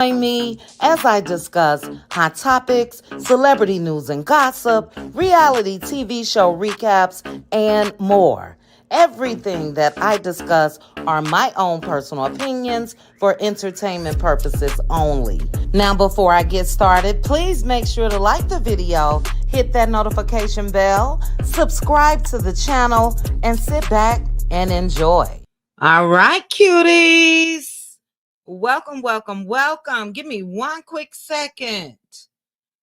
Join me as I discuss hot topics, celebrity news and gossip, reality TV show recaps, and more. Everything that I discuss are my own personal opinions for entertainment purposes only. Now, before I get started, please make sure to like the video, hit that notification bell, subscribe to the channel, and sit back and enjoy. All right, cuties. Welcome. Give me one quick second.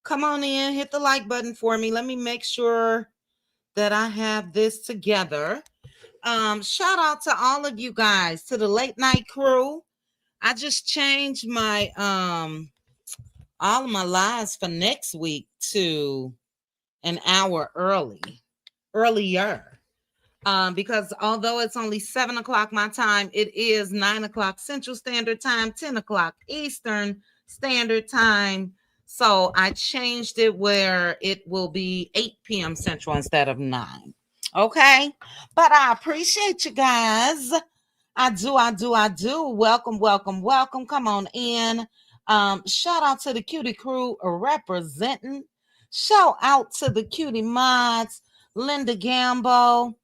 Come on in, hit the like button for me. Let me make sure that I have this together. Shout out to all of you guys, to the late night crew. I just changed my all of my lives for next week to an hour earlier. Because although it's only 7 o'clock my time, it is 9 o'clock Central Standard Time, 10 o'clock Eastern Standard Time. So I changed it where it will be 8 p.m. Central instead of 9. Okay. But I appreciate you guys. I do. Welcome. Come on in. Shout out to the cutie crew representing. Shout out to the cutie mods, Linda Gambo.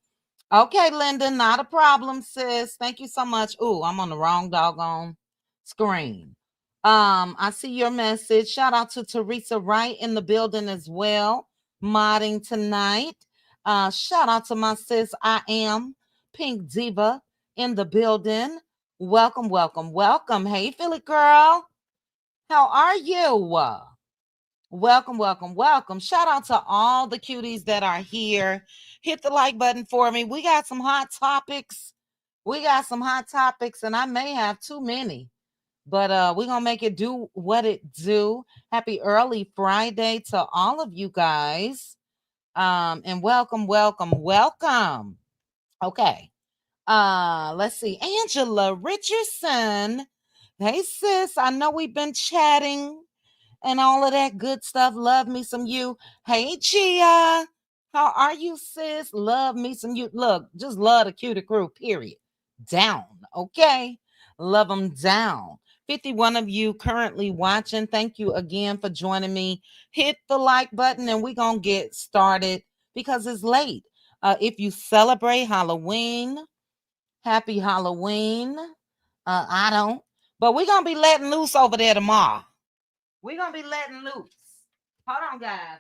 Okay, Linda, not a problem, sis. Thank you so much. Ooh, I'm on the wrong doggone screen. I see your message. Shout out to Teresa Wright in the building as well, modding tonight. Shout out to my sis, I am Pink Diva in the building. Welcome. Hey, Philly girl. How are you? Welcome. Shout out to all the cuties that are here. Hit the like button for me. We got some hot topics. And I may have too many, but we're gonna make it do what it do. Happy early Friday to all of you guys. And welcome. Okay. Let's see. Angela Richardson. Hey sis, I know we've been chatting and all of that good stuff. Love me some you. Hey, Gia. How are you, sis? Love me some you. Look, just love the cutie crew, period. Down, okay? Love them down. 51 of you currently watching. Thank you again for joining me. Hit the like button and we're going to get started because it's late. If you celebrate Halloween, happy Halloween. I don't. But we're going to be letting loose over there tomorrow. We're going to be letting loose. Hold on, guys.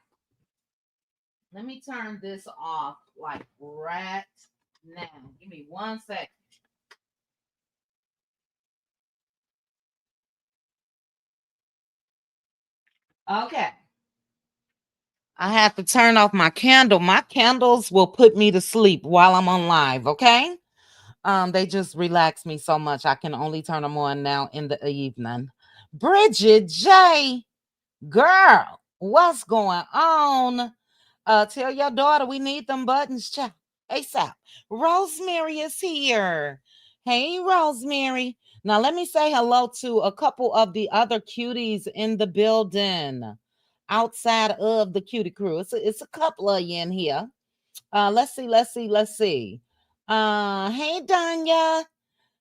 Let me turn this off like right now. Give me 1 second. Okay. I have to turn off my candle. My candles will put me to sleep while I'm on live, okay? They just relax me so much. I can only turn them on now in the evening. Bridget J, girl, what's going on? Tell your daughter we need them buttons, child. ASAP. Rosemary is here. Hey, Rosemary. Now let me say hello to a couple of the other cuties in the building outside of the cutie crew. It's a couple of you in here. Let's see. Hey, Danya.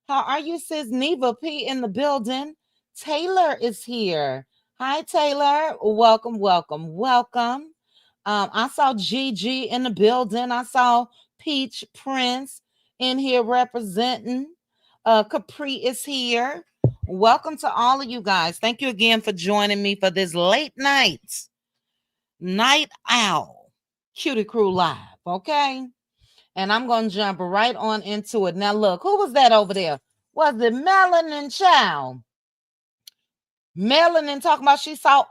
How are you, sis? Neva P in the building. Taylor is here. Hi, Taylor. Welcome. I saw Gigi in the building. I saw Peach Prince in here representing. Capri is here. Welcome to all of you guys. Thank you again for joining me for this late night owl cutie crew live. Okay. And I'm going to jump right on into it. Now, look, who was that over there? Was it Melanin Child? Melanin talking about she saw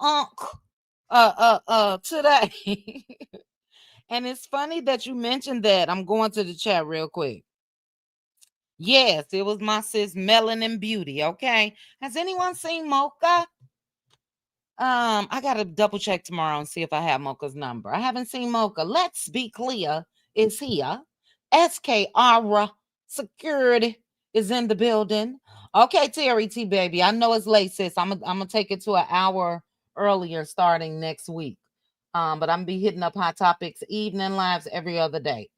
today. And it's funny that you mentioned that. I'm going to the chat real quick. Yes, it was my sis Melanin Beauty. Okay. Has anyone seen Mocha? I gotta double check tomorrow and see if I have Mocha's number. I haven't seen Mocha. Let's be clear, is here. SKR Security is in the building. Okay, Terry T baby. I know it's late, sis. I'm gonna take it to an hour earlier starting next week. But I'm gonna be hitting up hot topics, evening lives every other day.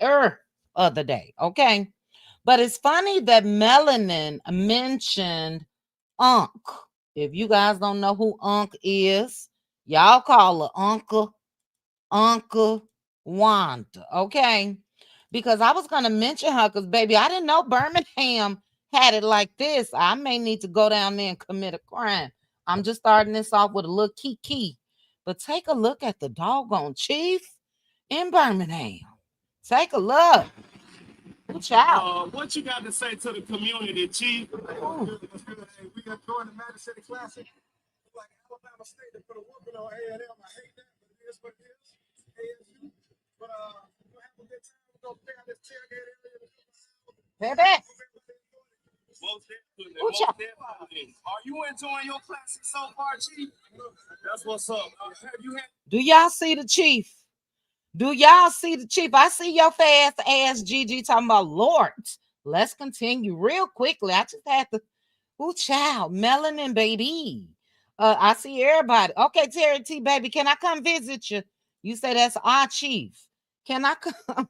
Okay. But it's funny that Melanin mentioned Unc. If you guys don't know who Unc is, y'all call her Uncle Wanda, okay? Because I was gonna mention her, because baby, I didn't know Birmingham had it like this. I may need to go down there and commit a crime. I'm just starting this off with a little key. But take a look at the doggone chief in Birmingham. Take a look. What you got to say to the community, Chief? We are doing the Magic City Classic. Like Alabama State, they put a whooping on A&M. I hate that, but it is what it is. ASU. But we'll have a good time. We're going to play on this tailgate area. Baby. Most definitely. Are you enjoying your classic so far, Chief? That's what's up. Do y'all see the chief? Do y'all see the chief? I see your fast ass GG talking about Lord. Let's continue real quickly. I just had to. Ooh, child, melanin, baby. I see everybody. Okay, Terry T, baby, can I come visit you? You say that's our chief. Can I come?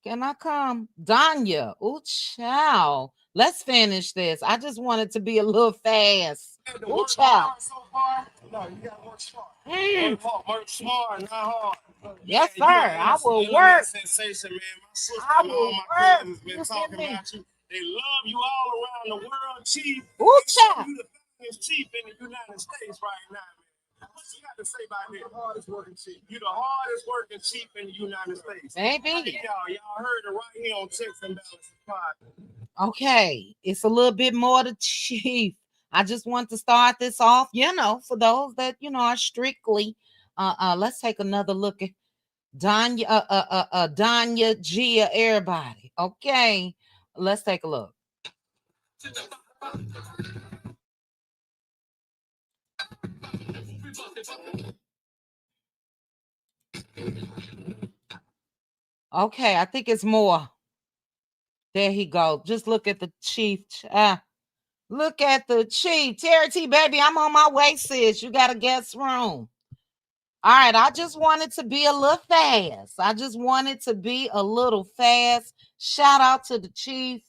Can I come? Danya. Ooh, child. Let's finish this. I just wanted to be a little fast. Ooh, child. So far? No, you gotta work smart. Work smart, not hard. Yes, sir. I will work. Sensation, man. My sister I and will all my cousins been work. talking about you. They love you all around the world, Chief. Ooh, child. You the funniest chief in the United States right now, man. What you got to say about that? The hardest working chief. You the hardest working chief in the United States. Baby. Y'all heard it right here on Chicks and Balance Pod. Okay, it's a little bit more to chief. I just want to start this off, for those that are strictly. Let's take another look at Danya, Danya, Gia, everybody. Okay, let's take a look. Okay, I think it's more. There he go. Just look at the chief. Look at the chief. Terry T, baby, I'm on my way, sis. You got a guest room. All right, I just wanted to be a little fast. Shout out to the chief.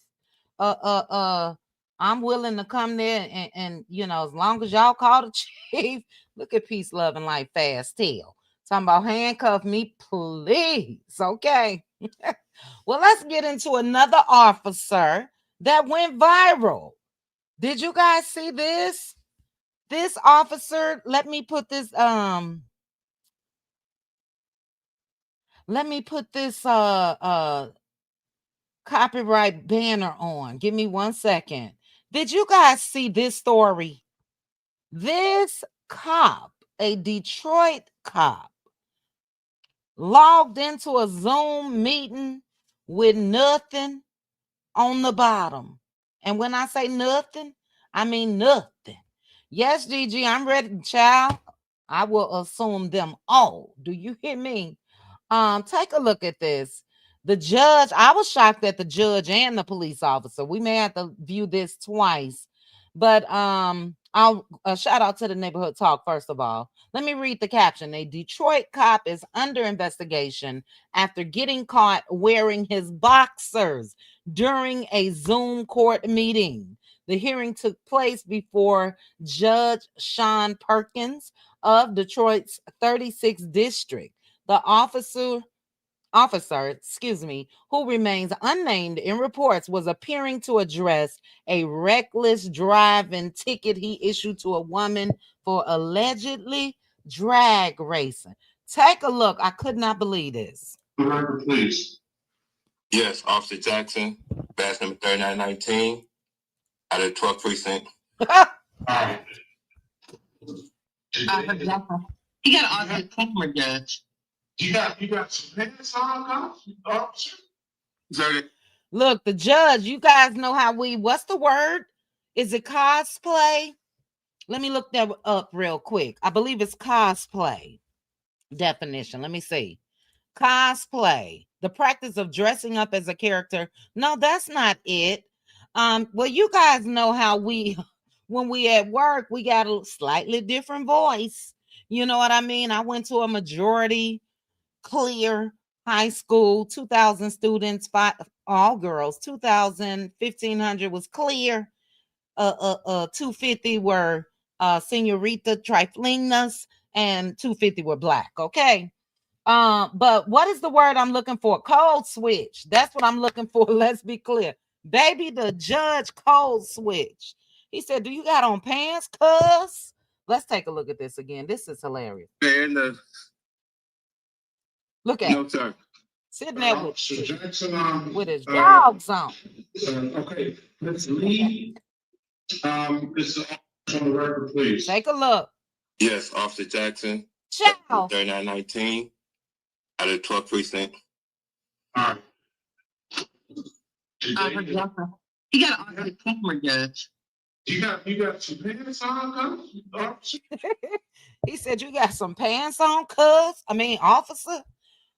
I'm willing to come there and as long as y'all call the chief, look at peace, love, and life fast tail. Talking about handcuff me, please. Okay. Well, let's get into another officer that went viral. Did you guys see this? This officer, let me put this copyright banner on. Give me 1 second. Did you guys see this story? This cop, a Detroit cop, logged into a Zoom meeting with nothing on the bottom. And when I say nothing, I mean nothing. Yes, Gigi, I'm ready, child. I will assume them all. Do you hear me? Take a look at this. The judge, I was shocked at the judge and the police officer. We may have to view this twice. But I'll shout out to the neighborhood talk first of all. Let me read the caption. A Detroit cop is under investigation after getting caught wearing his boxers during a Zoom court meeting. The hearing took place before Judge Sean Perkins of Detroit's 36th district. The officer, who remains unnamed in reports, was appearing to address a reckless driving ticket he issued to a woman for allegedly drag racing. Take a look. I could not believe this. Please. Yes, Officer Jackson, badge number 3919, out of the 12th precinct. You got to ask the camera, Judge. You got some pants on, officer? Look, the judge, you guys know how what's the word? Is it cosplay? Let me look that up real quick. I believe it's cosplay definition. Let me see. Cosplay, the practice of dressing up as a character. No, that's not it. Well, you guys know how when we at work, we got a slightly different voice. You know what I mean? I went to a majority clear high school, 2,000 students, all girls, 2,000, 1,500 was clear. 250 were Senorita Triflingas, and 250 were black. Okay. But what is the word I'm looking for? Code switch. That's what I'm looking for. Let's be clear. Baby, the judge code switch. He said, "Do you got on pants, cuz?" Let's take a look at this again. This is hilarious. Look at No, sir. sitting there with, Officer Jackson, with his dogs on. okay, let's leave. This is on the record, please. Take a look. Yes, Officer Jackson. Ciao. 3919 out of the 12th precinct. All right. He got an automatic camera, Judge. You got some pants on, officer? He said, "You got some pants on, officer?"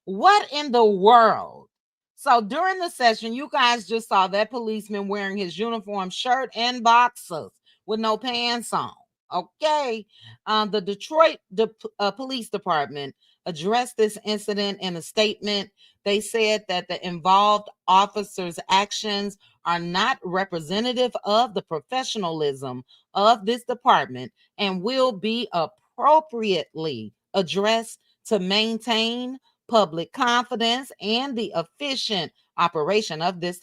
What in the world? So during the session, you guys just saw that policeman wearing his uniform shirt and boxers with no pants on. Okay. The Detroit Police Department addressed this incident in a statement. They said that the involved officers' actions are not representative of the professionalism of this department and will be appropriately addressed to maintain public confidence and the efficient operation of this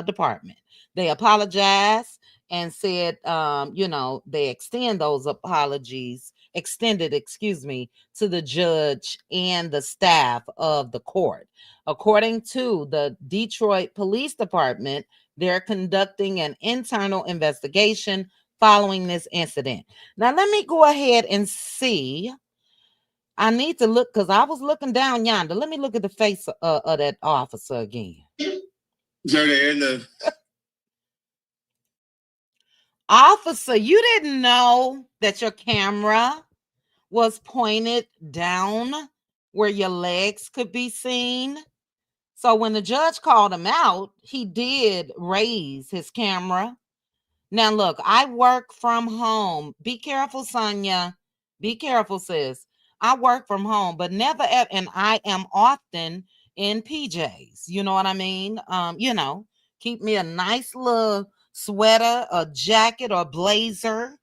department. They apologized and said, they extended, to the judge and the staff of the court. According to the Detroit Police Department, they're conducting an internal investigation following this incident. Now, let me go ahead and see. I need to look because I was looking down yonder. Let me look at the face of that officer again. Officer, you didn't know that your camera was pointed down where your legs could be seen. So when the judge called him out, he did raise his camera. Now, look, I work from home. Be careful, Sonia. Be careful, sis. I work from home, but never ever, and I am often in PJs. You know what I mean? Keep me a nice little sweater, a jacket, or blazer,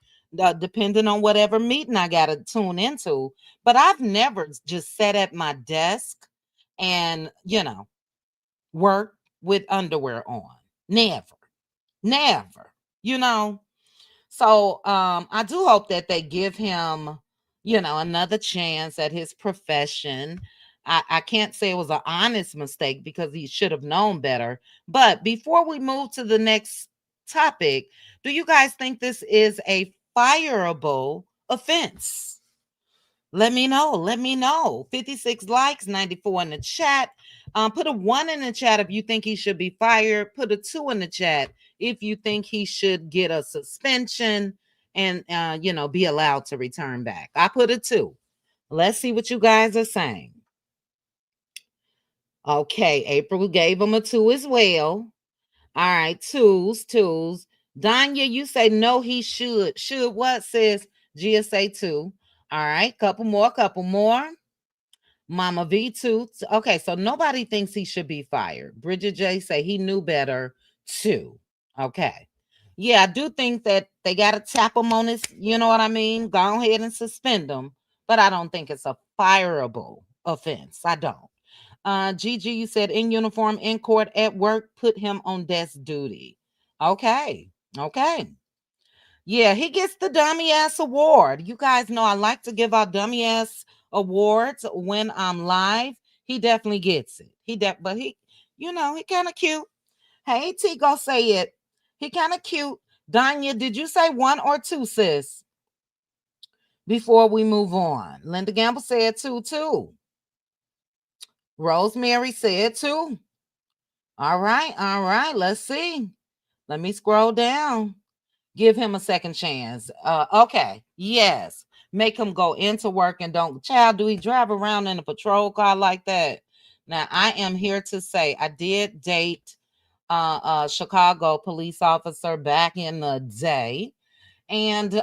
depending on whatever meeting I got to tune into. But I've never just sat at my desk and, work with underwear on. Never. So I do hope that they give him, another chance at his profession. I can't say it was an honest mistake because he should have known better. But before we move to the next topic, do you guys think this is a fireable offense? Let me know. 56 likes, 94 in the chat. Put a 1 in the chat if you think he should be fired. Put a 2 in the chat if you think he should get a suspension and be allowed to return back. I put a 2. Let's see what you guys are saying. Okay, April gave him a 2 as well. All right, twos. Danya, you say no, he should. Should what, says GSA 2. All right, couple more. Mama V2. Okay, so nobody thinks he should be fired. Bridget J say he knew better too. Okay. Yeah, I do think that they got to tap him on his, you know what I mean? Go ahead and suspend him. But I don't think it's a fireable offense. I don't. Gigi, you said in uniform, in court, at work, put him on desk duty. Okay. Yeah, he gets the dummy ass award. You guys know I like to give out dummy ass awards when I'm live. He definitely gets it. But he kind of cute. Hey, T, go say it. He kind of cute. Danya, did you say 1 or 2, sis? Before we move on. Linda Gamble said 2 too. Rosemary said 2. All right. Let's see. Let me scroll down. Give him a second chance. Okay. Yes. Make him go into work and don't. Child, do he drive around in a patrol car like that? Now, I am here to say I did date Chicago police officer back in the day. And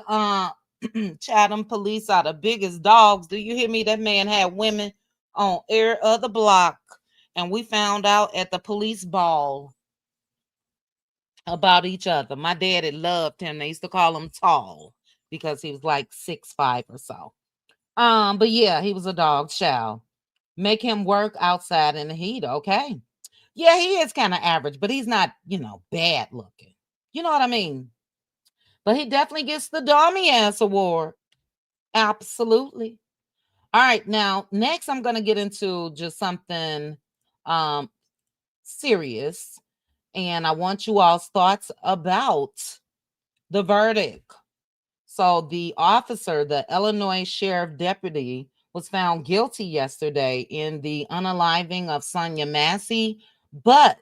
Chatham police are the biggest dogs. Do you hear me? That man had women on air of the block. And we found out at the police ball about each other. My daddy loved him. They used to call him Tall because he was like 6'5" or so. But yeah, he was a dog. Shall make him work outside in the heat. Okay. Yeah, he is kind of average, but he's not, bad looking. You know what I mean? But he definitely gets the Dummy Ass Award. Absolutely. All right, now next I'm gonna get into just something serious, and I want you all's thoughts about the verdict. So the officer, the Illinois sheriff deputy, was found guilty yesterday in the unaliving of Sonia Massey, but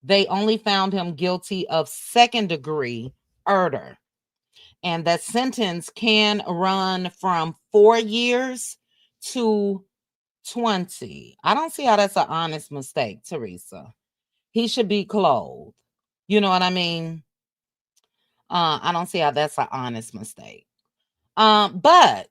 they only found him guilty of second-degree murder. And that sentence can run from 4 years to 20. I don't see how that's an honest mistake, Teresa. He should be clothed. You know what I mean? I don't see how that's an honest mistake. But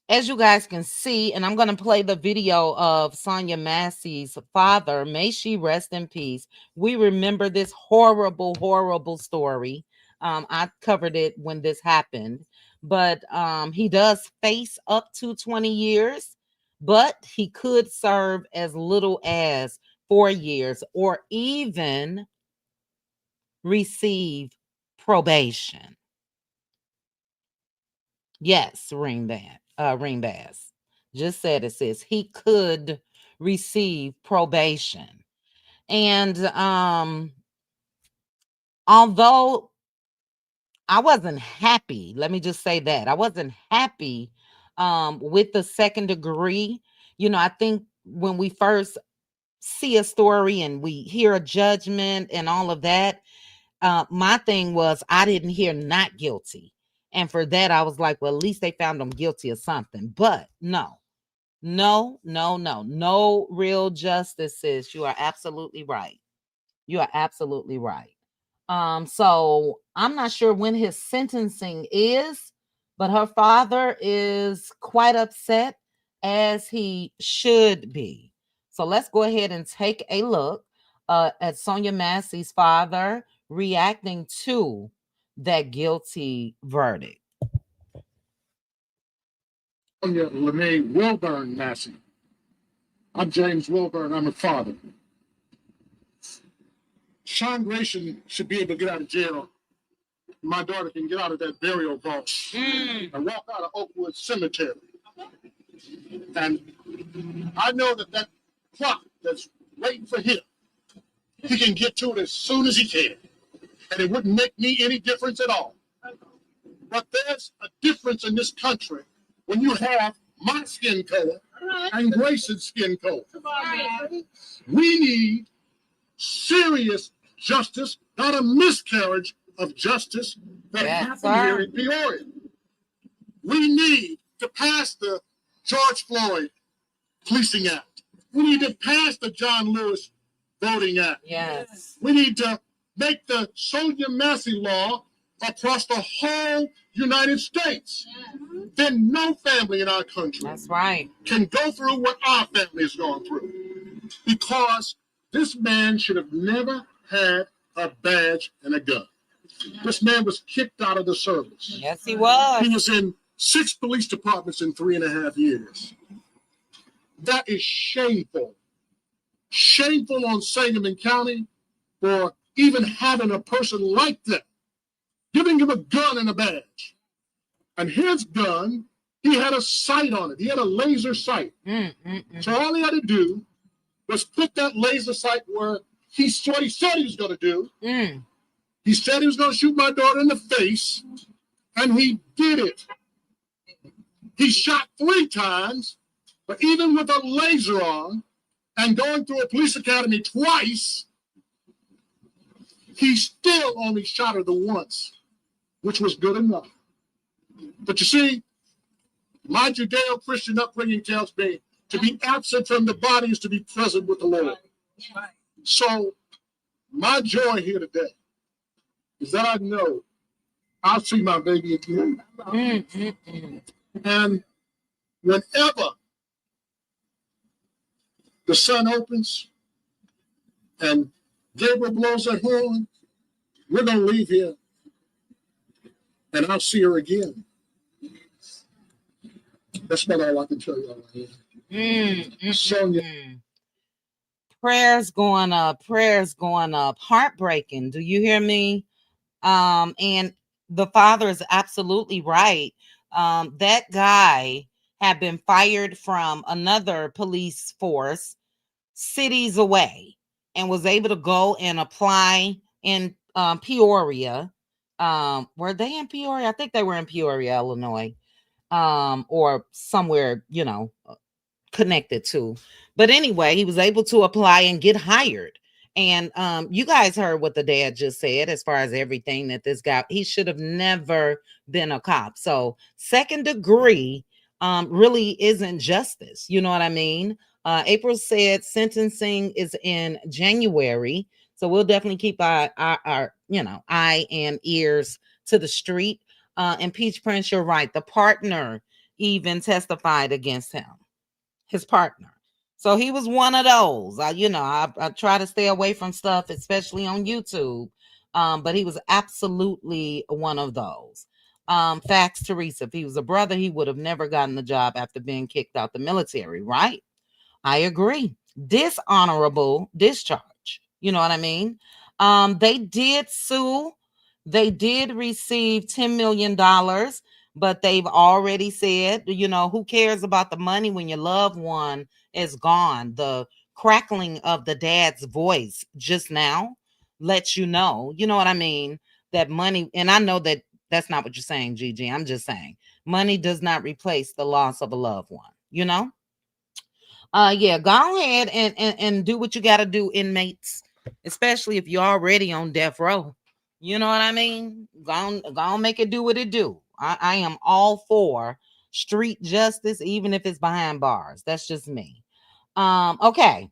as you guys can see, and I'm going to play the video of Sonia Massey's father. May she rest in peace. We remember this horrible, horrible story. I covered it when this happened, but he does face up to 20 years, but he could serve as little as 4 years or even receive probation. Yes, Ring Bass just said, it says he could receive probation. And although I wasn't happy, let me just say that I wasn't happy with the second degree. I think when we first see a story and we hear a judgment and all of that, my thing was I didn't hear not guilty. And for that, I was like, well, at least they found him guilty of something. But no real justice, sis. You are absolutely right. You are absolutely right. So I'm not sure when his sentencing is, but her father is quite upset, as he should be. So let's go ahead and take a look at Sonia Massey's father reacting to that guilty verdict. Sonia Lene Wilburn Massey. I'm James Wilburn. I'm her father. Sean Grayson should be able to get out of jail. My daughter can get out of that burial vault and walk out of Oakwood Cemetery. And I know that clock that's waiting for him, he can get to it as soon as he can. And it wouldn't make me any difference at all. But there's a difference in this country when you have my skin color and Grayson's skin color. We need serious justice, not a miscarriage of justice that happened here in Peoria. We need to pass the George Floyd Policing Act. We need to pass the John Lewis Voting Act. Yes. We need to make the Sonia Massey law across the whole United States. Then no family in our country That's right. can go through what our family has gone through. Because this man should have never had a badge and a gun. This man was kicked out of the service. Yes, he was. He was in 6 police departments in 3.5 years. That is shameful. Shameful on Sangamon County for even having a person like that, giving him a gun and a badge. And his gun, he had a sight on it. He had a laser sight. So all he had to do was put that laser sight where he said he was going to do. He said he was going to shoot my daughter in the face, and he did it. He shot 3 times, but even with a laser on and going through a police academy twice, he still only shot her the once, which was good enough. But you see, my Judeo-Christian upbringing tells me to be absent from the body is to be present with the Lord. So my joy here today is that I know I'll see my baby again. And whenever the sun opens and Gabriel blows that horn, we're going to leave here and I'll see her again. That's about all I can tell you. Sonia. Prayers going up, prayers going up. Heartbreaking. Do you hear me? And the father is absolutely right. That guy had been fired from another police force cities away and was able to go and apply in Peoria. Were they in Peoria? I think they were in Peoria, Illinois, or somewhere, connected to. But anyway, he was able to apply and get hired. And you guys heard what the dad just said as far as everything that this guy, he should have never been a cop. So second degree really isn't justice. You know what I mean? April said sentencing is in January. So we'll definitely keep our eye and ears to the street. And Peach Prince, you're right. The partner even testified against him, his partner. So he was one of those. I try to stay away from stuff, especially on YouTube. But he was absolutely one of those. Facts, Teresa. If he was a brother, he would have never gotten the job after being kicked out the military, right? I agree. Dishonorable discharge. You know what I mean? They did sue. They did receive $10 million, but they've already said, who cares about the money when your loved one is gone? The crackling of the dad's voice just now lets you know what I mean? That money, and I know that that's not what you're saying, Gigi. I'm just saying money does not replace the loss of a loved one. Yeah, go ahead and do what you got to do, inmates, especially if you're already on death row. You know what I mean? Go on, make it do what it do. I am all for street justice, even if it's behind bars. That's just me. Okay.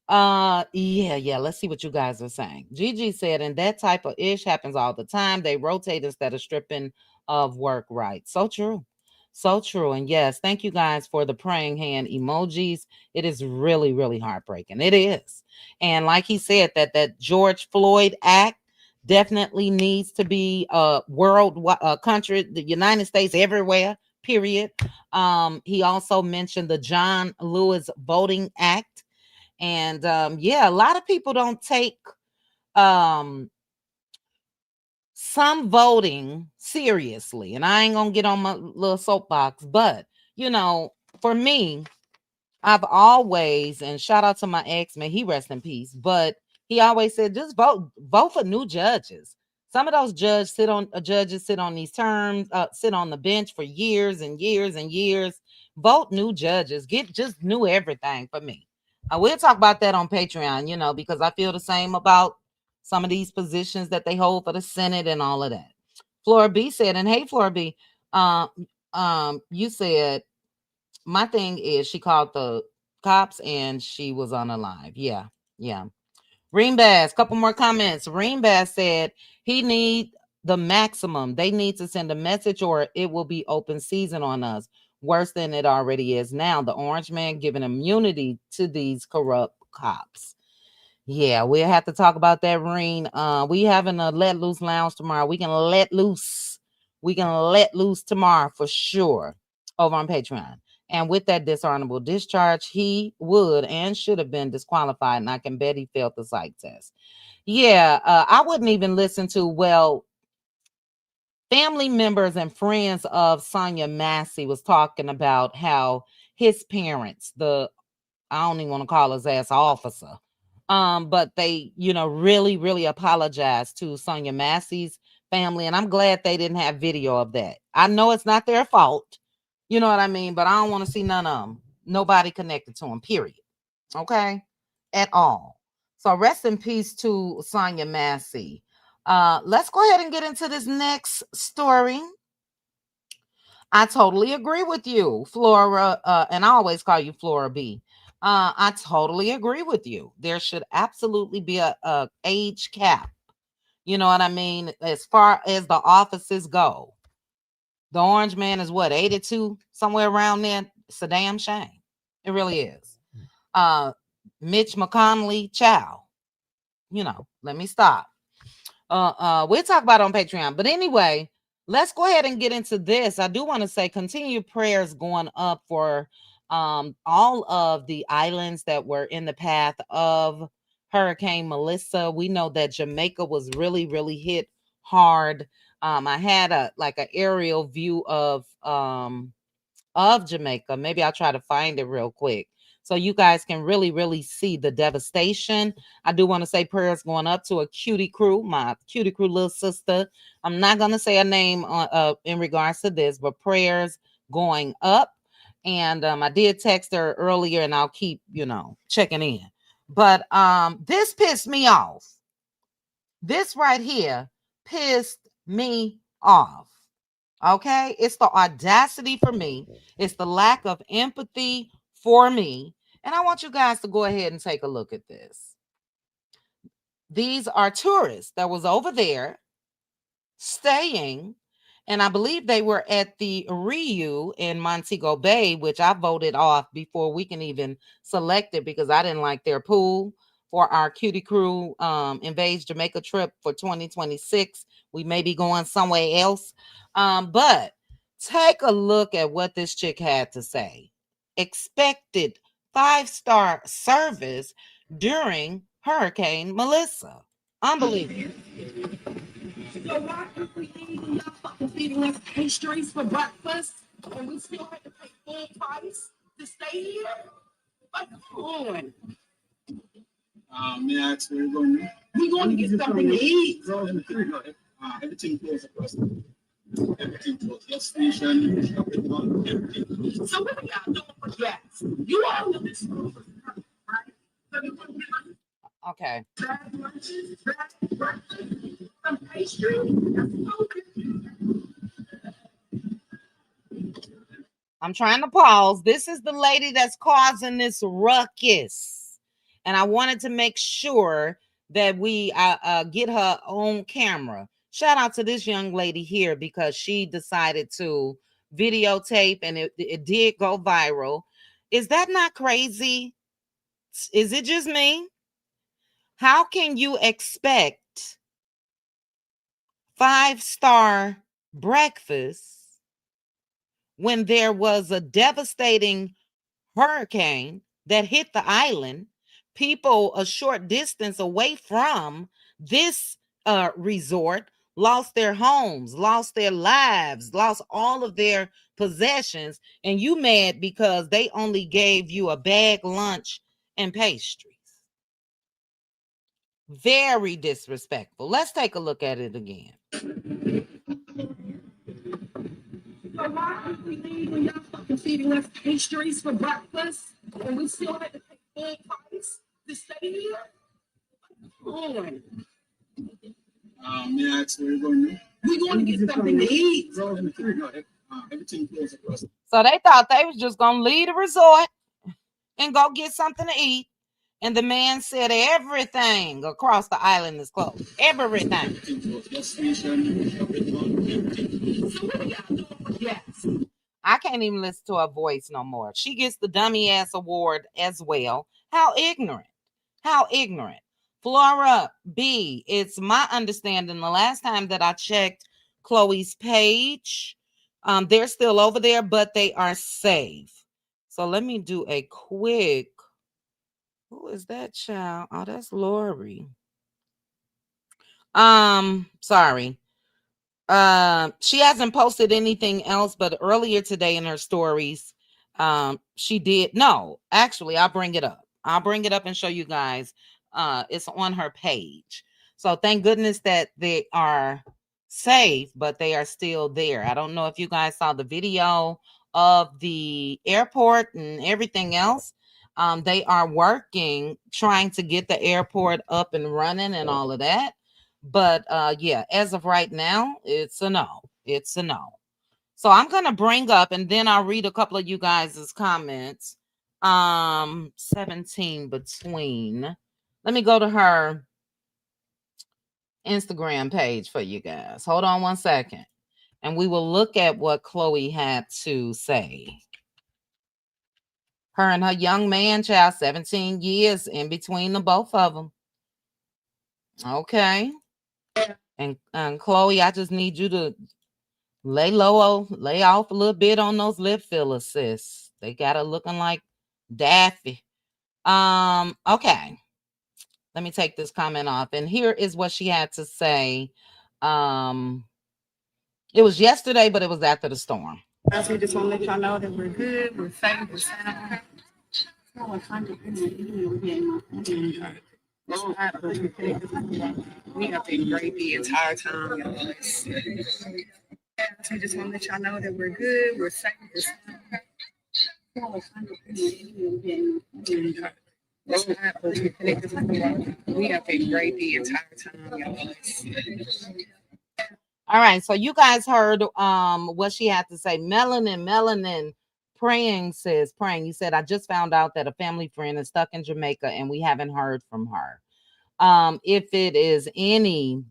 Yeah, let's see what you guys are saying. Gigi said, and that type of ish happens all the time. They rotate instead of stripping of work rights. So true. So true. And yes, thank you guys for the praying hand emojis. It is really, really heartbreaking. It is. And like he said, that George Floyd Act definitely needs to be a world country, the United States, everywhere, period. He also mentioned the John Lewis Voting Act. And yeah, a lot of people don't take some voting seriously. And I ain't gonna get on my little soapbox, but for me, I've always, and shout out to my ex, man, he rest in peace, but he always said, just vote for new judges. Some of those judges sit on these terms, sit on the bench for years and years and years. Vote new judges, get just new everything for me. We'll talk about that on Patreon, because I feel the same about some of these positions that they hold for the Senate and all of that. Flora B said, and hey, Flora B, you said, my thing is she called the cops and she was on a live. Yeah. Reem Bass, couple more comments. Reem Bass said he need the maximum. They need to send a message or it will be open season on us. Worse than it already is now. The orange man giving immunity to these corrupt cops. Yeah, we'll have to talk about that, Reen. We having a let loose lounge tomorrow. We can let loose. We can let loose tomorrow for sure over on Patreon. And with that dishonorable discharge, he would and should have been disqualified. And I can bet he failed the psych test. Yeah, I wouldn't even listen to, family members and friends of Sonya Massey was talking about how his parents, I don't even want to call his ass officer, but they, really, really apologized to Sonya Massey's family. And I'm glad they didn't have video of that. I know it's not their fault. You know what I mean? But I don't want to see none of them. Nobody connected to them, period. Okay? At all. So rest in peace to Sonya Massey. Let's go ahead and get into this next story. I totally agree with you, Flora, and I always call you Flora B. I totally agree with you. There should absolutely be a age cap. You know what I mean? As far as the offices go, the orange man is what, 82, somewhere around there. It's a damn shame. It really is. Mitch McConnell, child. Let me stop. We'll talk about it on Patreon. But anyway, let's go ahead and get into this. I do want to say continue prayers going up for all of the islands that were in the path of Hurricane Melissa. We know that Jamaica was really, really hit hard. I had a like an aerial view of Jamaica. Maybe I'll try to find it real quick so you guys can really, really see the devastation. I do want to say prayers going up to a cutie crew, my cutie crew little sister. I'm not going to say a name in regards to this, but prayers going up. And I did text her earlier, and I'll keep, checking in. But this pissed me off. This right here pissed me off. Okay, it's the audacity for me. It's the lack of empathy for me. And I want you guys to go ahead and take a look at this. These are tourists that was over there staying, and I believe they were at the Riu in Montego Bay, which I voted off before we can even select it because I didn't like their pool for our cutie crew Invade Jamaica trip for 2026. We may be going somewhere else. But take a look at what this chick had to say. Expected 5-star service during Hurricane Melissa. Unbelievable. So why are we eating y'all fucking feeding us pastries for breakfast and we still have to pay full price to stay here? Like, come on. May I ask where you're going? We going to get something to eat. Everything closed across. Everything closed. Gas station, shopping mall, everything closed. So what are y'all doing for gas? You all know this room, right? So you want to get like Okay. bad lunches, bad breakfast, some pastry? That's okay. I'm trying to pause. This is the lady that's causing this ruckus. And I wanted to make sure that we get her on camera. Shout out to this young lady here because she decided to videotape and it did go viral. Is that not crazy? Is it just me? How can you expect 5-star breakfast when there was a devastating hurricane that hit the island, people a short distance away from this resort lost their homes, lost their lives, lost all of their possessions, and you mad because they only gave you a bag lunch and pastries? Very disrespectful. Let's take a look at it again. So why are we eating y'all fucking feeding us pastries for breakfast and we still have to pay full price to stay here? Come on. May I ask where you're going? We going to get something to eat. Everything closed across. So they thought they was just gonna leave the resort and go get something to eat. And the man said everything across the island is closed. Everything. So what are y'all doing for gas? I can't even listen to her voice no more. She gets the dummy ass award as well. How ignorant. How ignorant. Flora B, it's my understanding the last time that I checked Chloe's page, they're still over there, but they are safe. So let me do a quick. Who is that child? Oh, that's Lori. Sorry. She hasn't posted anything else, but earlier today in her stories, she did. No, actually, I'll bring it up. I'll bring it up and show you guys. It's on her page. So thank goodness that they are safe, but they are still there. I don't know if you guys saw the video of the airport and everything else. They are working, trying to get the airport up and running and all of that. But yeah, as of right now, it's a no. It's a no. So I'm gonna bring up and then I'll read a couple of you guys' comments. 17 between. Let me go to her Instagram page for you guys. Hold on one second. And we will look at what Chloe had to say. Her and her young man child, 17 years in between the both of them. Okay. And Chloe, I just need you to lay off a little bit on those lip fillers, sis. They got her looking like Daffy. Okay. Let me take this comment off. And here is what she had to say. It was yesterday, but it was after the storm. We just want to let y'all know that we're good, we're safe, we're sound. We have been great the entire time, y'all. We just want to let y'all know that we're good, we're safe, we're sound. We have been great the entire time, y'all. All right, so you guys heard what she had to say. Melanin praying, sis, praying. You said, I just found out that a family friend is stuck in Jamaica and we haven't heard from her. If it is any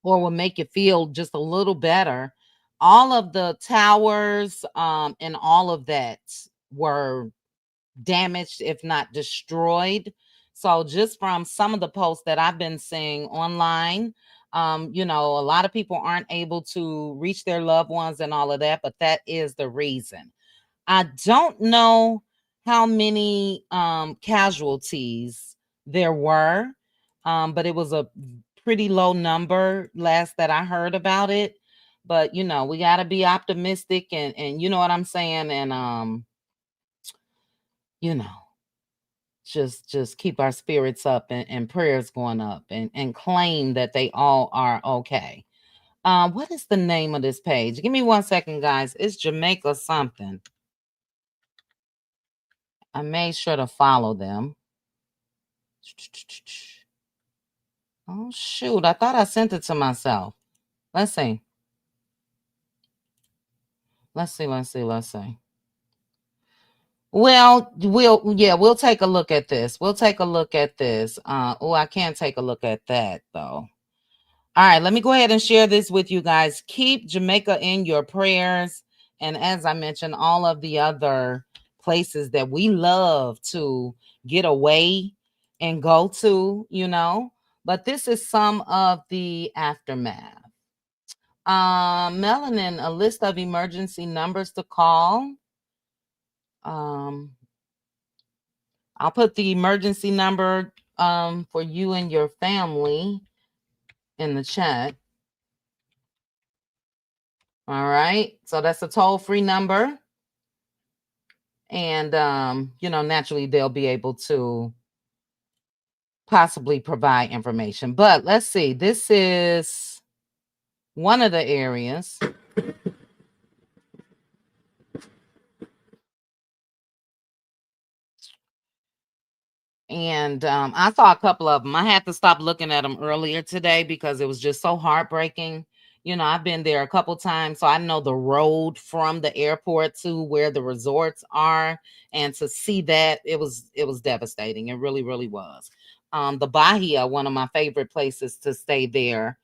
or will make you feel just a little better, all of the towers and all of that were damaged, if not destroyed. So just from some of the posts that I've been seeing online, you know, a lot of people aren't able to reach their loved ones and all of that, but that is the reason. I don't know how many casualties there were, but it was a pretty low number last that I heard about it. But you know, we got to be optimistic and you know what I'm saying, and you know, just keep our spirits up and prayers going up and claim that they all are okay. What is the name of this page? Give me 1 second, guys. It's Jamaica something. I made sure to follow them. Oh shoot, I thought I sent it to myself. Let's see. Let's see. Well, we'll take a look at this. We'll take a look at this. Oh, I can't take a look at that though. All right, let me go ahead and share this with you guys. Keep Jamaica in your prayers. And as I mentioned, all of the other places that we love to get away and go to, you know. But this is some of the aftermath. Melanin, a list of emergency numbers to call. I'll put the emergency number for you and your family in the chat. All right. So that's a toll-free number. And you know, naturally they'll be able to possibly provide information. But let's see. This is one of the areas. And I saw a couple of them. I had to stop looking at them earlier today because it was just so heartbreaking. You know, I've been there a couple times, so I know the road from the airport to where the resorts are. And to see that, it was devastating. It really, really was. The Bahia, one of my favorite places to stay there.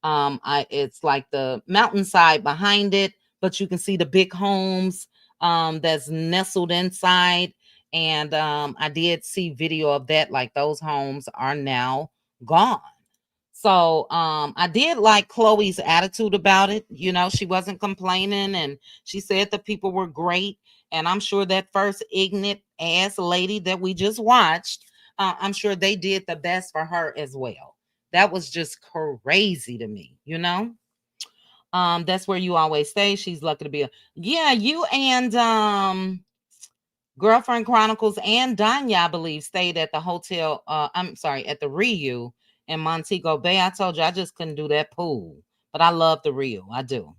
It's like the mountainside behind it, but you can see the big homes that's nestled inside. And I did see video of that. Like those homes are now gone. So I did like Chloe's attitude about it. You know, she wasn't complaining and she said the people were great. And I'm sure that first ignorant ass lady that we just watched, I'm sure they did the best for her as well. That was just crazy to me, you know? That's where you always stay. She's lucky to be yeah, you and Girlfriend Chronicles and Danya, I believe, stayed at the hotel. I'm sorry, at the Rio in Montego Bay. I told you I just couldn't do that pool, but I love the Rio. I do.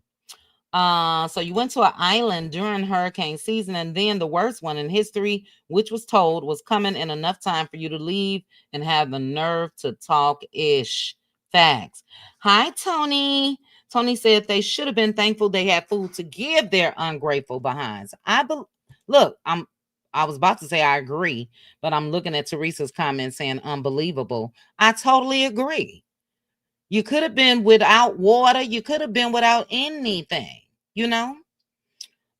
So you went to an island during hurricane season, and then the worst one in history, which was told, was coming in enough time for you to leave and have the nerve to talk ish. Facts. Hi, Tony. Tony said they should have been thankful they had food to give their ungrateful behinds. Look, I was about to say I agree, but I'm looking at Teresa's comment saying unbelievable. I totally agree. You could have been without water. You could have been without anything, you know?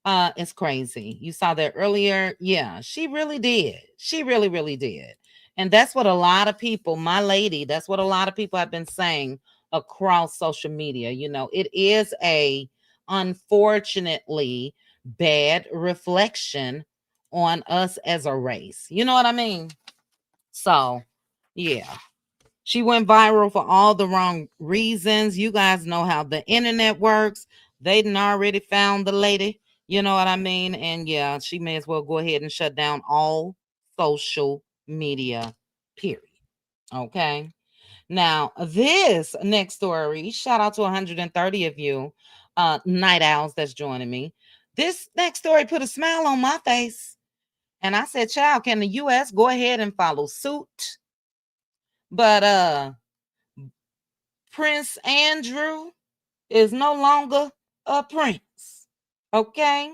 It's crazy. You saw that earlier. Yeah, she really did. She really, really did. And that's what a lot of people, my lady, that's what a lot of people have been saying across social media. You know, it is a unfortunately bad reflection on us as a race. You know what I mean? So, yeah. She went viral for all the wrong reasons. You guys know how the internet works. They done already found the lady. You know what I mean? And yeah, she may as well go ahead and shut down all social media, period. Okay. Now, this next story, shout out to 130 of you, night owls that's joining me. This next story put a smile on my face. And I said, child, can the U.S. go ahead and follow suit? But Prince Andrew is no longer a prince. Okay?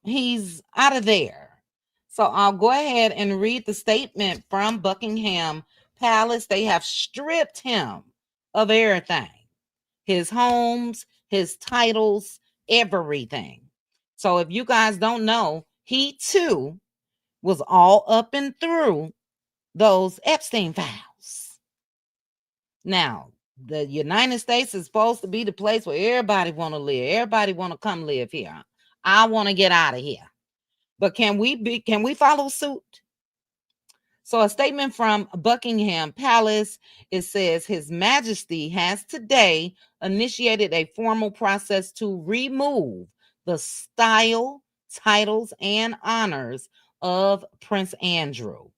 He's out of there. So I'll go ahead and read the statement from Buckingham Palace. They have stripped him of everything. His homes, his titles, everything. So if you guys don't know, he too was all up and through those Epstein files. Now, the United States is supposed to be the place where everybody want to live. Everybody want to come live here. I want to get out of here. But can we follow suit? So a statement from Buckingham Palace, it says His Majesty has today initiated a formal process to remove the style, titles, and honors of Prince Andrew.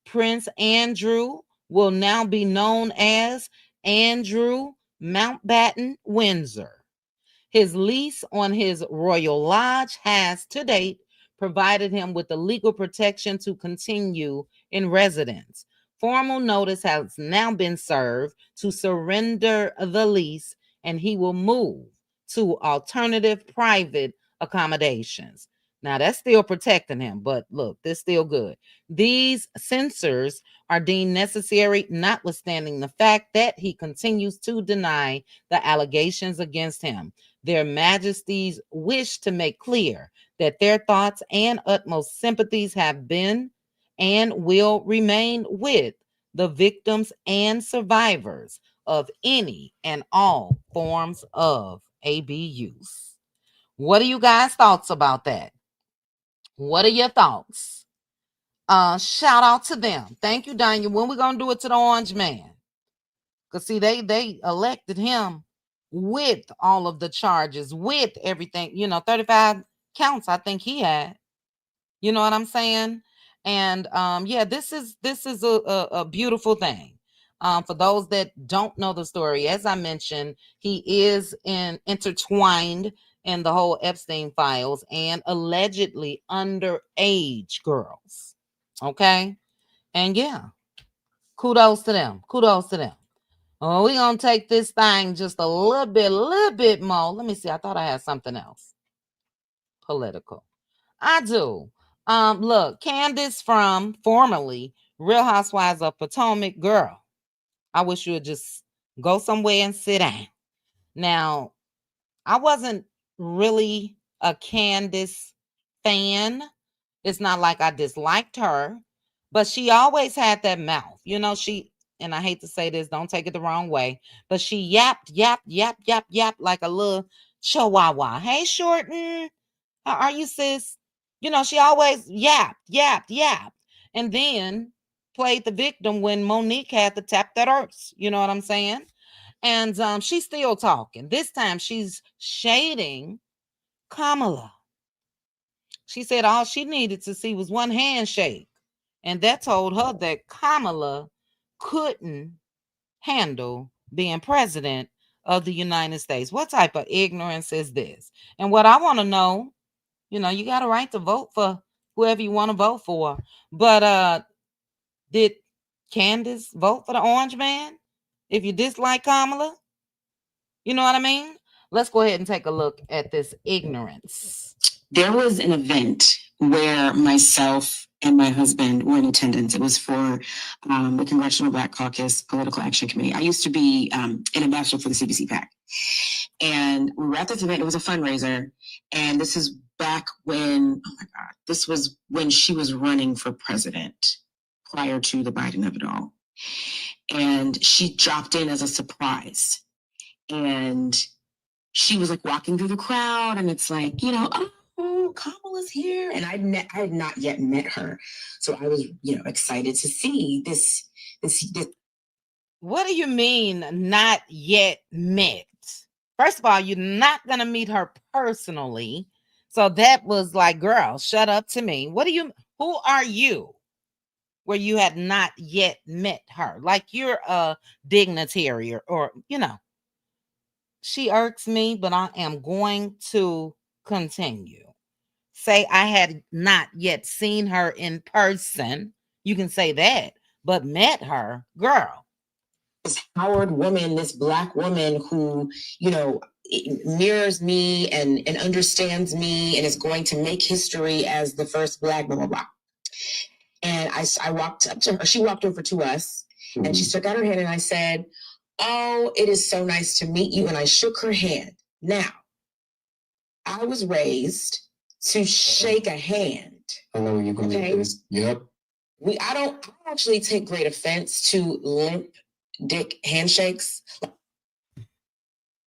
Prince Andrew will now be known as Andrew Mountbatten Windsor. His lease on his royal lodge has to date provided him with the legal protection to continue in residence. Formal notice has now been served to surrender the lease, and he will move to alternative private accommodations. Now, that's still protecting him, but look, this is still good. These censors are deemed necessary, notwithstanding the fact that he continues to deny the allegations against him. Their Majesties wish to make clear that their thoughts and utmost sympathies have been and will remain with the victims and survivors of any and all forms of ABUs. What are you guys' thoughts about that? What are your thoughts? Shout out to them. Thank you, Daniel. When we gonna do it to the Orange Man? Because see, they elected him with all of the charges, with everything, 35 counts I think he had. You know what I'm saying? And yeah, this is a beautiful thing. For those that don't know the story, as I mentioned, he is intertwined in the whole Epstein files and allegedly underage girls. Okay? And yeah, kudos to them. Kudos to them. Oh, we're gonna take this thing just a little bit more. Let me see. I thought I had something else. Political. I do. Look, Candace from formerly Real Housewives of Potomac, girl. I wish you would just go somewhere and sit down. Now, I wasn't really a Candace fan. It's not like I disliked her, but she always had that mouth. And I hate to say this, don't take it the wrong way, but she yapped like a little chihuahua. Hey, Shorten, how are you, sis? She always yapped, and then played the victim when Monique had to tap that earth. You know what I'm saying? And she's still talking. This time she's shading Kamala. She said all she needed to see was one handshake. And that told her that Kamala couldn't handle being president of the United States. What type of ignorance is this? And what I want to know, you got a right to vote for whoever you want to vote for. But did Candace vote for the Orange Man? If you dislike Kamala? You know what I mean? Let's go ahead and take a look at this ignorance. There was an event where myself and my husband were in attendance. It was for the Congressional Black Caucus Political Action Committee. I used to be an ambassador for the CBC PAC. And we were at this event. It was a fundraiser. And this is back when, oh my God, this was when she was running for president prior to the Biden of it all. And she dropped in as a surprise. And she was like walking through the crowd, and it's like, you know, oh, Kamala's here. And I had not yet met her. So I was, you know, excited to see this. What do you mean not yet met? First of all, you're not going to meet her personally. So that was like, girl, shut up to me. Who are you? Where you had not yet met her? Like you're a dignitary or, you know, she irks me, but I am going to continue. Say I had not yet seen her in person. You can say that, but met her, girl. This Howard woman, this Black woman who, you know, mirrors me and understands me and is going to make history as the first Black blah, blah, blah. And I walked up to her. She walked over to us and she stuck out her hand and I said, oh, it is so nice to meet you. And I shook her hand. Now, I was raised to shake a hand. I know where you're going with this. Yep. I don't actually take great offense to limp dick handshakes.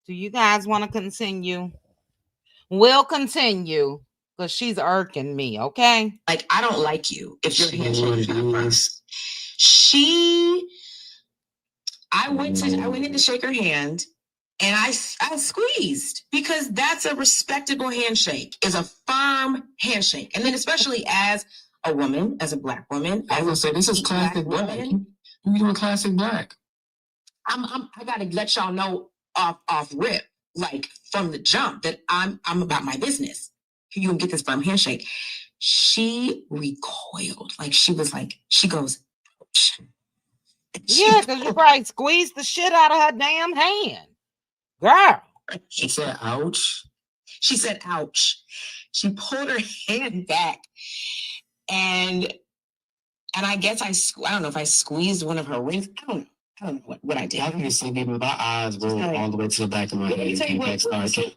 Do you guys want to continue? We'll continue because she's irking me, okay? Like, I don't like you if your handshake is not first. I went in to shake her hand and I squeezed because that's a respectable handshake, is a firm handshake. And then especially as a woman, as a Black woman. I was gonna say, this is classic Black. You doing classic Black. I gotta let y'all know off rip, like from the jump, that I'm about my business. You can get this firm handshake. She recoiled. Like she goes, ouch. Yeah, because you probably squeezed the shit out of her damn hand. Girl. She said, ouch. She said, ouch. She pulled her hand back. And I guess I don't know if I squeezed one of her rings. I don't know what I did. I can just see people, my eyes roll all the way to the back of my head.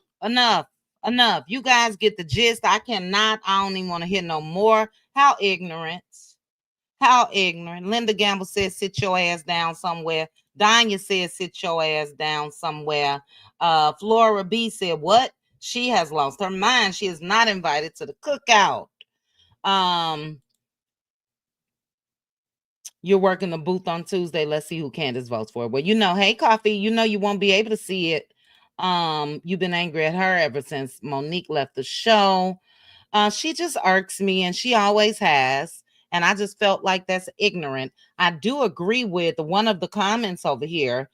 Enough. You guys get the gist. I don't even want to hear no more. How ignorant. Linda Gamble says, sit your ass down somewhere. Danya says, sit your ass down somewhere. Flora B said, what? She has lost her mind. She is not invited to the cookout. You're working the booth on Tuesday. Let's see who Candace votes for. Well, you know, hey, Coffee, you know you won't be able to see it. You've been angry at her ever since Monique left the show. She just irks me, and she always has. And I just felt like that's ignorant. I do agree with one of the comments over here.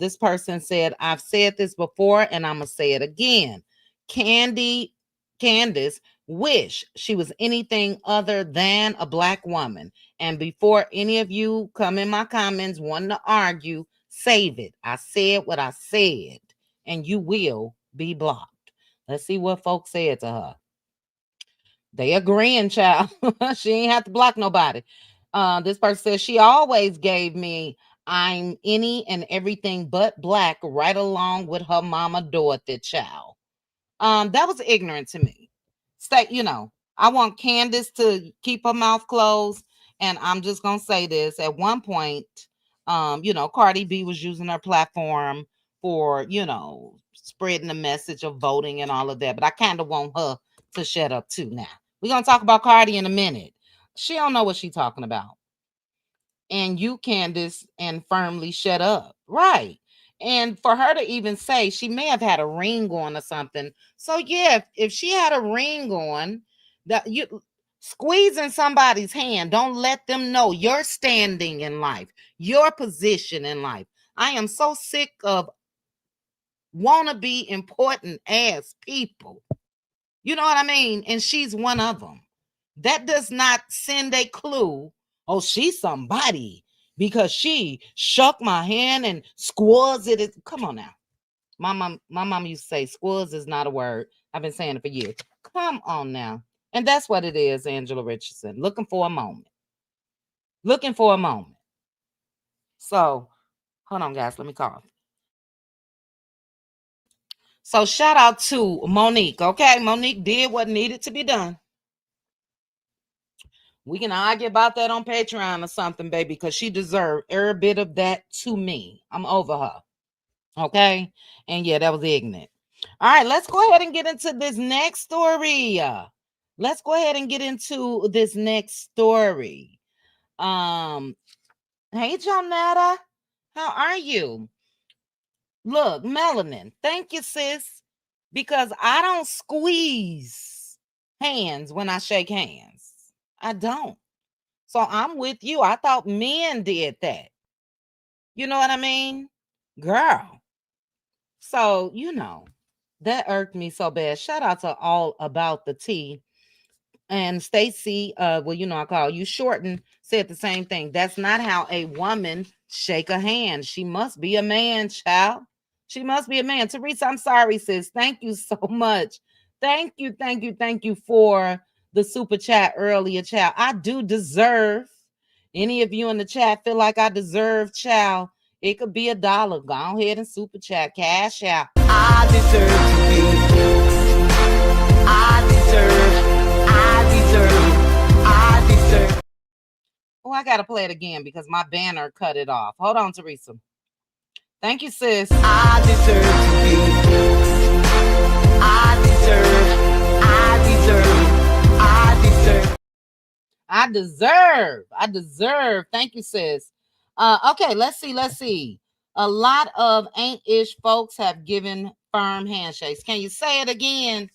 This person said, I've said this before, and I'm going to say it again. Candace wish she was anything other than a Black woman. And before any of you come in my comments wanting to argue, save it. I said what I said, and you will be blocked. Let's see what folks said to her. They agreeing, child. She ain't have to block nobody. This person says she always gave me I'm any and everything but Black right along with her mama Dorothy, child. That was ignorant to me. I want Candace to keep her mouth closed. And I'm just going to say this. At one point, Cardi B was using her platform for, spreading the message of voting and all of that. But I kind of want her to shut up too now. We're going to talk about Cardi in a minute. She don't know what she's talking about. And you, Candace, and firmly shut up. Right. And for her to even say she may have had a ring on or something. So yeah, if she had a ring on, that you squeezing somebody's hand, don't let them know your standing in life, your position in life. I am so sick of wannabe important ass people. You know what I mean? And she's one of them. That does not send a clue. Oh, she's somebody because she shook my hand and squaws it. Come on now. My mom used to say squaws is not a word. I've been saying it for years. Come on now. And that's what it is, Angela Richardson. Looking for a moment. So, hold on, guys. Let me call. So, shout out to Monique, okay? Monique did what needed to be done. We can argue about that on Patreon or something, baby, because she deserved every bit of that to me. I'm over her. Okay? And yeah, that was ignorant. All right, let's go ahead and get into this next story. Let's go ahead and get into this next story. Hey, Jonetta, how are you? Look, Melanin, thank you, sis, because I don't squeeze hands when I shake hands. I don't. So I'm with you. I thought men did that. You know what I mean? Girl. So, that irked me so bad. Shout out to All About the Tea. And Stacy, I call you Shorten, said the same thing. That's not how a woman shake a hand. She must be a man, child. She must be a man. Teresa, I'm sorry, sis. Thank you so much. Thank you for the super chat earlier, child. I do deserve. Any of you in the chat feel like I deserve, child? It could be $1. Go ahead and super chat, cash out. I deserve to be. I deserve. Oh, I gotta play it again because my banner cut it off. Hold on, Teresa. Thank you, sis. I deserve to be. I deserve. I deserve. Thank you, sis. Okay, let's see. A lot of ain't-ish folks have given firm handshakes. Can you say it again?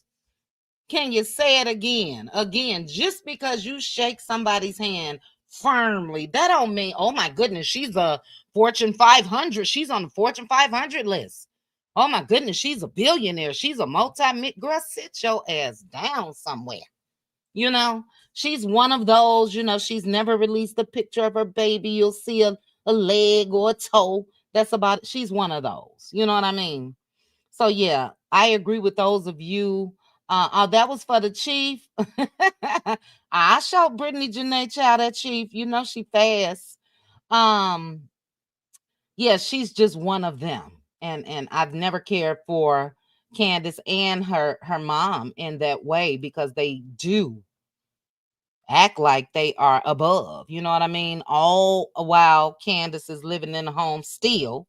Can you say it again? Again, just because you shake somebody's hand firmly, that don't mean, oh my goodness, she's a Fortune 500. She's on the Fortune 500 list. Oh my goodness, she's a billionaire. She's a girl, sit your ass down somewhere. She's one of those, she's never released a picture of her baby. You'll see a leg or a toe. That's about it. She's one of those. You know what I mean? So yeah, I agree with those of you. That was for the chief. I showed Brittany Janae Child that chief. She fast. Yeah, she's just one of them. And I've never cared for Candace and her mom in that way because they do act like they are above. You know what I mean? All while Candace is living in the home still.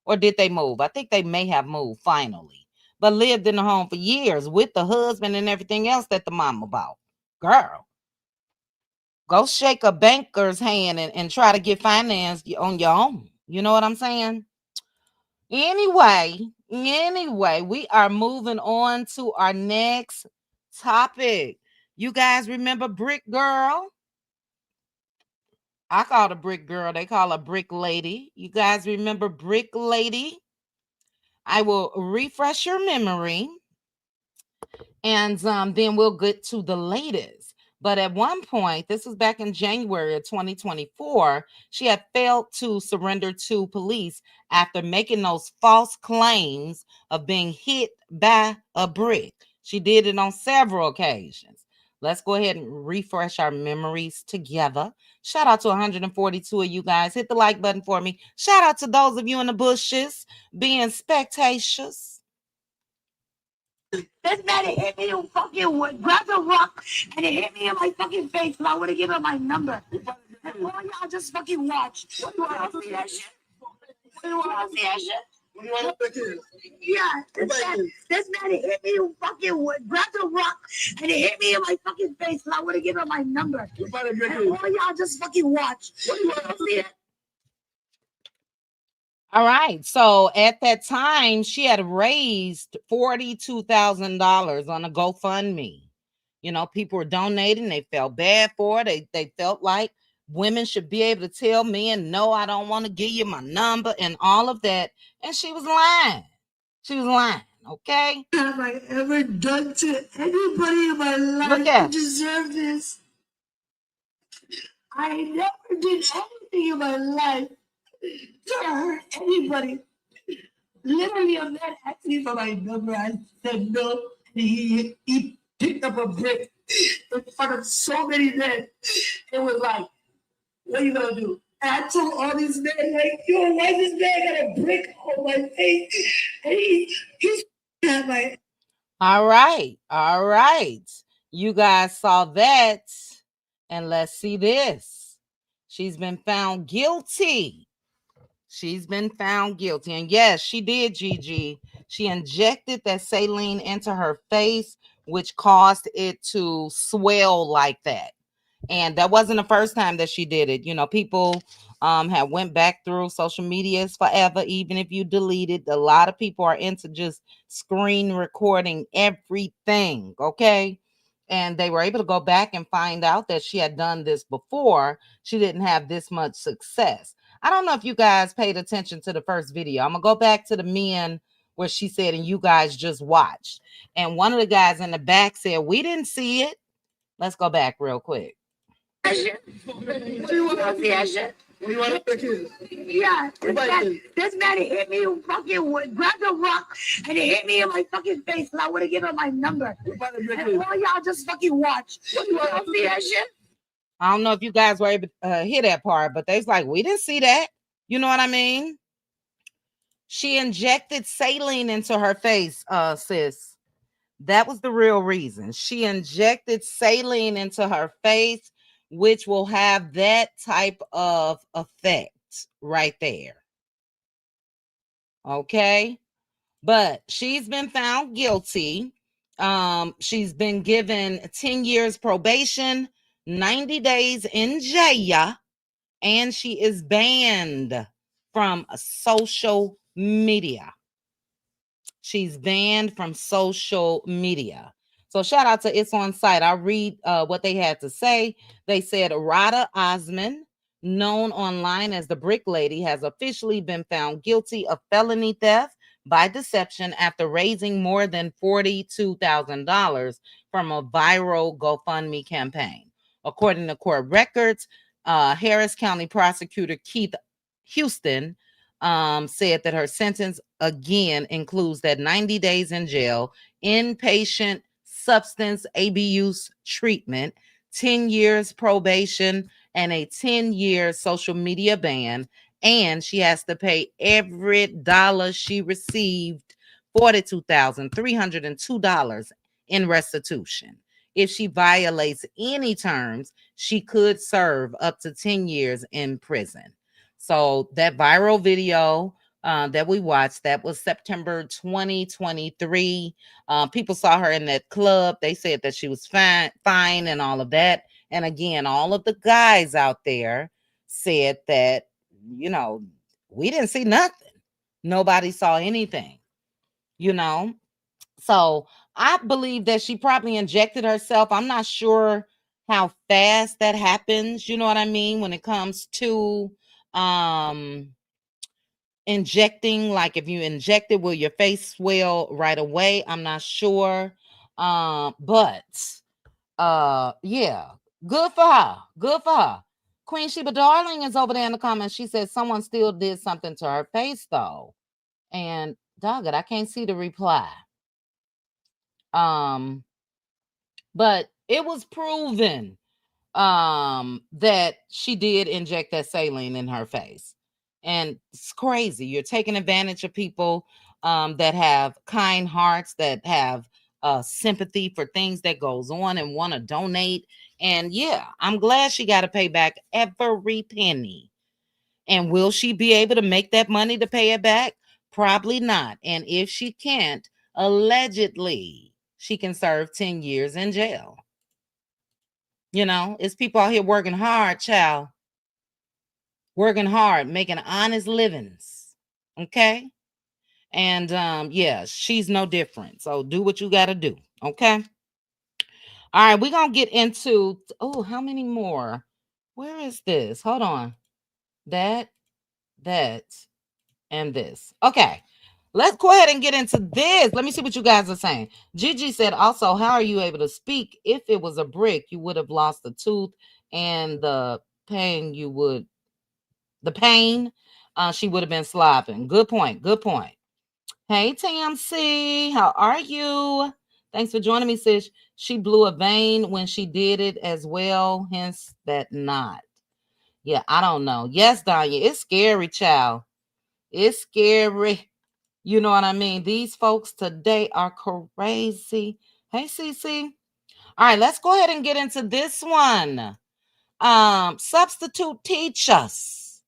Or did they move? I think they may have moved finally, but lived in the home for years with the husband and everything else that the mama bought. Girl, go shake a banker's hand and try to get financed on your own. You know what I'm saying? Anyway, we are moving on to our next topic. You guys remember Brick Girl? I call her Brick Girl. They call her Brick Lady. You guys remember Brick Lady? I will refresh your memory and then we'll get to the latest. But at one point, this was back in January of 2024, she had failed to surrender to police after making those false claims of being hit by a brick. She did it on several occasions. Let's go ahead and refresh our memories together. Shout out to 142 of you guys. Hit the like button for me. Shout out to those of you in the bushes being spectacious. This man hit me in fucking wood, grabbed a rock, and it hit me in my fucking face, and I would have given him my number. And all y'all just fucking watch. You want to see that shit? You want to see that shit? Yeah, this man hit me in fucking wood, grabbed a rock, and it hit me in my fucking face, and I would have given him my number. And all y'all just fucking watch. You want to see that? All right. So at that time, she had raised $42,000 on a GoFundMe. People were donating. They felt bad for it. They felt like women should be able to tell men, no, I don't want to give you my number and all of that. And she was lying. Okay. Have I ever done to anybody in my life to deserve this? I never did anything in my life to hurt anybody. Literally, a man asked me for my number. I said no. He picked up a brick in front of so many men. It was like, what are you going to do? And I told all these men, like, yo, why this man got a brick on my face? And he's at my... All right. You guys saw that. And let's see this. She's been found guilty. And yes, she did, Gigi, She injected that saline into her face, which caused it to swell like that. And that wasn't the first time that she did it. You know, people have went back through social medias forever, even if you delete it. A lot of people are into just screen recording everything, okay? And they were able to go back and find out that she had done this before. She didn't have this much success. I don't know if you guys paid attention to the first video. I'm gonna go back to the men where she said, and you guys just watched. And one of the guys in the back said, we didn't see it. Let's go back real quick. What do you want to see that shit? What do you want to think is? Yeah, this man hit me fucking with, grabbed a rock and it hit me in my fucking face and I would have given him my number. And all y'all just fucking watch. What do you want to see that shit? I don't know if you guys were able to hear that part, but they was like, we didn't see that. You know what I mean? She injected saline into her face, sis. That was the real reason. She injected saline into her face, which will have that type of effect right there. Okay? But she's been found guilty. She's been given 10 years probation, 90 days in jail, and she is banned from social media. She's banned from social media. So shout out to It's On Site. I'll read what they had to say. They said Rada Osman, known online as the Brick Lady, has officially been found guilty of felony theft by deception after raising more than $42,000 from a viral GoFundMe campaign. According to court records, Harris County Prosecutor Keith Houston said that her sentence again includes that 90 days in jail, inpatient substance abuse treatment, 10 years probation, and a 10-year social media ban. And she has to pay every dollar she received, $42,302 in restitution. If she violates any terms, she could serve up to 10 years in prison. So that viral video that we watched, that was September 2023. People saw her in that club. They said that she was fine and all of that. And again, all of the guys out there said that, you know, we didn't see nothing. Nobody saw anything, you know. So I believe that she probably injected herself. I'm not sure how fast that happens. You know what I mean? When it comes to injecting, like if you inject it, will your face swell right away? I'm not sure. But yeah, good for her. Good for her. Queen Sheba Darling is over there in the comments. She says someone still did something to her face though. And dog it, I can't see the reply. But it was proven that she did inject that saline in her face. And it's crazy. You're taking advantage of people that have kind hearts, that have sympathy for things that goes on and want to donate. And yeah, I'm glad she got to pay back every penny. And will she be able to make that money to pay it back? Probably not. And if she can't, allegedly, she can serve 10 years in jail. You know, it's people out here working hard, child. Working hard, making honest livings. Okay? And yeah, she's no different. So do what you got to do. Okay? All right, we're going to get into, oh, how many more? Where is this? Hold on. That, and this. Okay. Let's go ahead and get into this. Let me see what you guys are saying. Gigi said, also, how are you able to speak? If it was a brick, you would have lost a tooth, and the pain she would have been slopping. Good point. Good point. Hey, TMC, how are you? Thanks for joining me, sis. She blew a vein when she did it as well, hence that knot. Yeah, I don't know. Yes, Danya, it's scary, child. It's scary. You know what I mean? These folks today are crazy. Hey, CC. All right, let's go ahead and get into this one. Substitute teachers.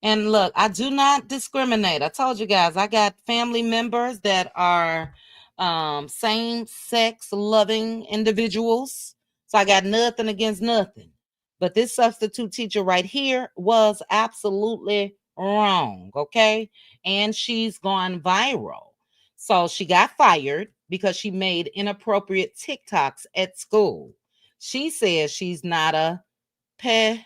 And look, I do not discriminate. I told you guys, I got family members that are same sex loving individuals. So I got nothing against nothing. But this substitute teacher right here was absolutely wrong. Okay. And she's gone viral. So she got fired because she made inappropriate TikToks at school. She says she's not a pedo.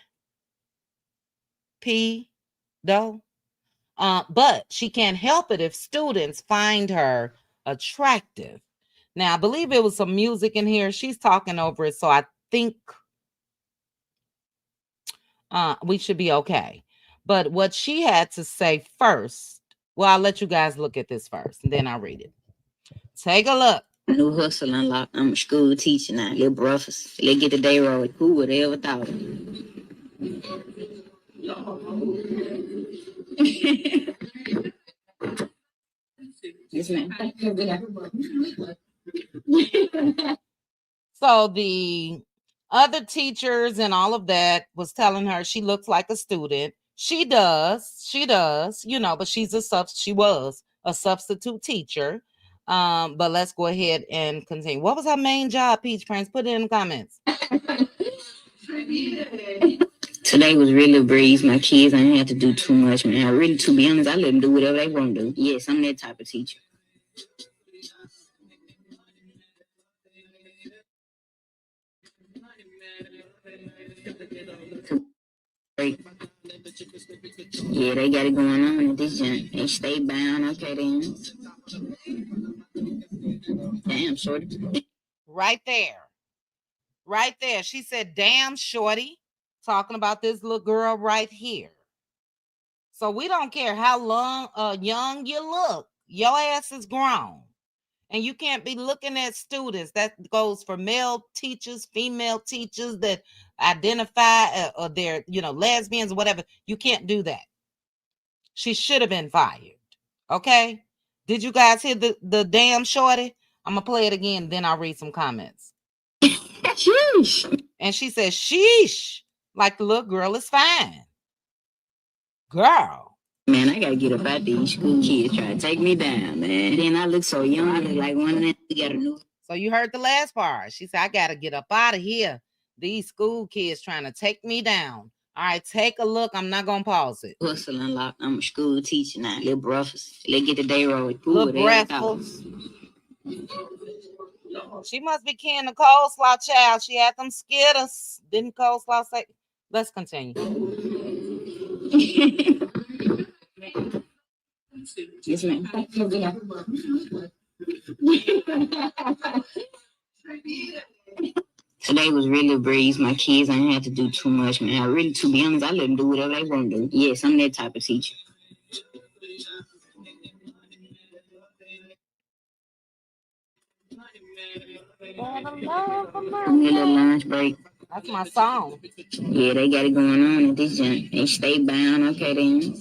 But she can't help it if students find her attractive. Now, I believe it was some music in here. She's talking over it, so I think we should be okay. But what she had to say first, well, I'll let you guys look at this first, and then I'll read it. Take a look. New hustle unlocked. I'm a school teacher now. Little breakfast. Let's get the day rolling. Who would have ever thought? Yes, ma'am. So the other teachers and all of that was telling her she looks like a student. She does, but she was a substitute teacher. But let's go ahead and continue. What was her main job, Peach Prince? Put it in the comments. Today was really a breeze. My kids, I didn't have to do too much, man. I really, to be honest, I let them do whatever they want to do. Yes, I'm that type of teacher. Yeah, they got it going on at this joint. They stay bound. Okay, then. Damn, shorty. Right there. Right there. She said, damn, shorty. Talking about this little girl right here. So we don't care how young you look. Your ass is grown. And you can't be looking at students. That goes for male teachers, female teachers that identify or they're, lesbians or whatever. You can't do that. She should have been fired. Okay? Did you guys hear the damn shorty? I'm going to play it again, then I'll read some comments. Sheesh. And she says, sheesh, like the little girl is fine. Girl. Man, I gotta get up out these school kids try to take me down, man. Then I look so young, I look like one of them. We got a new. So you heard the last part. She said, I gotta get up out of here. These school kids trying to take me down. All right, take a look. I'm not gonna pause it. Hustle unlocked. I'm a school teacher now. Little breakfast. Let's get the day rolling. Little breakfast. She must be Ken the coleslaw child. She had them skitters. Didn't coleslaw say? Let's continue. Yes, ma'am. Today was really a breeze. My kids, I didn't have to do too much, man. I really, to be honest, I let them do whatever they want to do. Yes, I'm that type of teacher. I'm a little lunch break. That's my song. Yeah, they got it going on at this joint. They stay bound. Okay, then.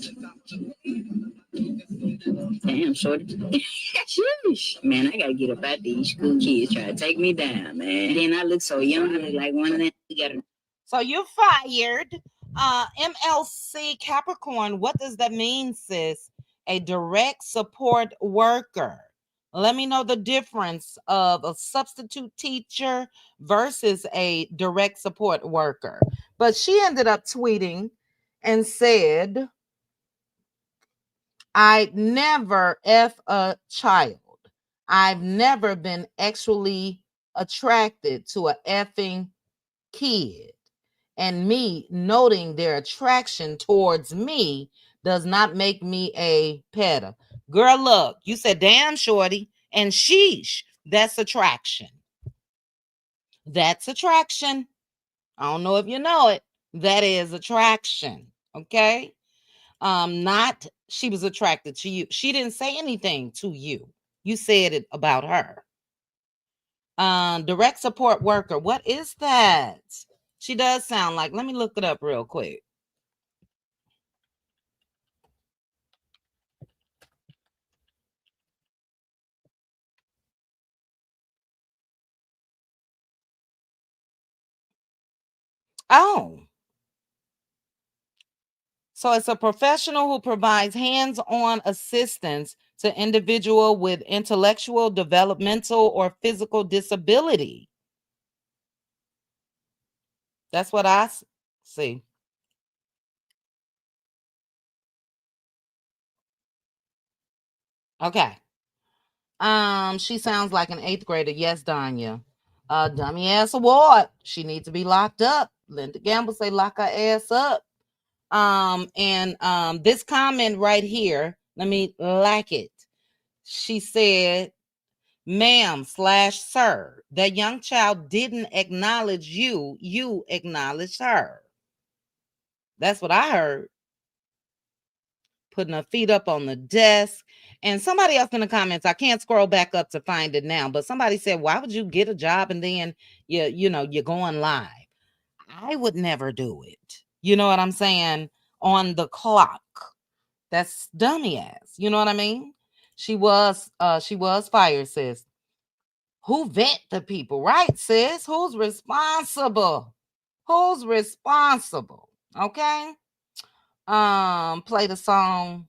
Damn, shorty. Sheesh. Man, I gotta get up out these school kids try to take me down, man. Then I look so young, I look like one of them. So you're fired. MLC Capricorn, what does that mean, sis? A direct support worker. Let me know the difference of a substitute teacher versus a direct support worker. But she ended up tweeting and said, I never F a child. I've never been actually attracted to a effing kid. And me noting their attraction towards me does not make me a pedo. Girl, look, you said damn shorty and sheesh. That's attraction. That's attraction. I don't know if you know it. That is attraction. Okay. Not she was attracted to you. She didn't say anything to you. You said it about her. Direct support worker. What is that? She does sound like, let me look it up real quick. Oh. So it's a professional who provides hands-on assistance to individual with intellectual, developmental, or physical disability. That's what I see. Okay. She sounds like an 8th grader. Yes, Danya. Dummy ass award. She needs to be locked up. Linda Gamble say lock her ass up. And this comment right here, let me like it. She said, ma'am / sir, that young child didn't acknowledge you. You acknowledged her. That's what I heard. Putting her feet up on the desk. And somebody else in the comments, I can't scroll back up to find it now, but somebody said, why would you get a job and then you're going live? I would never do it. You know what I'm saying? On the clock. That's dummy ass. You know what I mean? She was fired, sis. Who vet the people, right, sis? Who's responsible? Who's responsible? Okay. Play the song.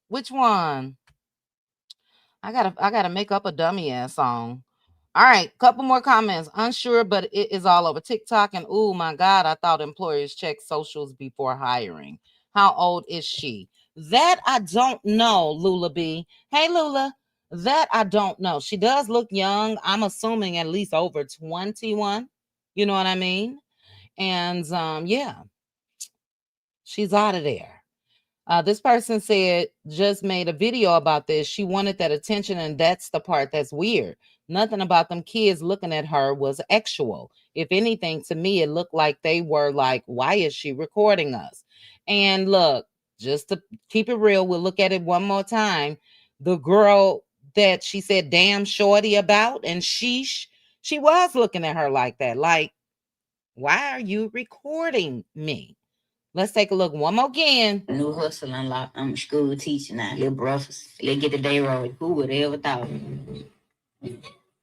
Which one? I gotta make up a dummy ass song. All right, couple more comments. Unsure, but it is all over TikTok. And oh my God, I thought employers check socials before hiring. How old is she? That I don't know, Lula B. Hey, Lula. That I don't know. She does look young. I'm assuming at least over 21. You know what I mean? And yeah, she's out of there. This person said, just made a video about this. She wanted that attention, and that's the part that's weird. Nothing about them kids looking at her was actual. If anything, to me, it looked like they were like, why is she recording us? And look, just to keep it real, we'll look at it one more time. The girl that she said, damn shorty about, and she was looking at her like that. Like, why are you recording me? Let's take a look one more again. New hustle unlocked. I'm a school teacher now. Little breakfast. Let's get the day rolling. Who would ever thought?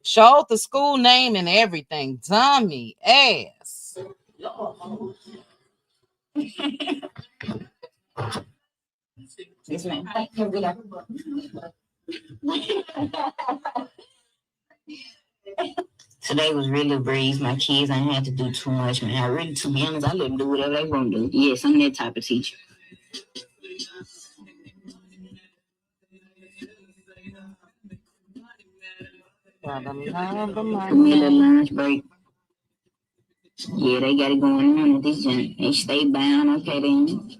Showed the school name and everything. Dummy ass. Yes, ma'am. Today was really a breeze. My kids ain't had to do too much, man. I really, to be honest, I let them do whatever they want to do. Yes, I'm that type of teacher. Middle lunch break. Yeah, they got it going on at this joint. They stay bound. Okay, then.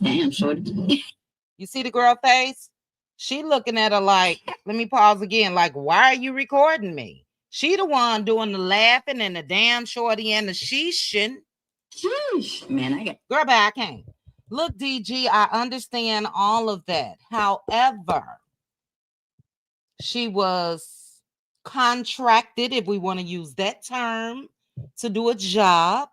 Damn, shorty. You see the girl face? She looking at her like, let me pause again. Like, why are you recording me? She the one doing the laughing and the damn shorty and the sheeshing. Sheesh. Man, I got. Girl, but I can't. Look, DG, I understand all of that. However, she was contracted, if we want to use that term, to do a job.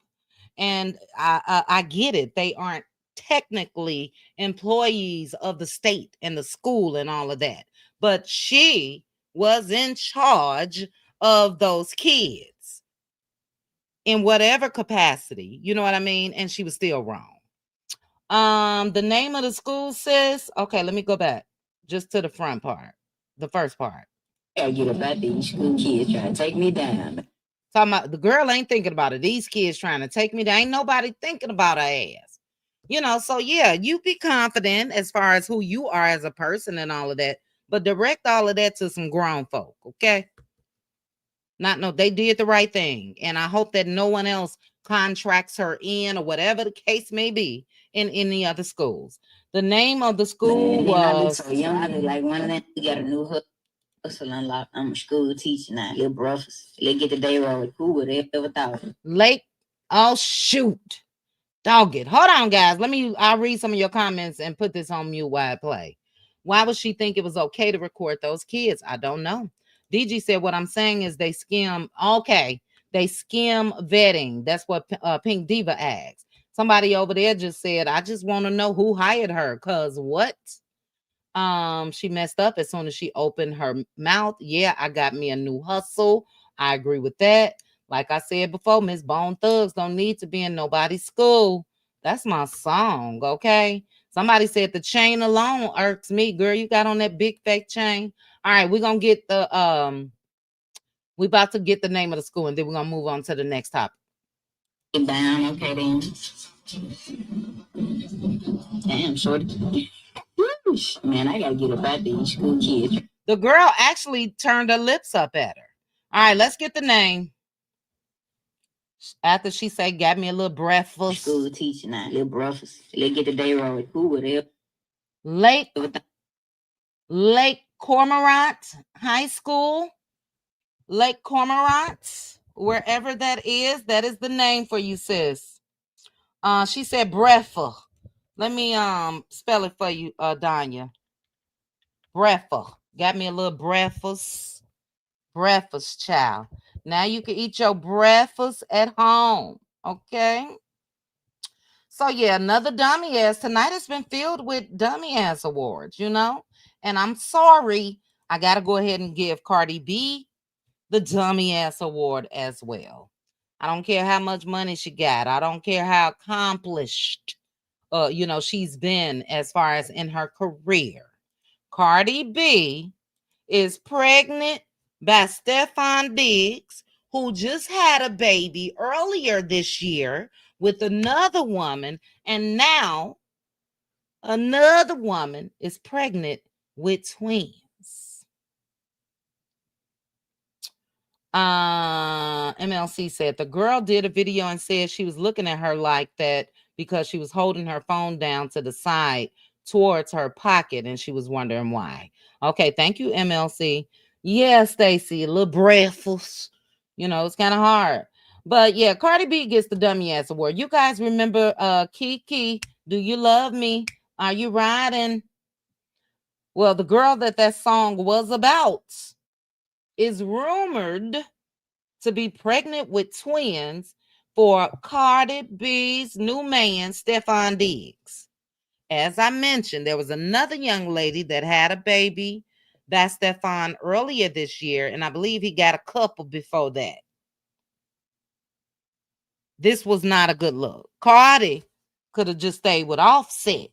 And I get it. They aren't technically employees of the state and the school and all of that. But she was in charge of those kids in whatever capacity. You know what I mean? And she was still wrong. The name of the school says, okay, let me go back just to the front part, the first part. I get about these school kids trying to take me down. Talking about the girl ain't thinking about it. These kids trying to take me down. Ain't nobody thinking about her ass. You know, so yeah, you be confident as far as who you are as a person and all of that, but direct all of that to some grown folk, okay? They did the right thing. And I hope that no one else contracts her in or whatever the case may be in any other schools. The name of the school was. I look so young. I look like one of them. We got a new hustle unlocked. I'm a school teacher now. Little breakfast. Let's get the day rolling. Who would ever thought? Late. Oh, shoot. Dog it. Hold on, guys. I'll read some of your comments and put this on mute while I play. Why would she think it was okay to record those kids? I don't know. DG said, what I'm saying is they skim. Okay. They skim vetting. That's what Pink Diva asked. Somebody over there just said, I just want to know who hired her. Because what? She messed up as soon as she opened her mouth. Yeah, I got me a new hustle. I agree with that. Like I said before, Miss Bone Thugs don't need to be in nobody's school. That's my song, okay? Somebody said the chain alone irks me. Girl, you got on that big fake chain. All right, we're gonna get the we about to get the name of the school, and then we're gonna move on to the next topic. Down, okay then. Damn, shorty. Whoosh. Man, I gotta get up out these school kids. The girl actually turned her lips up at her. All right, let's get the name. After she said, got me a little breakfast. School teacher now, little breakfast. Let's get the day roll. Who would help? Lake Cormorant High School. Lake Cormorant, wherever that is the name for you, sis. She said breakfast. Let me spell it for you, Danya. Breakfast. Got me a little breakfast. Breakfast, child. Now you can eat your breakfast at home. Okay. So yeah, another dummy ass. Tonight has been filled with dummy ass awards, you know. And I'm sorry, I gotta go ahead and give Cardi B the dummy ass award as well. I don't care how much money she got. I don't care how accomplished she's been as far as in her career. Cardi B is pregnant by Steffon Diggs, who just had a baby earlier this year with another woman, and now another woman is pregnant with twins. MLC said the girl did a video and said she was looking at her like that because she was holding her phone down to the side towards her pocket and she was wondering why. Okay, thank you, MLC. Yeah, Stacy, a little breathless. You know, it's kind of hard. But yeah, Cardi B gets the dummy ass award. You guys remember Kiki, Do You Love Me? Are You Riding? Well, the girl that song was about is rumored to be pregnant with twins for Cardi B's new man, Steffon Diggs. As I mentioned, there was another young lady that had a baby by Steffon earlier this year, and I believe he got a couple before that. This was not a good look. Cardi could have just stayed with Offset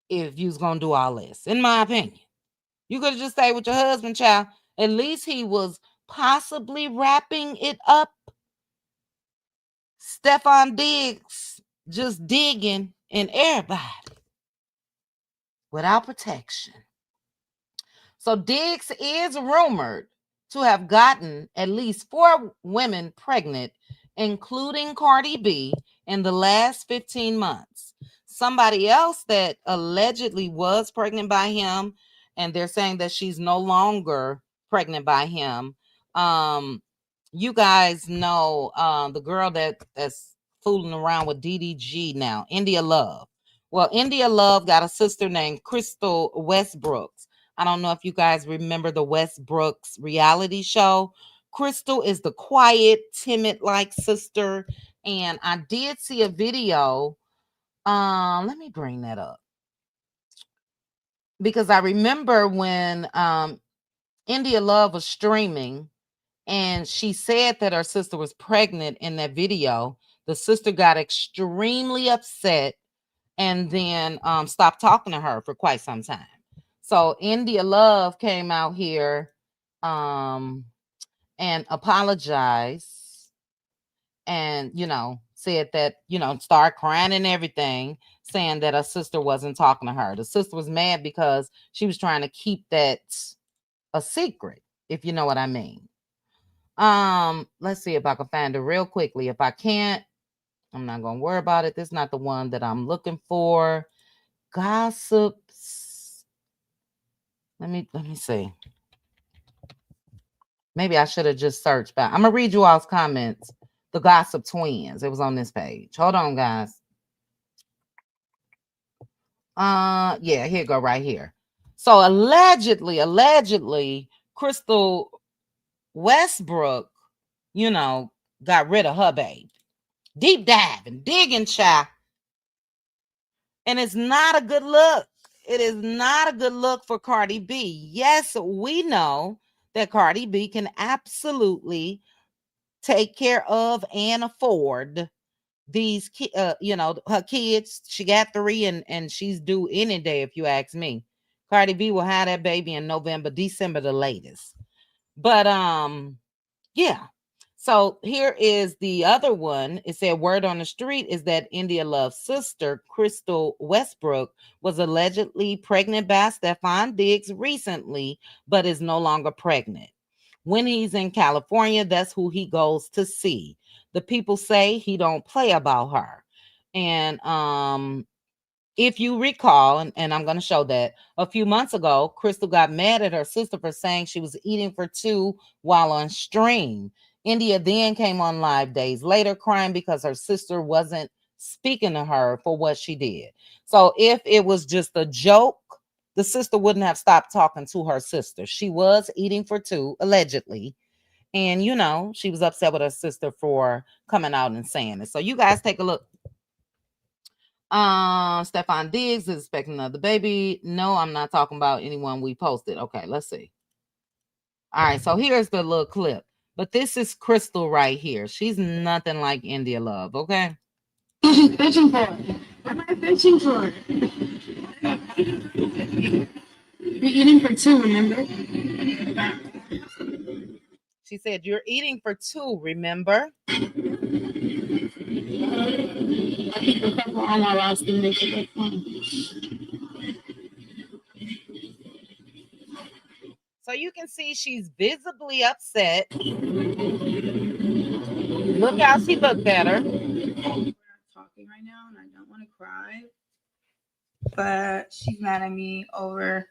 if you was going to do all this, in my opinion. You could have just stayed with your husband, child. At least he was possibly wrapping it up. Steffon Diggs just digging in everybody without protection. So Diggs is rumored to have gotten at least 4 women pregnant, including Cardi B, in the last 15 months. Somebody else that allegedly was pregnant by him, and they're saying that she's no longer pregnant by him. You guys know the girl that's fooling around with DDG now, India Love. Well, India Love got a sister named Crystal Westbrooks. I don't know if you guys remember the Westbrooks reality show. Crystal is the quiet, timid-like sister. And I did see a video. Let me bring that up. Because I remember when India Love was streaming and she said that her sister was pregnant in that video. The sister got extremely upset and then stopped talking to her for quite some time. So India Love came out here and apologized and, said that, start crying and everything, saying that her sister wasn't talking to her. The sister was mad because she was trying to keep that a secret, if you know what I mean. Let's see if I can find it real quickly. If I can't, I'm not going to worry about it. This is not the one that I'm looking for. Gossips. Let me see. Maybe I should have just searced back. I'm gonna read you all's comments. The Gossip Twins. It was on this page. Hold on, guys. Yeah, here you go, right here. So allegedly, Crystal Westbrook, got rid of her baby. Deep diving, digging, child. And it's not a good look. It is not a good look for Cardi B. Yes, we know that Cardi B can absolutely take care of and afford these her kids. She got 3 and she's due any day if you ask me. Cardi B will have that baby in November, December the latest. But yeah. So here is the other one. It said word on the street is that India Love's sister, Crystal Westbrook, was allegedly pregnant by Steffon Diggs recently, but is no longer pregnant. When he's in California, that's who he goes to see. The people say he don't play about her. And if you recall, and I'm going to show that a few months ago, Crystal got mad at her sister for saying she was eating for 2 while on stream. India then came on live days later crying because her sister wasn't speaking to her for what she did. So if it was just a joke, the sister wouldn't have stopped talking to her sister. She was eating for 2, allegedly. And, she was upset with her sister for coming out and saying it. So you guys take a look. Steffon Diggs is expecting another baby. No, I'm not talking about anyone we posted. Okay, let's see. All right, so here's the little clip. But this is Crystal right here. She's nothing like India Love, okay? She's fishing for it. What am I fishing for? You're eating for 2, remember? She said, you're eating for 2, remember? I keep a couple on my last thing. They should look fun. So you can see she's visibly upset. Look how she looked at her. We're not talking right now, and I don't want to cry, but she's mad at me over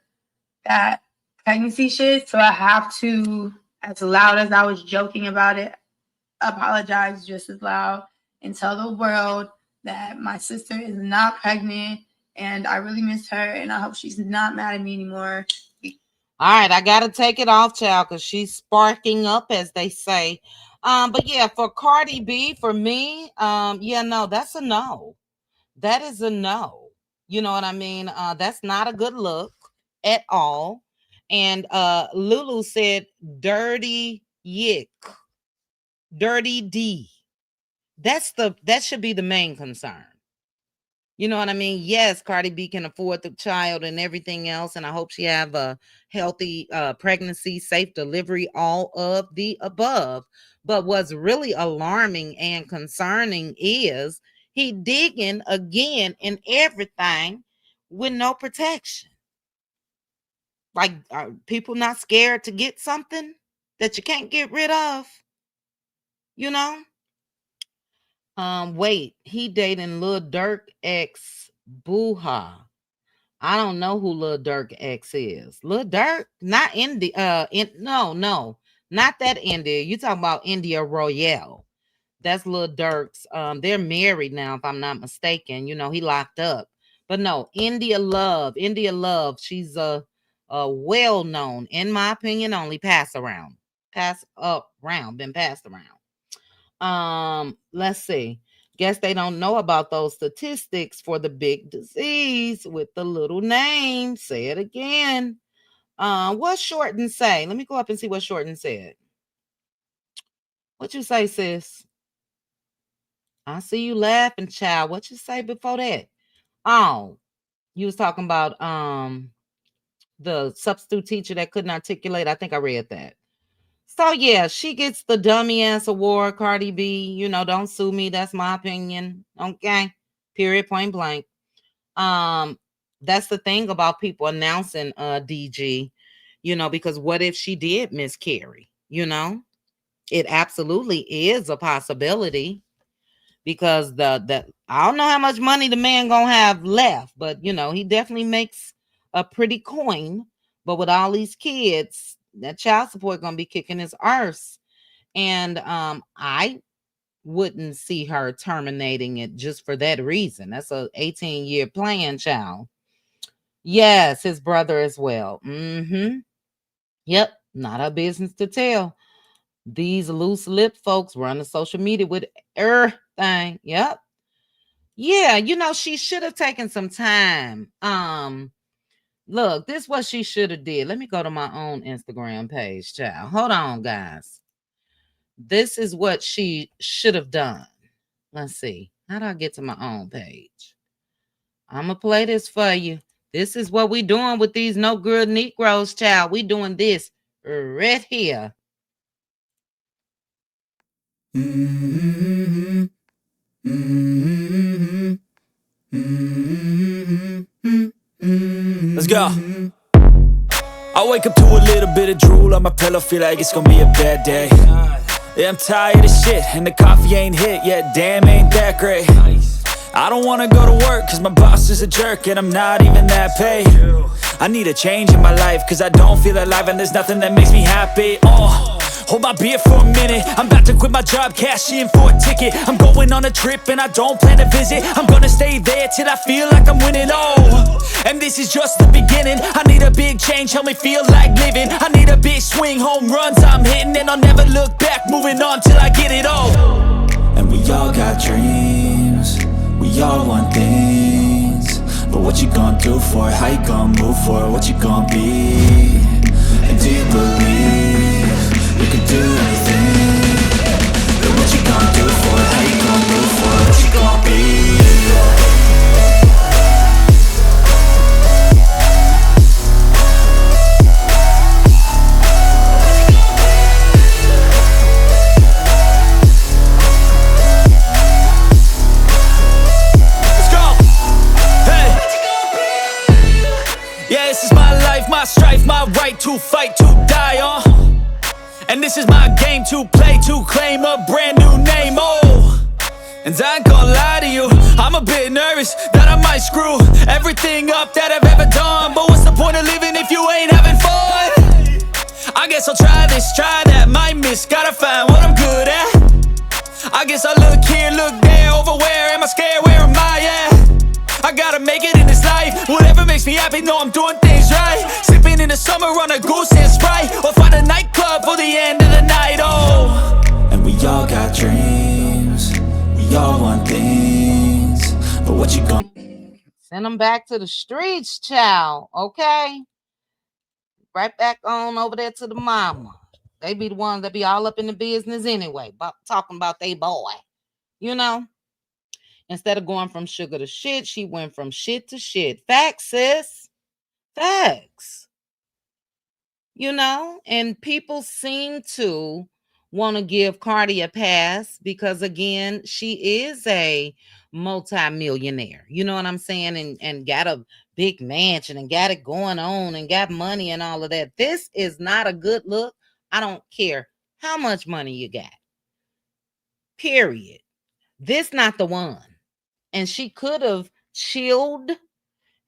that pregnancy shit. So I have to, as loud as I was joking about it, apologize just as loud and tell the world that my sister is not pregnant, and I really miss her, and I hope she's not mad at me anymore. All right, I gotta take it off, child, because she's sparking up, as they say. But yeah, for Cardi B, for me, no, that's a no. That is a no. You know what I mean? That's not a good look at all. And Lulu said, "Dirty yick, dirty D." That should be the main concern. You know what I mean? Yes, Cardi B can afford the child and everything else, and I hope she have a healthy pregnancy, safe delivery, all of the above. But what's really alarming and concerning is he digging again in everything with no protection. Like, are people not scared to get something that you can't get rid of? You know? Wait, he dating Lil Durk ex Booha. I don't know who Lil Durk ex is. Lil Durk, not India. No, not that India. You talking about India Royale? That's Lil Durk's. They're married now, if I'm not mistaken. He locked up. But no, India Love. India Love. She's a well known, in my opinion, only pass around, been passed around. Let's see. Guess they don't know about those statistics for the big disease with the little name. Say it again. What Shorten say? Let me go up and see what Shorten said. What you say, sis? I see you laughing, child. What you say before that? Oh, you was talking about the substitute teacher that couldn't articulate. I think I read that. So yeah, she gets the dummy ass award, Cardi B. Don't sue me. That's my opinion. Okay. Period, point blank. That's the thing about people announcing DG, because what if she did miscarry? It absolutely is a possibility, because the I don't know how much money the man gonna have left, but he definitely makes a pretty coin. But with all these kids, that child support gonna be kicking his arse. And I wouldn't see her terminating it just for that reason. That's a 18-year plan, child. Yes, his brother as well. Yep, not her business to tell. These loose lip folks running social media with everything. Yep. Yeah, she should have taken some time. Look, this is what she should have did. Let me go to my own Instagram page, child. Hold on, guys. This is what she should have done. Let's see. How do I get to my own page? I'm going to play this for you. This is what we doing with these no good Negroes, child. We doing this right here. Mm-hmm. Mm-hmm. Mm-hmm. Let's go. I wake up to a little bit of drool on my pillow, feel like it's gonna be a bad day. Yeah, I'm tired of shit, and the coffee ain't hit yet, damn, ain't that great. I don't wanna go to work, cause my boss is a jerk, and I'm not even that paid. I need a change in my life, cause I don't feel alive, and there's nothing that makes me happy. Hold my beer for a minute, I'm about to quit my job, cash in for a ticket. I'm going on a trip and I don't plan to visit. I'm gonna stay there till I feel like I'm winning, and this is just the beginning. I need a big change, help me feel like living. I need a big swing, home runs I'm hitting, and I'll never look back, moving on till I get it all. And we all got dreams, we all want things, but what you gonna do for it? How you gonna move for it? What you gonna be? And do you believe you can do anything? But what you gonna do for it? How you gonna move for it? What you gonna be? My strife, my right to fight, to die on. And this is my game to play, to claim a brand new name, And I ain't gonna lie to you, I'm a bit nervous that I might screw everything up that I've ever done. But what's the point of living if you ain't having fun? I guess I'll try this, try that, might miss, gotta find what I'm good at. I guess I look here, look there, over where am I scared, where am I at? I gotta make it in this life, whatever makes me happy, know I'm doing things right. Sipping in the summer on a goose and Sprite, or find a nightclub for the end of the night, And we all got dreams, we all want things, but what you gonna... Send them back to the streets, child, okay? Right back on over there to the mama. They be the ones that be all up in the business anyway, talking about they boy, you know? Instead of going from sugar to shit, she went from shit to shit. Facts, sis. Facts. You know, and people seem to want to give Cardi a pass because, again, she is a multi-millionaire. You know what I'm saying? And got a big mansion and got it going on and got money and all of that. This is not a good look. I don't care how much money you got. Period. This not the one. And she could have chilled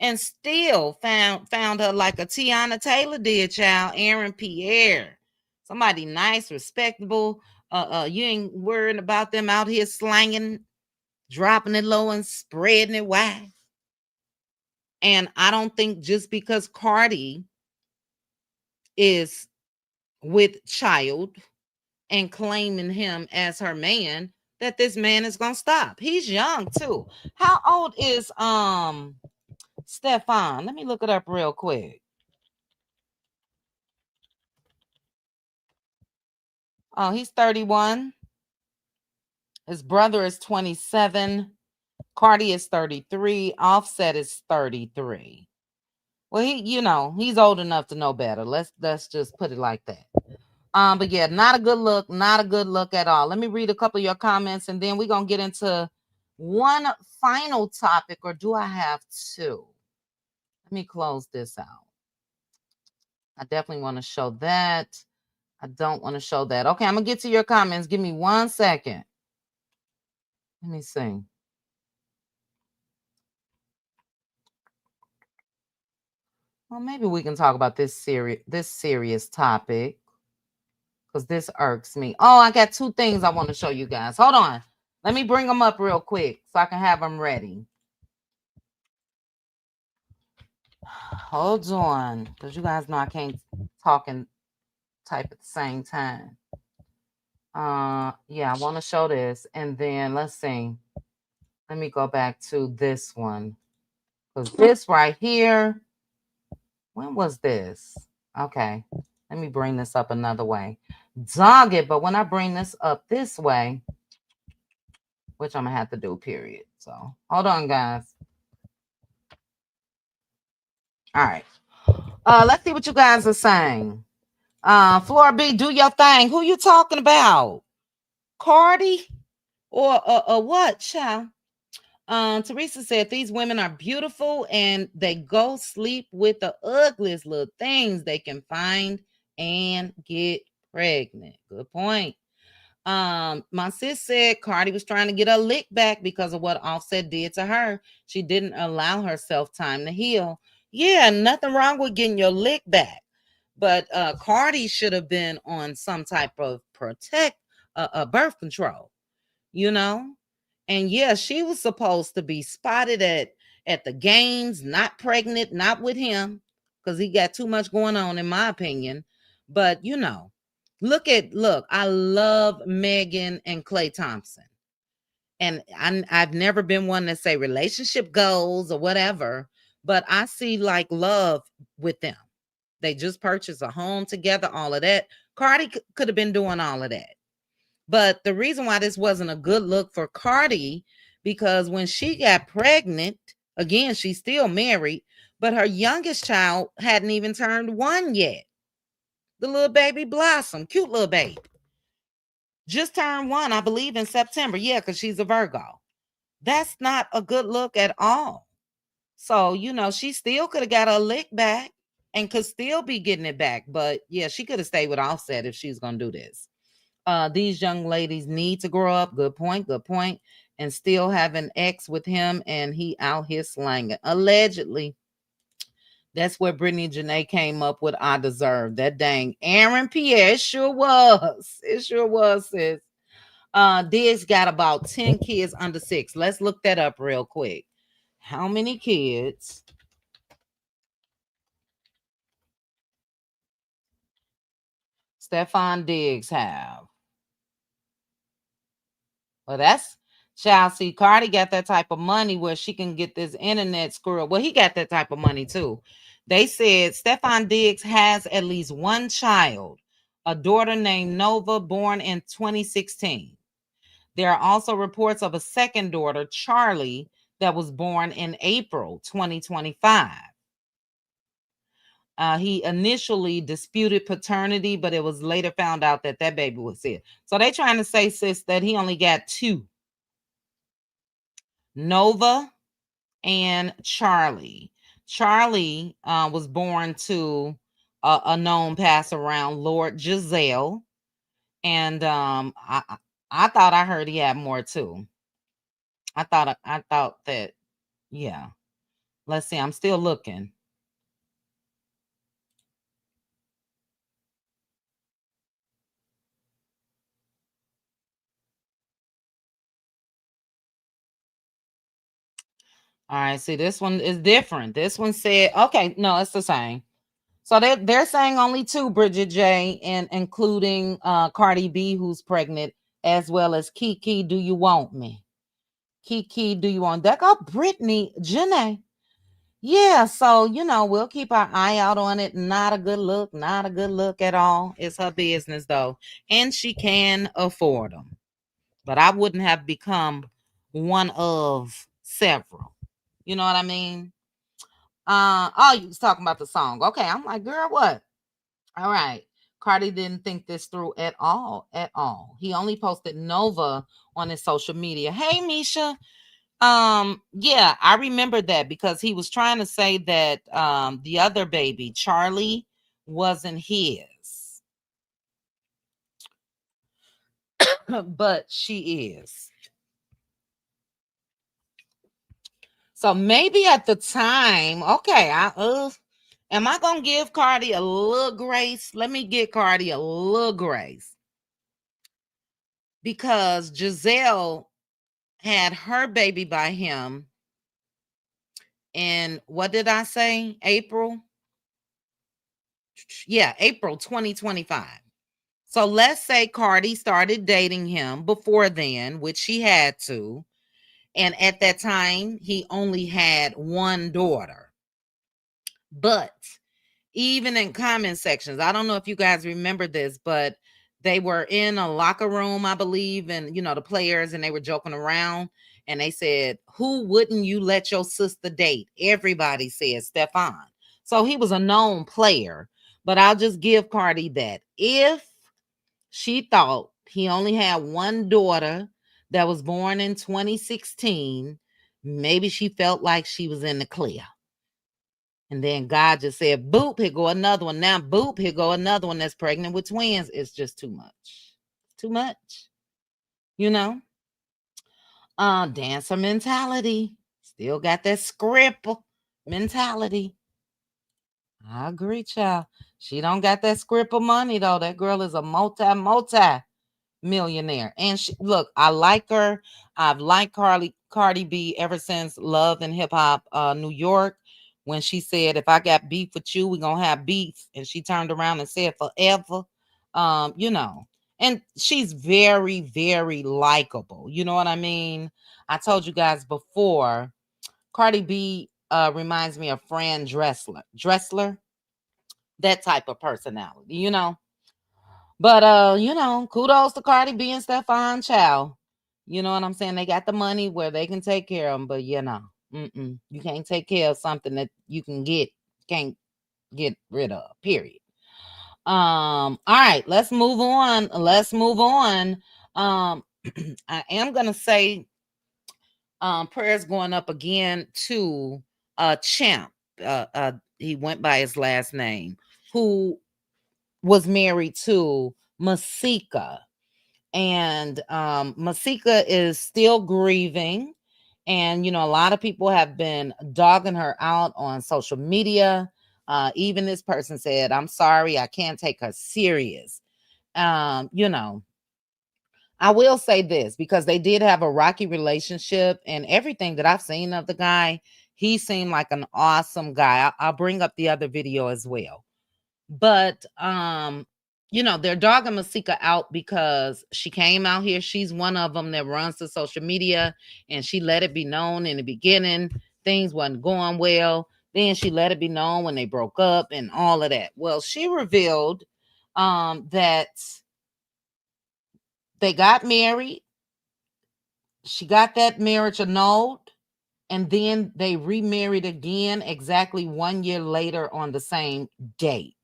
and still found her like a Tiana Taylor did, child. Aaron Pierre. Somebody nice, respectable. You ain't worrying about them out here slanging, dropping it low and spreading it wide. And I don't think just because Cardi is with child and claiming him as her man, that this man is gonna stop. He's young too. How old is Steffon? Let me look it up real quick. Oh, he's 31. His brother is 27. Cardi is 33. Offset is 33. Well, he's old enough to know better. Let's just put it like that. But yeah, not a good look. Not a good look at all. Let me read a couple of your comments, and then we're gonna get into one final topic, or do I have two? Let me close this out. I definitely want to show that. I don't want to show that. Okay, I'm gonna get to your comments. Give me 1 second. Let me see. Well, maybe we can talk about this serious topic, because this irks me. Oh, I got two things I want to show you guys. Hold on. Let me bring them up real quick so I can have them ready. Hold on, because you guys know I can't talk and type at the same time. Yeah, I want to show this, and then let's see. Let me go back to this one, because this right here. When was this? Okay, let me bring this up another way. Dog it, but when I bring this up this way, which I'm gonna have to do, period. So hold on, guys. All right. Let's see what you guys are saying. Flora B, do your thing. Who you talking about? Cardi or what, child? Teresa said these women are beautiful and they go sleep with the ugliest little things they can find and get pregnant. Good point. My sis said Cardi was trying to get her lick back because of what Offset did to her. She didn't allow herself time to heal. Yeah, nothing wrong with getting your lick back. But Cardi should have been on some type of birth control, you know? And yeah, she was supposed to be spotted at the games, not pregnant, not with him, because he got too much going on, in my opinion. But you know, look, I love Megan and Klay Thompson. And I've never been one to say relationship goals or whatever, but I see like love with them. They just purchased a home together, all of that. Cardi could have been doing all of that. But the reason why this wasn't a good look for Cardi, because when she got pregnant, again, she's still married, but her youngest child hadn't even turned 1 yet. The little baby Blossom, cute little baby. Just turned 1, I believe, in September. Yeah, because she's a Virgo. That's not a good look at all. So, you know, she still could have got her lick back and could still be getting it back. But yeah, she could have stayed with Offset if she's going to do this. These young ladies need to grow up. Good point. And still have an ex with him, and he out here slanging. Allegedly. That's where Brittany Janae came up with I deserve. That dang Aaron Pierre. It sure was. It sure was, sis. Diggs got about 10 kids under 6. Let's look that up real quick. How many kids Steffon Diggs have? Well, that's child. See, Cardi got that type of money where she can get this internet squirrel. Well, he got that type of money too. They said Steffon Diggs has at least one child, a daughter named Nova, born in 2016. There are also reports of a second daughter, Charlie, that was born in April 2025. He initially disputed paternity, but it was later found out that that baby was his. So they trying to say, sis, that he only got 2. Nova and Charlie. Charlie was born to a known pass around Lord Giselle. And I thought I heard he had more too. I thought that, yeah. Let's see, I'm still looking. All right, see, this one is different. This one said, okay, no, it's the same. So they're saying only 2, Bridget J, and including Cardi B, who's pregnant, as well as Kiki, Do You Want Me? Kiki, Do You Want? That got Brittany Janae. Yeah, so you know, we'll keep our eye out on it. Not a good look, not a good look at all. It's her business though, and she can afford them. But I wouldn't have become one of several. You know what I mean? Oh, you was talking about the song. Okay, I'm like, girl, what? All right. Cardi didn't think this through at all. At all. He only posted Nova on his social media. Hey, Misha. Yeah, I remember that because he was trying to say that the other baby, Charlie, wasn't his. But she is. So maybe at the time, okay, am I gonna give Cardi a little grace? Let me give Cardi a little grace. Because Giselle had her baby by him in, what did I say? April? Yeah, April 2025. So let's say Cardi started dating him before then, which she had to. And at that time, he only had one daughter. But even in comment sections, I don't know if you guys remember this, but they were in a locker room, I believe, and the players, and they were joking around, and they said, "Who wouldn't you let your sister date?" Everybody said Steffon. So he was a known player, but I'll just give Cardi that. If she thought he only had one daughter that was born in 2016, maybe she felt like she was in the clear. And then God just said, boop, here go another one. Now, boop, here go another one that's pregnant with twins. It's just too much. Too much. Dancer mentality. Still got that script mentality. I agree, child. She don't got that script of money, though. That girl is a multi millionaire. And look, I like her. I've liked Cardi B ever since Love and Hip Hop New York, when she said, if I got beef with you, we're gonna have beef. And she turned around and said forever. And she's very, very likable. You know what I mean? I told you guys before, Cardi B reminds me of Fran Dressler, that type of personality, But kudos to Cardi B and Steffon, child. You know what I'm saying? They got the money where they can take care of them, but you can't take care of something that you can't get rid of. Period. All right, let's move on. I am gonna say prayers going up again to Champ. He went by his last name, who was married to Masika. And Masika is still grieving. And, a lot of people have been dogging her out on social media. Even this person said, I'm sorry, I can't take her serious. I will say this, because they did have a rocky relationship, and everything that I've seen of the guy, he seemed like an awesome guy. I'll bring up the other video as well. But they're dogging Masika out because she came out here. She's one of them that runs the social media, and she let it be known in the beginning things wasn't going well. Then she let it be known when they broke up and all of that. Well, she revealed that they got married. She got that marriage annulled. And then they remarried again exactly 1 year later on the same date.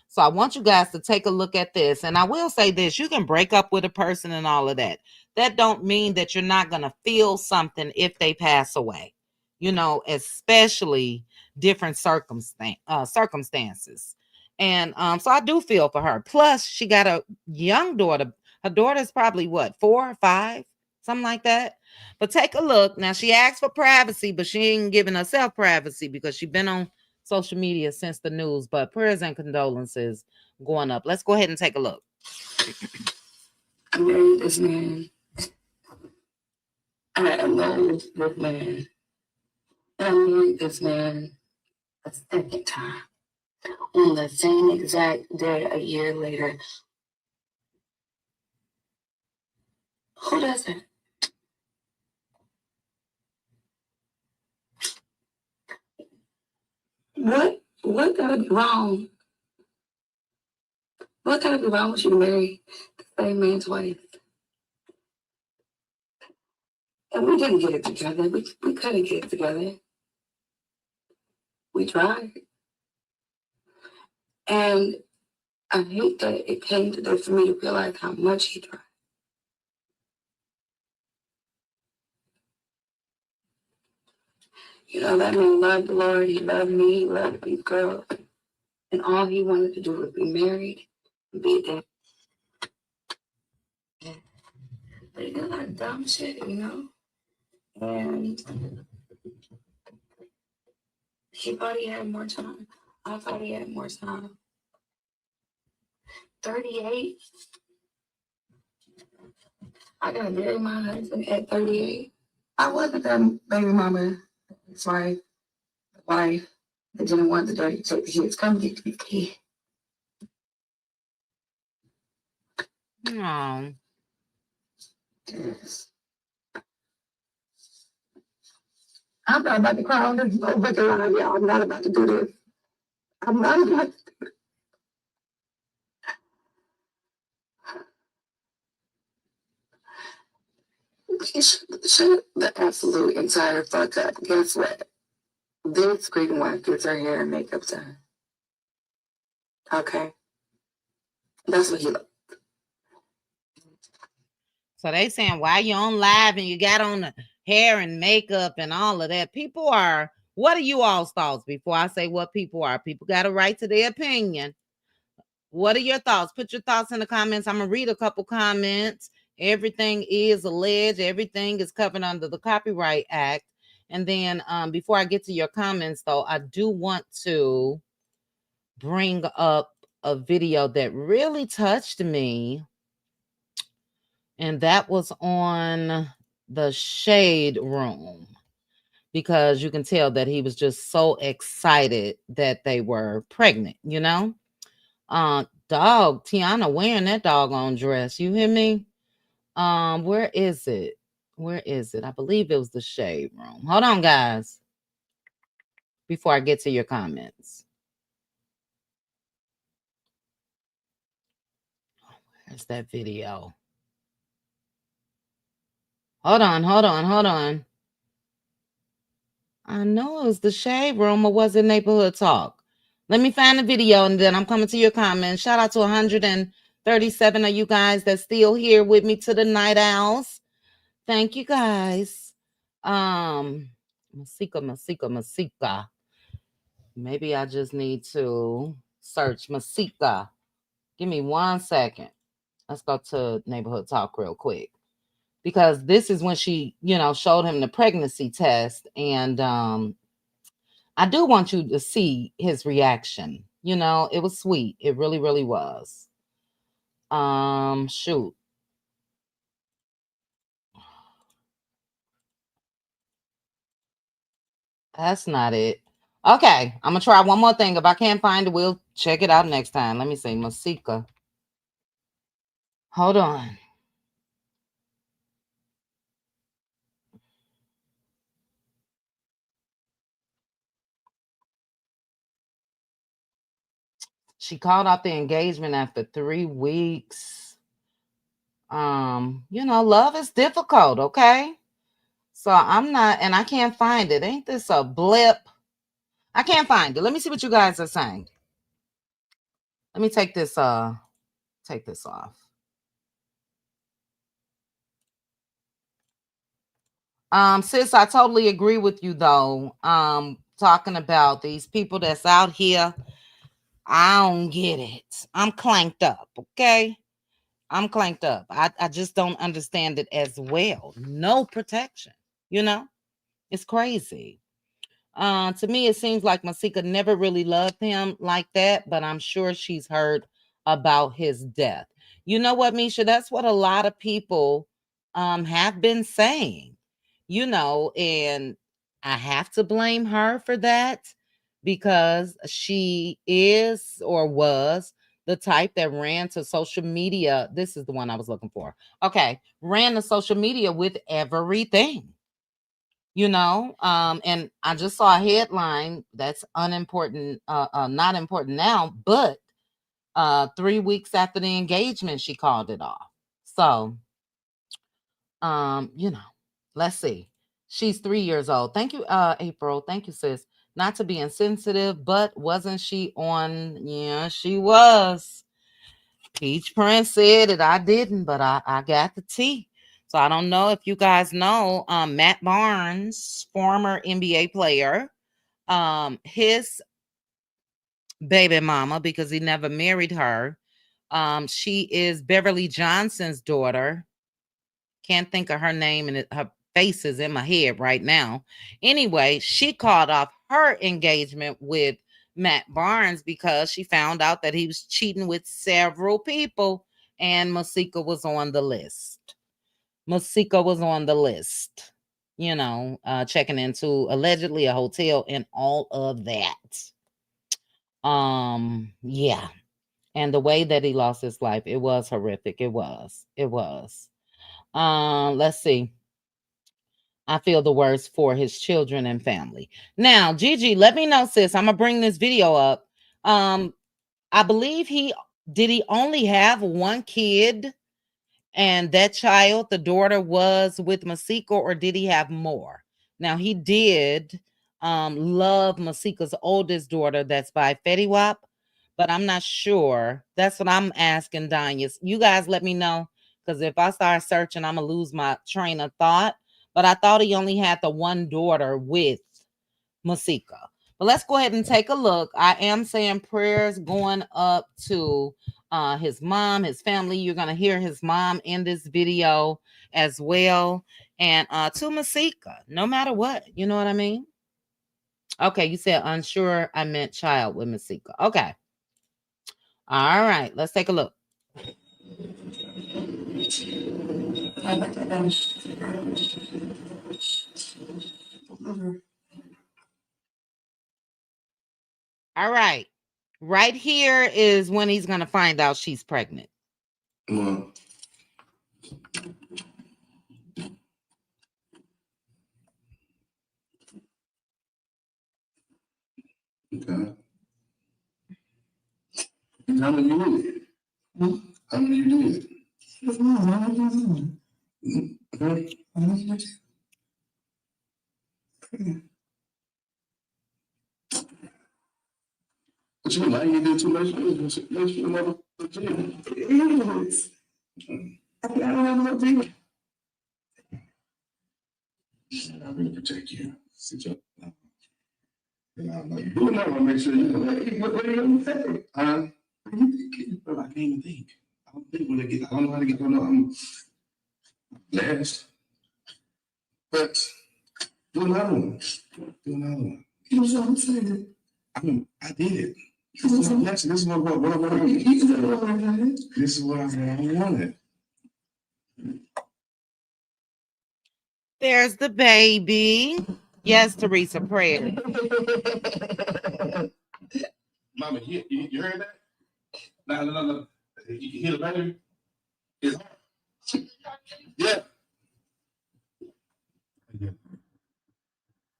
So I want you guys to take a look at this. And I will say this, you can break up with a person and all of that. That don't mean that you're not going to feel something if they pass away, especially different circumstances. And so I do feel for her. Plus, she got a young daughter. Her daughter's probably 4 or 5, something like that. But take a look. Now, she asked for privacy, but she ain't giving herself privacy because she's been on social media since the news. But prayers and condolences going up. Let's go ahead and take a look. I married this man. I annulled this man. And I married this man a second time. On the same exact day, a year later. Who does that? What gotta be wrong? What gotta be wrong with you to marry the same man's wife? And we didn't get it together. We couldn't get it together. We tried. And I hate that it came to this for me to realize how much he tried. That man loved the Lord. He loved me. He loved these girls. And all he wanted to do was be married and be a dad. But he did a lot of dumb shit, And he thought he had more time. I thought he had more time. 38. I got to marry my husband at 38. I wasn't that baby mama. It's my wife that didn't want the dirty take the kids. Come get these kids. No. Yes. I'm not about to cry on this fucking line, y'all. I'm not about to do this. I'm not about to do it. Shut the absolute entire fuck up. Guess what? This green wife gets her hair and makeup done. Okay? That's what he looked. So they saying, why you on live and you got on the hair and makeup and all of that? People are, what are you all's thoughts before I say what people are? People got a right to their opinion. What are your thoughts? Put your thoughts in the comments. I'm going to read a couple comments. Everything is alleged. Everything is covered under the Copyright Act. And then before I get to your comments, though, I do want to bring up a video that really touched me. And that was on the Shade Room, because you can tell that he was just so excited that they were pregnant, you know? Dog, Tiana wearing that doggone dress. You hear me? Where is it? Where is it? I believe it was the Shade Room. Hold on, guys, before I get to your comments. Where's that video? Hold on. I know it was the Shade Room, or was it Neighborhood Talk? Let me find the video and then I'm coming to your comments. Shout out to 137 of you guys that's still here with me to the Night Owls. Thank you guys. Masika. Maybe I just need to search Masika. Give me 1 second. Let's go to Neighborhood Talk real quick, because this is when she, showed him the pregnancy test. And I do want you to see his reaction. It was sweet. It really, really was. Shoot. That's not it. Okay, I'm gonna try one more thing. If I can't find it, we'll check it out next time. Let me see, Masika. Hold on. She called out the engagement after 3 weeks. Love is difficult, okay? So I'm not, and I can't find it. Ain't this a blip? I can't find it. Let me see what you guys are saying. Let me take this off. Sis, I totally agree with you though. Talking about these people that's out here, I don't get it. I'm clanked up, okay? I'm clanked up. I just don't understand it as well. No protection, It's crazy. To me, it seems like Masika never really loved him like that, but I'm sure she's heard about his death. You know what, Misha? That's what a lot of people have been saying, and I have to blame her for that, because she is or was the type that ran to social media. This is the one I was looking for. Okay. Ran to social media with everything. And I just saw a headline that's unimportant, not important now, but 3 weeks after the engagement, she called it off. So, let's see. She's 3 years old. Thank you, April. Thank you, sis. Not to be insensitive, but wasn't she on? Yeah, she was. Peach Prince said it. I didn't, but I got the tea. So I don't know if you guys know Matt Barnes, former NBA player, his baby mama, because he never married her. She is Beverly Johnson's daughter. Can't think of her name, and her face is in my head right now. Anyway, she called off her engagement with Matt Barnes because she found out that he was cheating with several people, and Masika was on the list. Checking into allegedly a hotel and all of that. Yeah. And the way that he lost his life, it was horrific. It was. Let's see. I feel the worst for his children and family. Now, Gigi, let me know, sis. I'm gonna bring this video up. I believe he only have one kid, And that child, the daughter, was with Masika, or did he have more? Now, he did love Masika's oldest daughter, that's by Fetty Wap, but I'm not sure. That's what I'm asking, Danya. You guys let me know, because if I start searching, I'm going to lose my train of thought. But I thought he only had the one daughter with Masika. But let's go ahead and take a look. I am saying prayers going up to his mom, his family. You're going to hear his mom in this video as well. And to Masika, no matter what, you know what I mean? Okay, you said unsure. I meant child with Masika. Okay. All right, let's take a look. All right. Right here is when he's going to find out she's pregnant. Well, okay. How many you did? How many you did? What you mean? Why you do too much? Make sure mother. I don't have no thing. I really protect you. Sit up. You might want to make sure you know what are you going to say? Bro, I can't even think. I don't think when I get, I don't know how to get, I'm last. But do another one. Do another one. You know what I'm saying? I did. This is what I wanted. There's the baby. Yes, Teresa, prayer. Mama, you heard that? No. You hear the baby? It's hard. Yeah.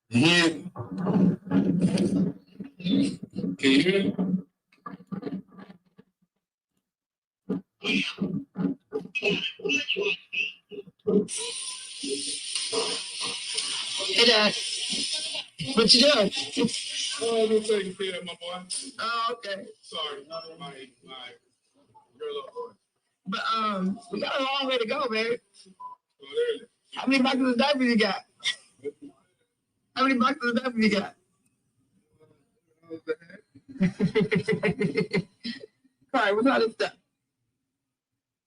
You hear it? Can you hear it? Hey, Dad. What you doing? Oh, I'm taking care of my boy. Oh, okay. Sorry, my girl up boy. But we got a long way to go, babe. So early. How many boxes of diapers you got? How many boxes of diapers you got? Sorry, what's all this stuff?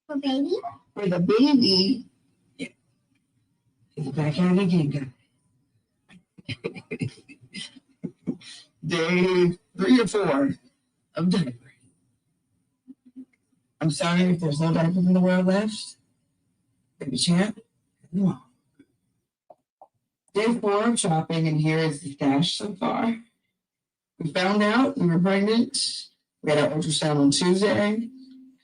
For baby? For the baby. Yeah. It's back at it again, guys. Day 3 or 4 of diapers. I'm sorry if there's no diapers in the world left. Baby champ. No. Day 4 of shopping, and here is the stash so far. We found out we were pregnant. We had our ultrasound on Tuesday.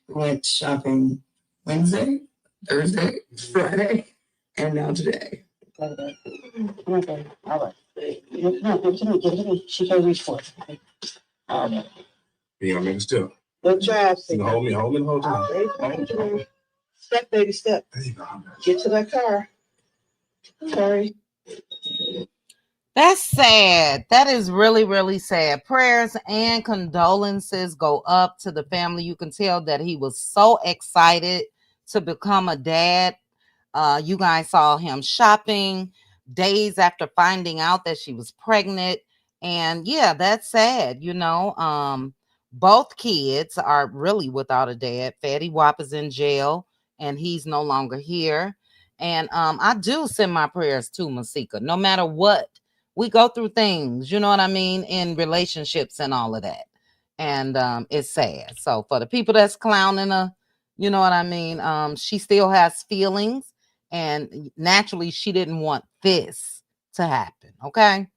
We went shopping Wednesday, Thursday, Friday, and now today. Okay. All right. No, give me. She can reach for it. All right. You gonna make a step? Good job, You can hold me the whole time. Step, baby, step. There you go. Get to that car. Sorry. That's sad. That is really, really sad. Prayers and condolences go up to the family. You can tell that he was so excited to become a dad. You guys saw him shopping days after finding out that she was pregnant. And yeah, that's sad. Both kids are really without a dad. Fetty Wap is in jail and he's no longer here. And I do send my prayers to Masika, no matter what. We go through things, you know what I mean, in relationships and all of that. And it's sad. So for the people that's clowning her, you know what I mean, she still has feelings. And naturally, she didn't want this to happen. Okay.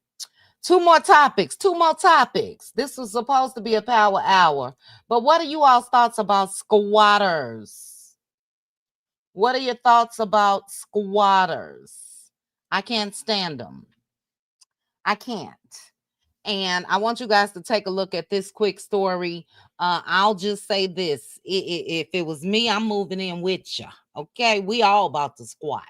Two more topics. This was supposed to be a power hour. But what are you all's thoughts about squatters? What are your thoughts about squatters? I can't stand them. I can't. And I want you guys to take a look at this quick story. I'll just say this. If it was me, I'm moving in with you. Okay, we all about to squat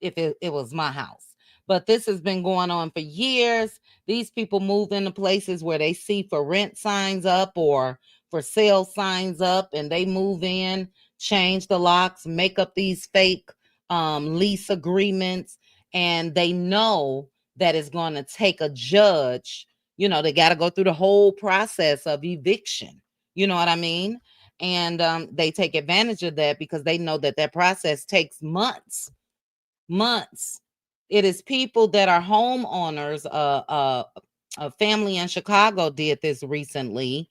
if it was my house. But this has been going on for years. These people move into places where they see for rent signs up or for sale signs up, and they move in, change the locks, make up these fake lease agreements, and they know that it's going to take a judge. You know, they got to go through the whole process of eviction. You know what I mean? And they take advantage of that because they know that that process takes months. It is people that are homeowners. A family in Chicago did this recently.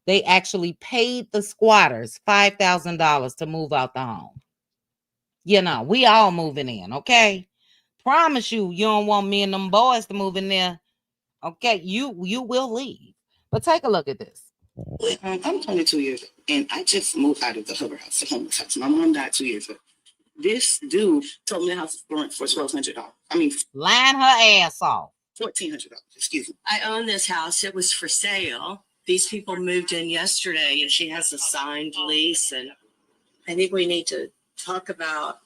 They actually paid the squatters $5,000 to move out the home. You know, we all moving in, okay? Promise you, you don't want me and them boys to move in there. Okay, you will leave. But take a look at this. I'm 22 years old, and I just moved out of the Hubbard house, the homeless house. My mom died 2 years ago. This dude told me the house for rent for $1,200. I mean, Line her ass off. $1,400. Excuse me. I own this house. It was for sale. These people moved in yesterday and she has a signed lease. And I think we need to talk about,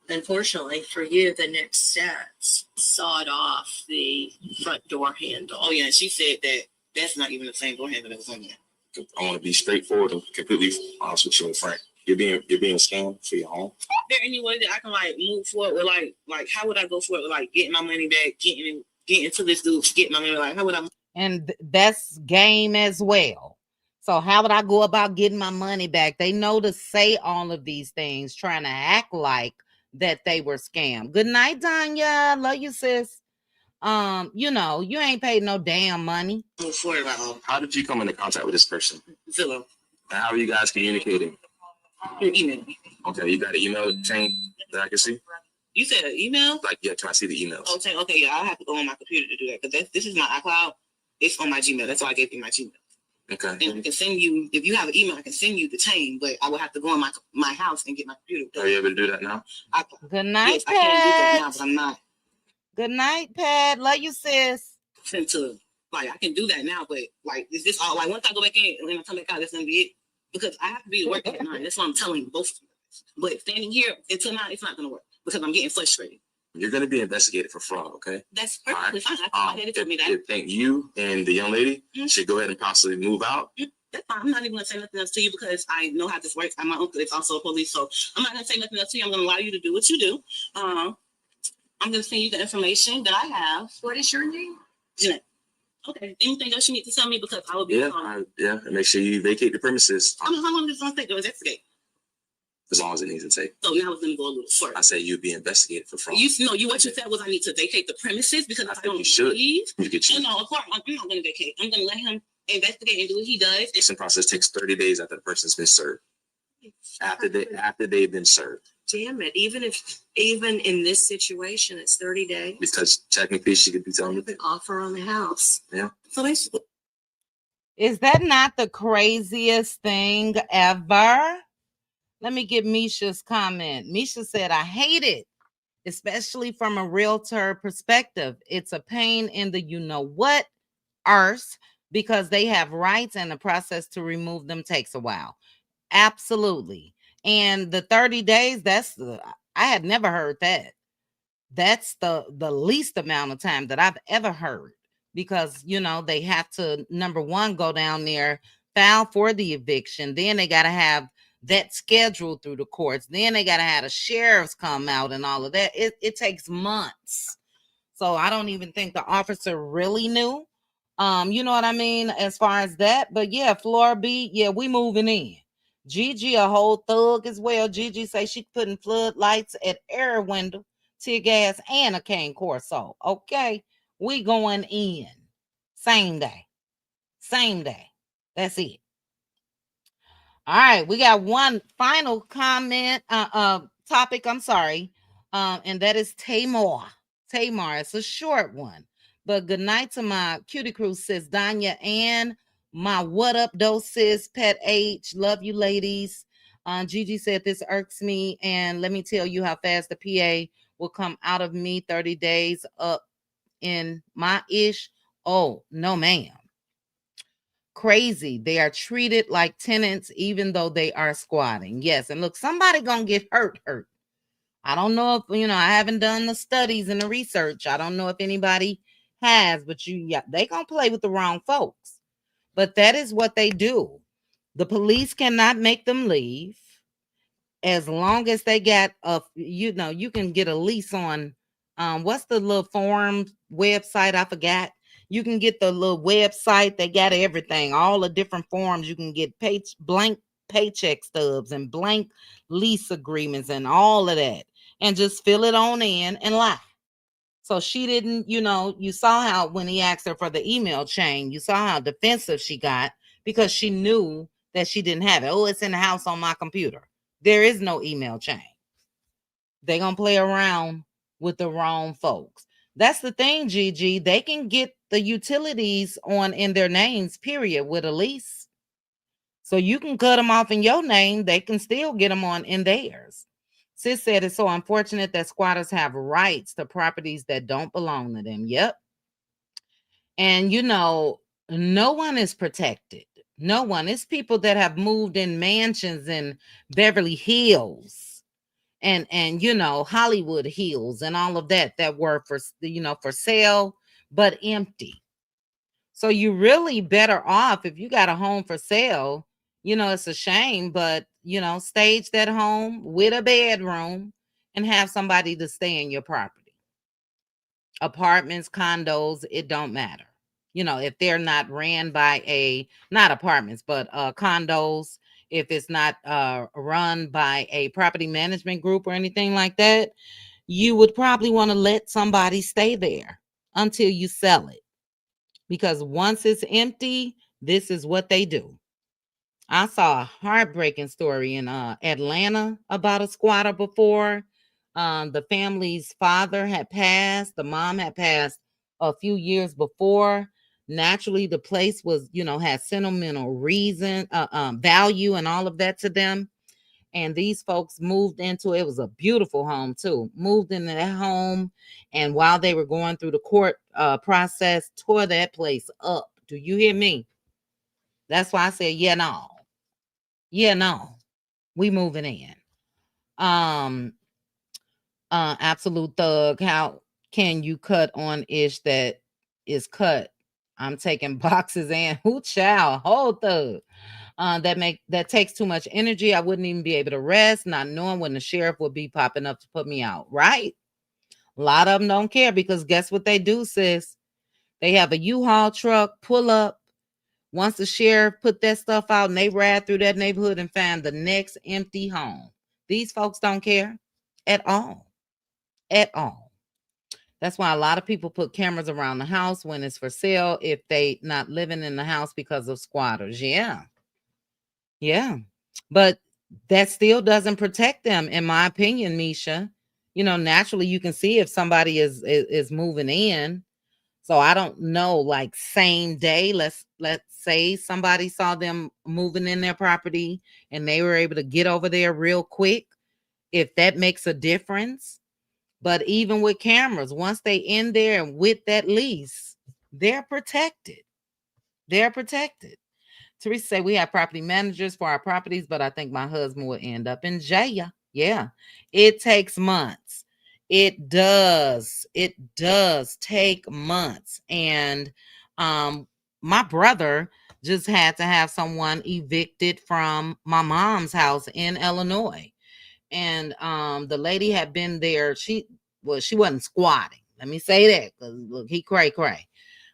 unfortunately for you, the next steps. Sawed off the front door handle. Oh, yeah. And she said that that's not even the same door handle that was on there. I want to be straightforward and completely honest with you and frank. You're being scammed for your home. Is there any way that I can like move forward with like how would I go forward with like getting my money back, getting to this dude, getting my money, like how would I? And that's game as well. So how would I go about getting my money back? They know to say all of these things, trying to act like that they were scammed. Good night, Danya. Love you, sis. You know, you ain't paid no damn money. Move forward, How did you come into contact with this person? Zillow. And how are you guys communicating? Your email. Okay, you got an email chain that I can see? You said an email? Like, yeah, can I see the emails? Okay, yeah, I have to go on my computer to do that because this is my iCloud. It's on my Gmail. That's why I gave you my Gmail. Okay. And I can send you, if you have an email, I can send you the chain, but I will have to go on my house and get my computer. Are you able to do that now? Good night, yes, I can't do that now, Pat. but I'm not Good night, Pat. Love you, sis. sent to, like, I can do that now, but, like, is this all, like, once I go back in and then I come back out, that's going to be it. Because I have to be to work at 9. That's what I'm telling you, both of you. But standing here until 9, it's not going to work because I'm getting frustrated. You're going to be investigated for fraud, okay? That's perfectly fine. I told me that. I think you and the young lady should go ahead and possibly move out. That's fine. I'm not even going to say nothing else to you because I know how this works. And my uncle is also a police, so I'm not going to say nothing else to you. I'm going to allow you to do what you do. I'm going to send you the information that I have. What is your name? Jeanette. Okay. Anything else you need to tell me because I will be And make sure you vacate the premises how long is this going to take to investigate? as long as it needs to take. So now it's going to go a little further. I say you'd be investigated for fraud. What you said was I need to vacate the premises because if I don't you should. leave. You could choose. No, of course, I'm not going to vacate. I'm going to let him investigate and do what he does. The process takes 30 days after the person's been served. After they've been served. Damn it. Even in this situation, it's 30 days. Because technically she could be telling you. An offer on the house. Yeah. So basically, Is that not the craziest thing ever? Let me get Misha's comment. Misha said, I hate it, especially from a realtor perspective. It's a pain in the you-know-what arse because they have rights and the process to remove them takes a while. Absolutely. And the 30 days, I had never heard that. That's the least amount of time that I've ever heard because, you know, they have to, number one, go down there, file for the eviction. Then they got to have that scheduled through the courts. Then they got to have the sheriffs come out and all of that. It takes months. So I don't even think the officer really knew. You know what I mean? As far as that. But yeah, Flora B, yeah, we moving in. Gigi, a whole thug as well. Gigi say she putting floodlights at air window, tear gas, and a cane corso. Okay, we going in. Same day. That's it. All right, we got one final comment, topic. I'm sorry, and that is Tamar. It's a short one, but good night to my cutie crew, sis Danya, and my what up, though, sis Pet H. Love you, ladies. Gigi said this irks me, and let me tell you how fast the PA will come out of me. 30 days up in my ish. Oh no, ma'am. crazy. They are treated like tenants even though they are squatting. Yes, and look, somebody gonna get hurt. I don't know if, I haven't done the studies and the research. I don't know if anybody has, but they gonna play with the wrong folks. But that is what they do. The police cannot make them leave as long as they got you can get a lease on what's the little form website, I forgot. You can get the little website. They got everything, all the different forms. You can get blank paycheck stubs and blank lease agreements and all of that, and just fill it on in and lie. So she didn't, you saw how when he asked her for the email chain, you saw how defensive she got because she knew that she didn't have it. Oh, it's in the house on my computer. There is no email chain. They're going to play around with the wrong folks. That's the thing, Gigi. They can get the utilities on in their names, period, with a lease. So you can cut them off in your name. They can still get them on in theirs. Sis said it's so unfortunate that squatters have rights to properties that don't belong to them. Yep. And, no one is protected. No one. It's people that have moved in mansions in Beverly Hills and Hollywood Hills and all of that were for sale but empty. So you're really better off if you got a home for sale. It's a shame, but stage that home with a bedroom and have somebody to stay in your property. Apartments, condos, it don't matter. If they're not ran by not apartments, but condos, if it's not run by a property management group or anything like that, you would probably want to let somebody stay there until you sell it. Because once it's empty, this is what they do. I saw a heartbreaking story in Atlanta about a squatter before. The family's father had passed. The mom had passed a few years before. Naturally, the place was, had sentimental reason, value and all of that to them. And these folks moved into it. It was a beautiful home too. Moved into that home. And while they were going through the court process, tore that place up. Do you hear me? That's why I said, no, we moving in. Absolute thug. How can you cut on ish that is cut? I'm taking boxes and who child, whole thug. That takes too much energy. I wouldn't even be able to rest, not knowing when the sheriff would be popping up to put me out. Right? A lot of them don't care because guess what they do, sis? They have a U-Haul truck pull up. Once the sheriff put that stuff out and they ride through that neighborhood and find the next empty home. These folks don't care at all. At all. That's why a lot of people put cameras around the house when it's for sale if they not living in the house because of squatters. Yeah. But that still doesn't protect them, in my opinion, Misha. Naturally you can see if somebody is moving in. So I don't know, like same day, let's say somebody saw them moving in their property and they were able to get over there real quick, if that makes a difference. But even with cameras, once they in there and with that lease, they're protected. They're protected. Teresa said we have property managers for our properties, but I think my husband will end up in jail. Yeah, it takes months. It does take months. And my brother just had to have someone evicted from my mom's house in Illinois. And the lady had been there. She wasn't squatting. Let me say that, because look, he cray.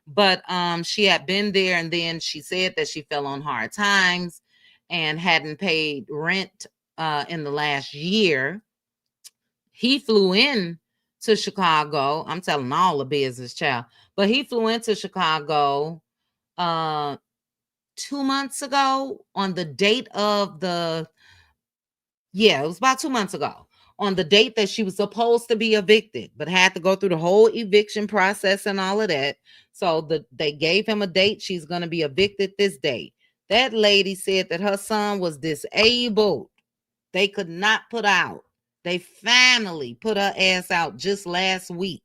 But she had been there, and then she said that she fell on hard times and hadn't paid rent in the last year. He flew in to Chicago. I'm telling all the business, child. But he flew into Chicago 2 months ago on the date of it was about 2 months ago, on the date that she was supposed to be evicted, but had to go through the whole eviction process and all of that. So they gave him a date. She's going to be evicted this date. That lady said that her son was disabled. They could not put out. They finally put her ass out just last week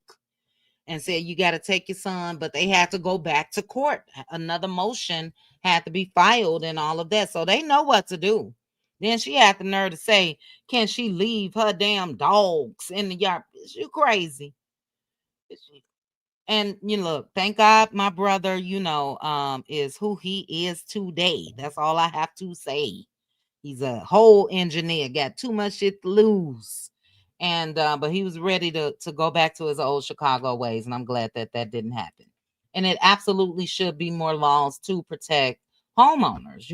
and said, you got to take your son. But they had to go back to court, another motion had to be filed and all of that. So they know what to do. Then she had the nerve to say, can she leave her damn dogs in the yard? Is you crazy? And you look, thank God my brother, is who he is today. That's all I have to say. He's a whole engineer, got too much shit to lose. And but he was ready to go back to his old Chicago ways, and I'm glad that that didn't happen. And it absolutely should be more laws to protect homeowners,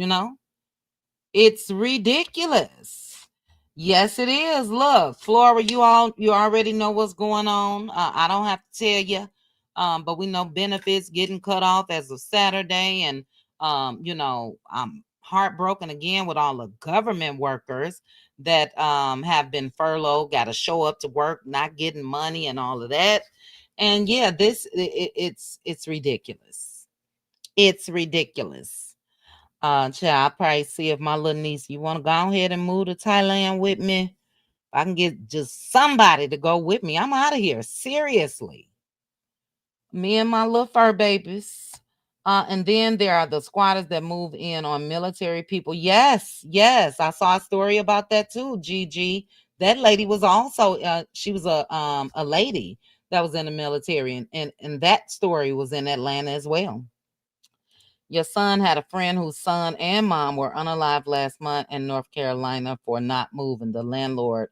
It's ridiculous. Yes, it is. Look, Flora, you already know what's going on. I don't have to tell you. But we know benefits getting cut off as of Saturday, and I'm heartbroken again with all the government workers that have been furloughed, got to show up to work, not getting money, and all of that. And yeah, it's ridiculous. It's ridiculous. I'll probably see if my little niece, you want to go ahead and move to Thailand with me? I can get just somebody to go with me. I'm out of here. Seriously. Me and my little fur babies. And then there are the squatters that move in on military people. Yes, yes. I saw a story about that too, Gigi. That lady was also she was a lady that was in the military, and that story was in Atlanta as well. Your son had a friend whose son and mom were unalived last month in North Carolina for not moving. The landlord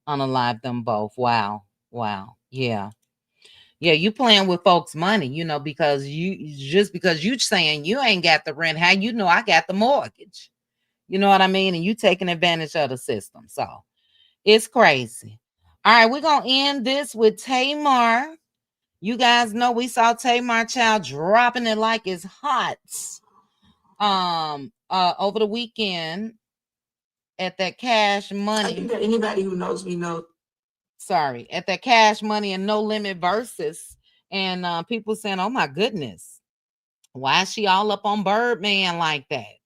unalived them both. Wow. Wow. Yeah. Yeah, you playing with folks' money, because you saying you ain't got the rent, how you know I got the mortgage? You know what I mean? And you taking advantage of the system. So it's crazy. All right, we're gonna end this with Tamar. You guys know we saw Tamar Child dropping it like it's hot. Over the weekend at that Cash Money. I think that anybody who knows me knows. Sorry, at that Cash Money and No Limit Versus, and people saying, "Oh my goodness, why is she all up on Birdman like that?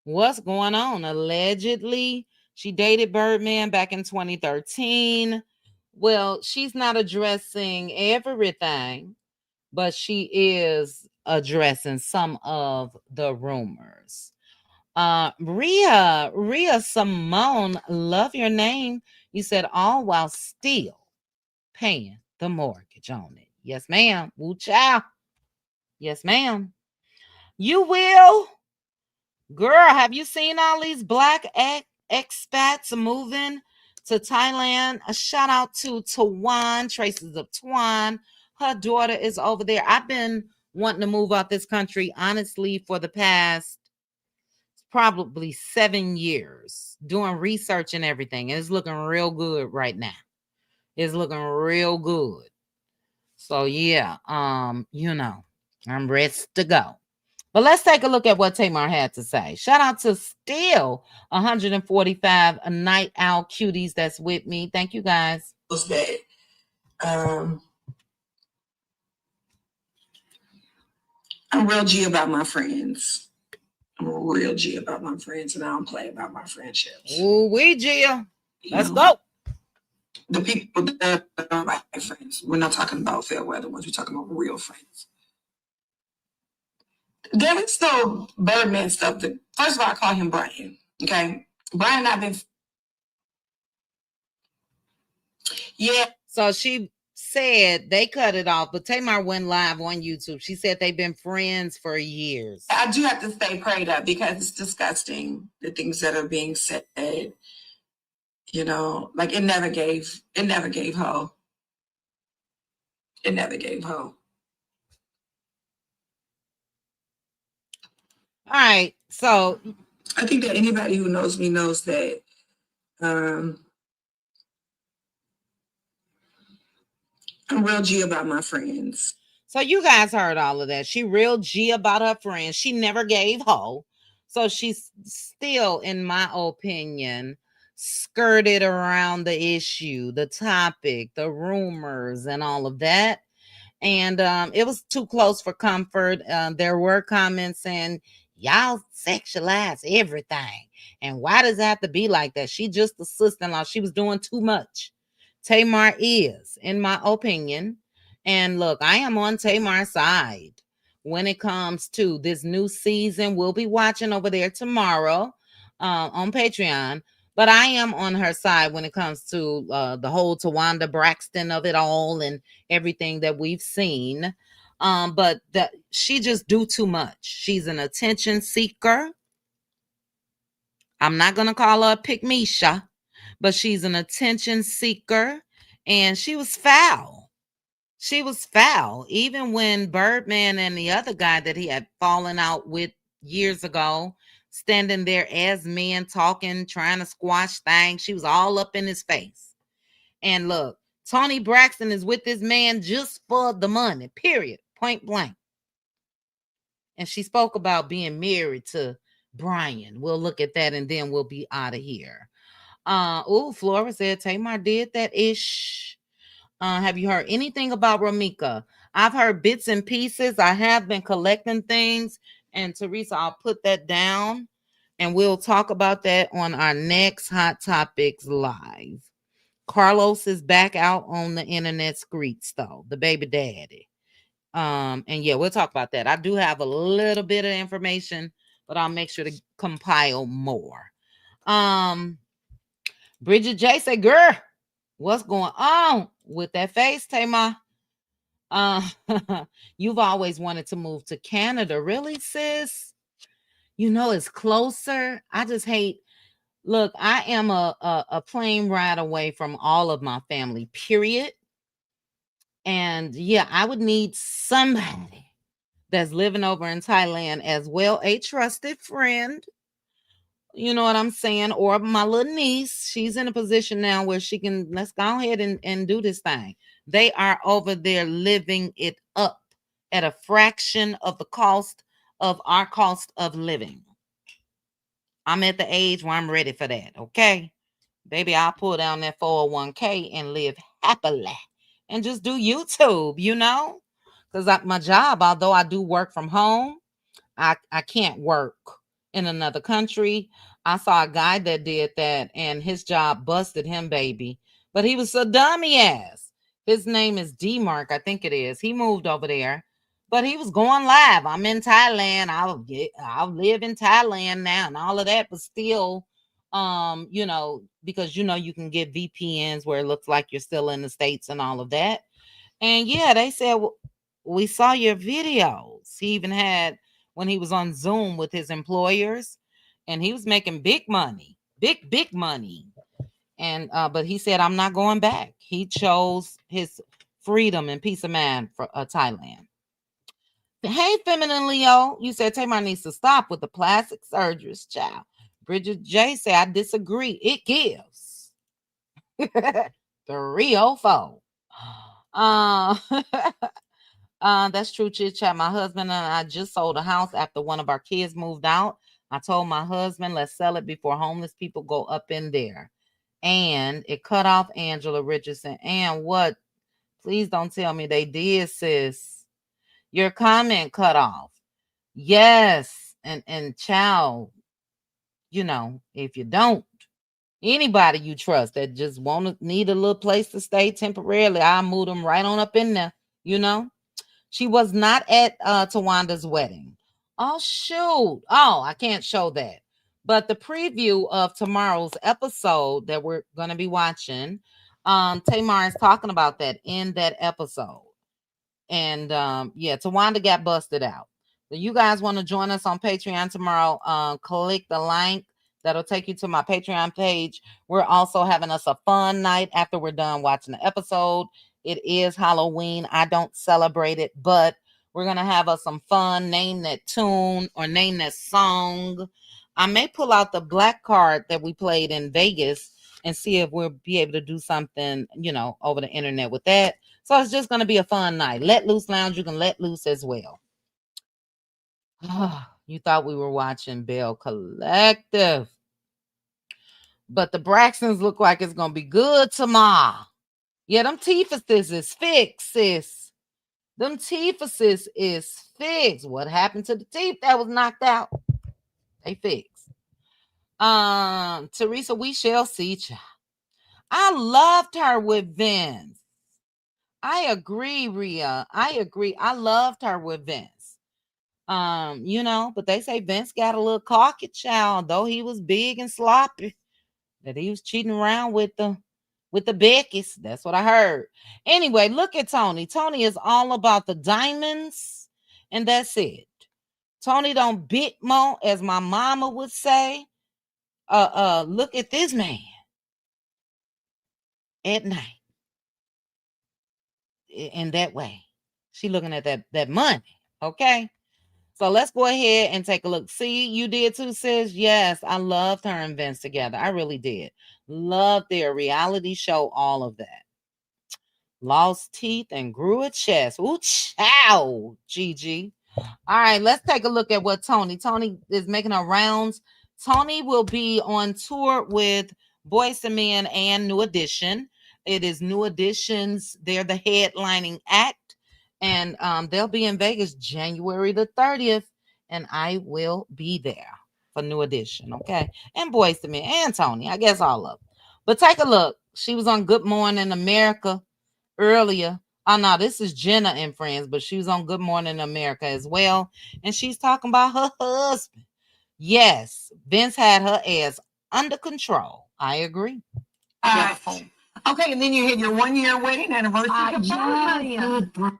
What's going on?" Allegedly, she dated Birdman back in 2013. Well, she's not addressing everything, but she is addressing some of the rumors. Ria Simone, love your name. You said all while still paying the mortgage on it. Yes, ma'am. Woo child. Yes, ma'am. You will. Girl, have you seen all these black expats moving to Thailand? A shout out to Tawan, Traces of Twan. Her daughter is over there. I've been wanting to move out this country, honestly, for the past probably 7 years, doing research and everything. And it's looking real good right now. It's looking real good. So yeah, I'm ready to go. But let's take a look at what Tamar had to say. Shout out to still 145 a night owl cuties that's with me. Thank you guys. That I'm real G about my friends. I'm a real G about my friends, and I don't play about my friendships. Ooh, we Gia. Let's go. The people that are my friends. We're not talking about fair weather ones. We're talking about real friends. There is still Birdman stuff. First of all, I call him Brian. Okay, Brian and I've been. Yeah. So she said they cut it off, but Tamar went live on YouTube. She said they've been friends for years. I do have to stay prayed up because it's disgusting, the things that are being said. Like it never gave hope. It never gave hope. All right. So I think that anybody who knows me knows that I'm real G about my friends. So you guys heard all of that. She real G about her friends. She never gave hope. So she's still, in my opinion, skirted around the issue, the topic, the rumors, and all of that. And it was too close for comfort. There were comments saying, y'all sexualize everything. And why does it have to be like that? She just a sister-in-law. She was doing too much. Tamar is, in my opinion. And look, I am on Tamar's side. when it comes to this new season. We'll be watching over there tomorrow on Patreon. But I am on her side when it comes to the whole Tawanda Braxton of it all and everything that we've seen. But she just do too much. She's an attention seeker. I'm not going to call her a pick-me-sha, but she's an attention seeker. And she was foul. She was foul. Even when Birdman and the other guy that he had fallen out with years ago, standing there as men talking, trying to squash things, she was all up in his face. And look, Toni Braxton is with this man just for the money, period, point blank. And she spoke about being married to Brian. We'll look at that and then we'll be out of here. Flora said Tamar did that ish. Have you heard anything about Ramika? I've heard bits and pieces. I have been collecting things. And Teresa, I'll put that down and we'll talk about that on our next Hot Topics Live. Carlos is back out on the internet streets, though, the baby daddy. And yeah, we'll talk about that. I do have a little bit of information, but I'll make sure to compile more. Bridget J said, girl, what's going on with that face, Tamar? You've always wanted to move to Canada. Really, sis? You know, it's closer. I just hate, look, I am a plane ride away from all of my family, period. And yeah, I would need somebody that's living over in Thailand as well, a trusted friend. You know what I'm saying? Or my little niece, she's in a position now where she can, let's go ahead and do this thing. They are over there living it up at a fraction of the cost of our cost of living. I'm at the age where I'm ready for that, okay? Baby, I'll pull down that 401k and live happily and just do YouTube, you know? Because my job, although I do work from home, I can't work in another country. I saw a guy that did that and his job busted him, baby. But he was so dummy ass. His name is D-Mark, I think it is. He moved over there. But he was going live. I'm in Thailand. I'll live in Thailand now and all of that. But still, you know, because you know you can get VPNs where it looks like you're still in the States and all of that. And yeah, they said, well, we saw your videos. He even had when he was on Zoom with his employers, and he was making big money, big money. And but he said, I'm not going back. He chose his freedom and peace of mind for Thailand. Hey, feminine Leo, you said Tamar needs to stop with the plastic surgeries, child. Bridget J said, I disagree. It gives. 304. That's true, Chit Chat. My husband and I just sold a house after one of our kids moved out. I told my husband, let's sell it before homeless people go up in there. And it cut off Angela Richardson. And what? Please don't tell me they did, sis. Your comment cut off. Yes. And child, you know, if you don't, anybody you trust that just need a little place to stay temporarily, I'll move them right on up in there, you know. She was not at Tawanda's wedding. Oh, shoot. Oh, I can't show that. But the preview of tomorrow's episode that we're going to be watching, Tamar is talking about that in that episode. And yeah, Tawanda got busted out. So you guys want to join us on Patreon tomorrow? Click the link. That'll take you to my Patreon page. We're also having us a fun night after we're done watching the episode. It is Halloween. I don't celebrate it, but we're going to have us some fun. Name that tune or name that song. I may pull out the black card that we played in Vegas and see if we'll be able to do something, you know, over the internet with that. So it's just going to be a fun night. Let Loose Lounge, you can let loose as well. You thought we were watching Bell Collective. But the Braxtons look like it's going to be good tomorrow. Yeah, them teethuses is fixed, sis. Them teethuses is fixed. What happened to the teeth that was knocked out? They fixed. Teresa, we shall see. I loved her with Vince. I agree, Rhea. I agree. I loved her with Vince. You know, but they say Vince got a little cocky child, though he was big and sloppy, that he was cheating around with the Beckys. That's what I heard. Anyway, look at Tony. Tony is all about the diamonds, and that's it. Tony don't bit mo, as my mama would say. Look at this man at night in that way. She looking at that money. Okay. So let's go ahead and take a look. See, you did too, sis. Yes, I loved her and Vince together. I really did. Loved their reality show, all of that. Lost teeth and grew a chest. Ooh, chow, Gigi. All right, let's take a look at what Tony is making her rounds. Tony will be on tour with Boyz II Men and New Edition. It is New Edition's, they're the headlining act. And they'll be in Vegas January the 30th. And I will be there for New Edition, okay? And Boyz II Men and Tony, I guess all of them. But take a look. She was on Good Morning America earlier. Oh no, this is Jenna and Friends, but she was on Good Morning America as well. And she's talking about her husband. Yes, Vince had her ass under control. I agree. Okay, and then you hit your 1 year wedding anniversary.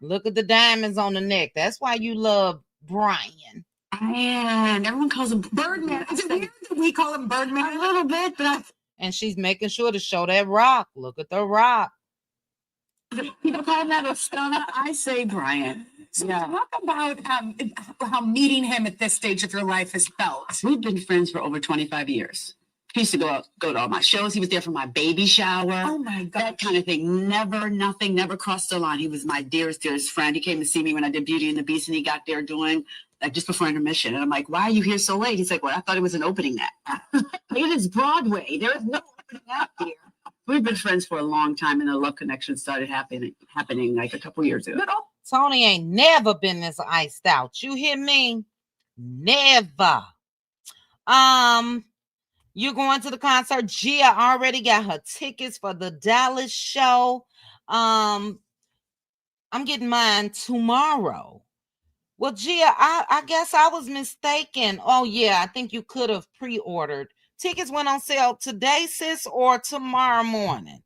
Look at the diamonds on the neck. That's why you love Brian. And everyone calls him Birdman. Is it weird that we call him Birdman? a little bit, but And she's making sure to show that rock. Look at the rock. people call him that a stunner. I say Brian. So talk about how meeting him at this stage of your life has felt. We've been friends for over 25 years. He used to go to all my shows. He was there for my baby shower. Oh my God. That kind of thing. Never crossed the line. He was my dearest friend. He came to see me when I did Beauty and the Beast, and he got there doing like just before intermission. And I'm like, why are you here so late? He's like, well, I thought it was an opening act. It is Broadway. There is no opening act here. We've been friends for a long time, and the love connection started happening like a couple years ago. Tony ain't never been this iced out. You hear me? Never. You're going to the concert. Gia already got her tickets for the Dallas show. I'm getting mine tomorrow. Well, Gia, I guess I was mistaken. Oh, yeah, I think you could have pre-ordered. Tickets went on sale today, sis, or tomorrow morning.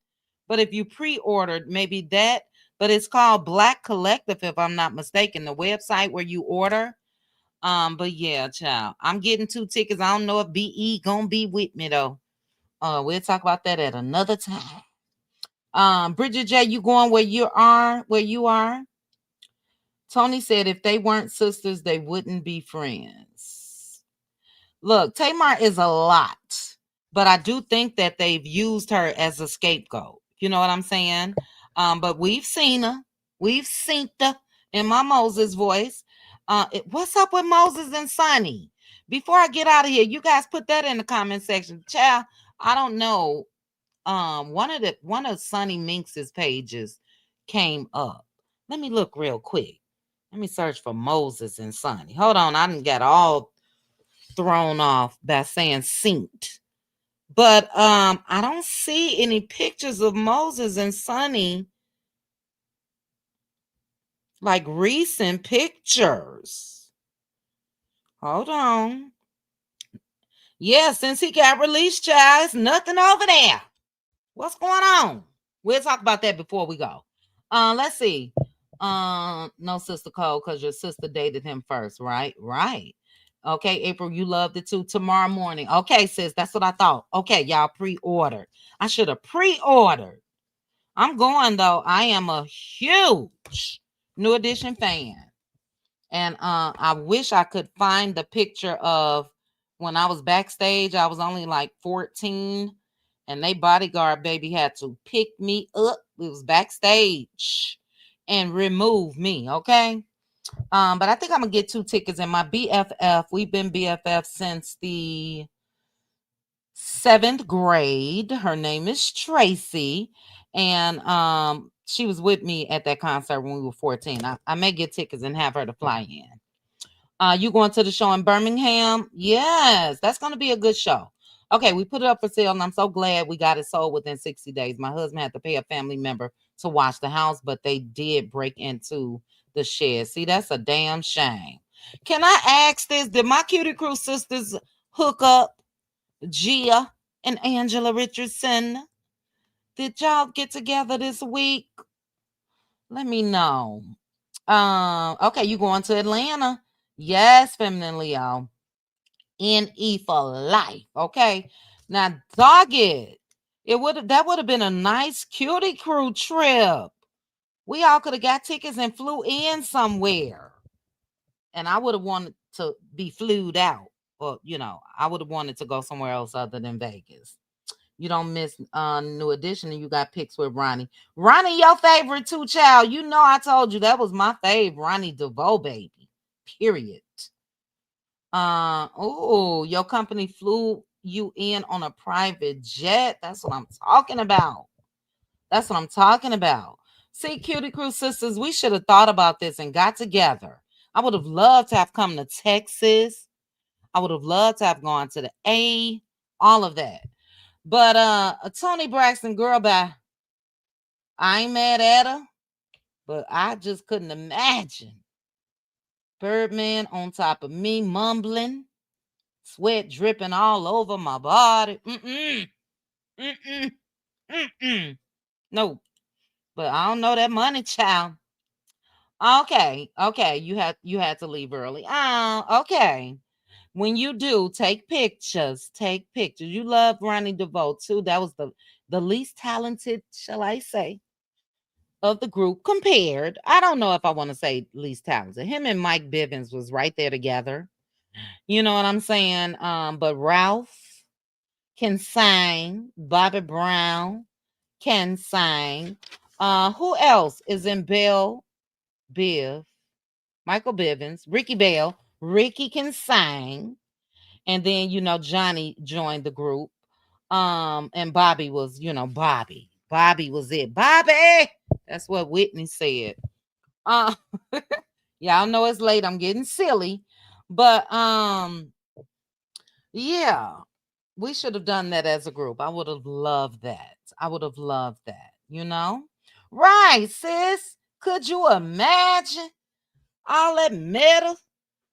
But if you pre-ordered, maybe that. But it's called Black Collective, if I'm not mistaken, the website where you order. But yeah, child, I'm getting 2 tickets. I don't know if BE gonna be with me though. We'll talk about that at another time. Bridget J, you going where you are? Tony said if they weren't sisters, they wouldn't be friends. Look, Tamar is a lot, but I do think that they've used her as a scapegoat. You know what I'm saying? But we've seen her. We've seen her in my Moses voice. What's up with Moses and Sonny? Before I get out of here, you guys put that in the comment section. Child, I don't know. One of Sonny Minx's pages came up. Let me look real quick. Let me search for Moses and Sonny. Hold on, I didn't get all thrown off by saying synced. But I don't see any pictures of Moses and Sonny. Like recent pictures. Hold on. Yeah, since he got released, child, it's nothing over there. What's going on? We'll talk about that before we go. Let's see. No, Sister Cole, because your sister dated him first, right? Right. Okay, April, you loved it too. Tomorrow morning. Okay, sis, that's what I thought. Okay, y'all pre-ordered. I should have pre-ordered. I'm going though. I am a huge New Edition fan. And I wish I could find the picture of when I was backstage. I was only like 14, and they bodyguard baby had to pick me up. It was backstage and remove me. Okay. But I think I'm gonna get 2 tickets. And my BFF, we've been BFF since the 7th grade. Her name is Tracy, and she was with me at that concert when we were 14. I may get tickets and have her to fly in. You going to the show in Birmingham? Yes, that's going to be a good show. Okay, we put it up for sale, and I'm so glad we got it sold within 60 days. My husband had to pay a family member to watch the house, but they did break into the shed. See, that's a damn shame. Can I ask this? Did my Cutie Crew sisters hook up? Gia and Angela Richardson. Did y'all get together this week? Let me know. Okay, you going to Atlanta? Yes, Feminine Leo. NE for life. Okay. Now, dog it. That would have been a nice Cutie Crew trip. We all could have got tickets and flew in somewhere. And I would have wanted to be flued out. Or, I would have wanted to go somewhere else other than Vegas. You don't miss New Edition, and you got pics with Ronnie. Ronnie, your favorite too, child. You know I told you that was my fave, Ronnie DeVoe, baby. Period. Oh, your company flew you in on a private jet. That's what I'm talking about. That's what I'm talking about. See, Cutie Crew sisters, we should have thought about this and got together. I would have loved to have come to Texas. I would have loved to have gone to the A, all of that. But Tony Braxton, girl, bye. I ain't mad at her, but I just couldn't imagine Birdman on top of me, mumbling, sweat dripping all over my body. No, but I don't know that money, child. Okay, you had to leave early. Oh, okay. When you do, take pictures. Take pictures. You love Ronnie DeVoe too. That was the least talented, shall I say, of the group compared. I don't know if I want to say least talented. Him and Mike Bivens was right there together. You know what I'm saying? But Ralph can sing. Bobby Brown can sing. Who else is in Biv? Michael Bivens, Ricky Bell. Ricky can sing. And then, Johnny joined the group. And Bobby was, Bobby. Bobby was it. Bobby! That's what Whitney said. Y'all know it's late. I'm getting silly. But yeah, we should have done that as a group. I would have loved that. Right, sis. Could you imagine all that metal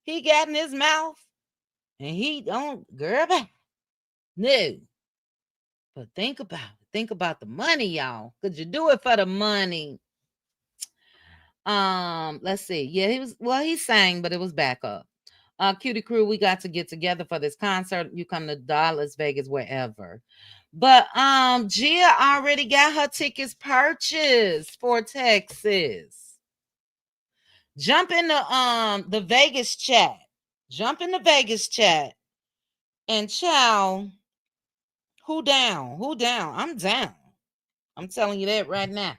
he got in his mouth? And he don't, girl, back. No. But think about it. Think about the money, y'all. Could you do it for the money? Let's see. Yeah, he sang, but it was backup. Cutie Crew, we got to get together for this concert. You come to Dallas, Vegas, wherever. But Gia already got her tickets purchased for Texas. Jump in the Vegas chat. Jump in the Vegas chat. And chow, who down? Who down? I'm down. I'm telling you that right now.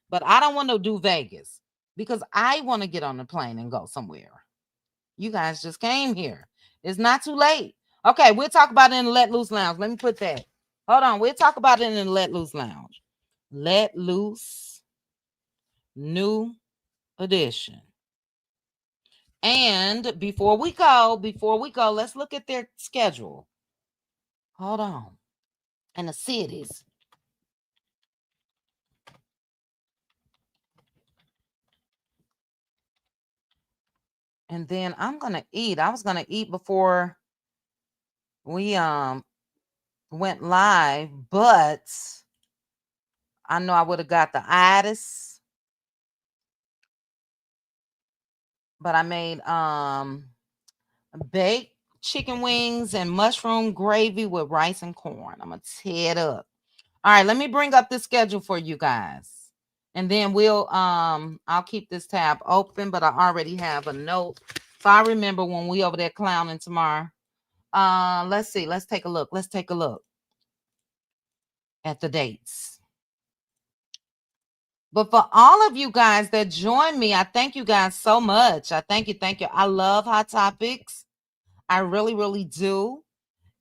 But I don't want to do Vegas because I want to get on the plane and go somewhere. You guys just came here. It's not too late. Okay, we'll talk about it in the Let Loose Lounge. Let me put that. Hold on. We'll talk about it in the Let Loose Lounge. Let Loose New Edition. And before we go, let's look at their schedule. Hold on. And the cities. And then I'm going to eat. I was going to eat before we went live, but I know I would have got the itis. But I made baked chicken wings and mushroom gravy with rice and corn. I'm gonna tear it up. All right, let me bring up the schedule for you guys. And then I'll keep this tab open, but I already have a note. So I remember when we over there clowning tomorrow. Let's see. Let's take a look. At the dates. But for all of you guys that join me, I thank you guys so much. I thank you. I love Hot Topics. I really, really do.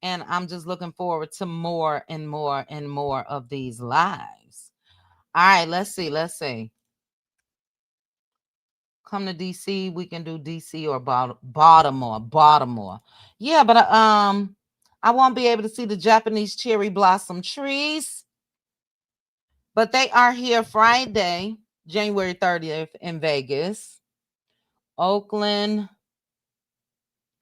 And I'm just looking forward to more and more and more of these lives. All right, let's see. Come to DC. We can do DC or Baltimore. Yeah, but I won't be able to see the Japanese cherry blossom trees. But they are here Friday, January 30th in Vegas. Oakland,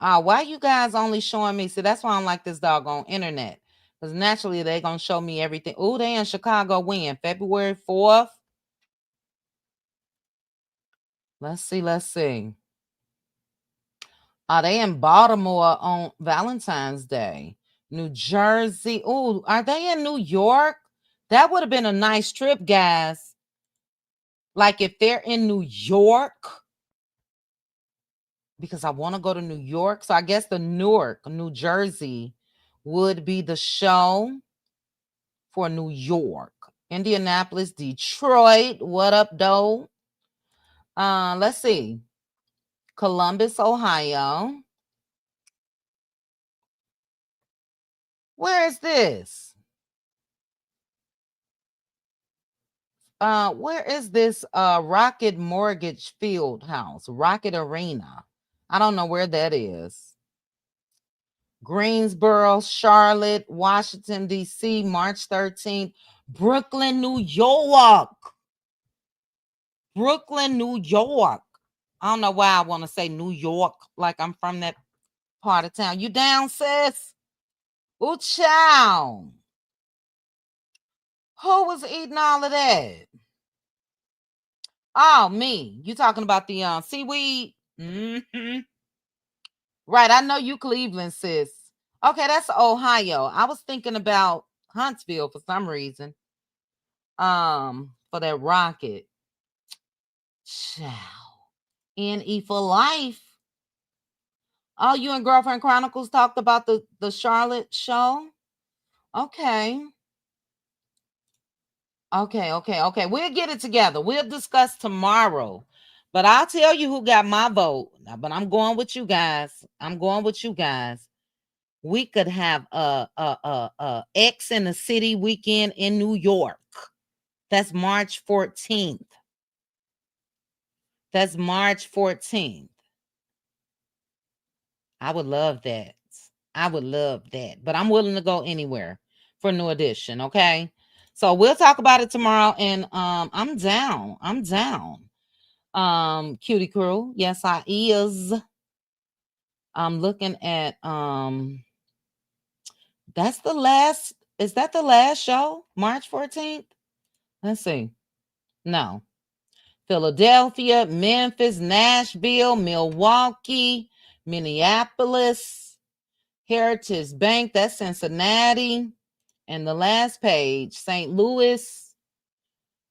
Why you guys only showing me? See, that's why I don't like this doggone internet. Because naturally they're gonna show me everything. Oh, they in Chicago when? February 4th. Let's see. Are they in Baltimore on Valentine's Day? New Jersey. Oh, are they in New York? That would have been a nice trip, guys. Like if they're in New York, because I want to go to New York. So I guess the Newark, New Jersey would be the show for New York. Indianapolis, Detroit. What up, though? Let's see. Columbus, Ohio. Where is this? Where is this Rocket Mortgage Field House? Rocket Arena. I don't know where that is. Greensboro, Charlotte, Washington, D.C., March 13th. Brooklyn, New York. Brooklyn, New York. I don't know why I want to say New York like I'm from that part of town. You down, sis? Ooh, child. Who was eating all of that? Oh, me. You talking about the seaweed? Mm-hmm. Right. I know you Cleveland, sis. Okay, that's Ohio. I was thinking about Huntsville for some reason. For that rocket. Child. NE for life. Oh, you and Girlfriend Chronicles talked about the Charlotte show? Okay. Okay. We'll get it together. We'll discuss tomorrow. But I'll tell you who got my vote. But I'm going with you guys. We could have a X in the City weekend in New York. That's March 14th. I would love that. But I'm willing to go anywhere for New Edition, okay? So we'll talk about it tomorrow. And I'm down. Cutie Crew. Yes, I is. I'm looking at that's the last. Is that the last show? March 14th? Let's see. No. Philadelphia, Memphis, Nashville, Milwaukee, Minneapolis, Heritage Bank, that's Cincinnati. And the last page, St. Louis,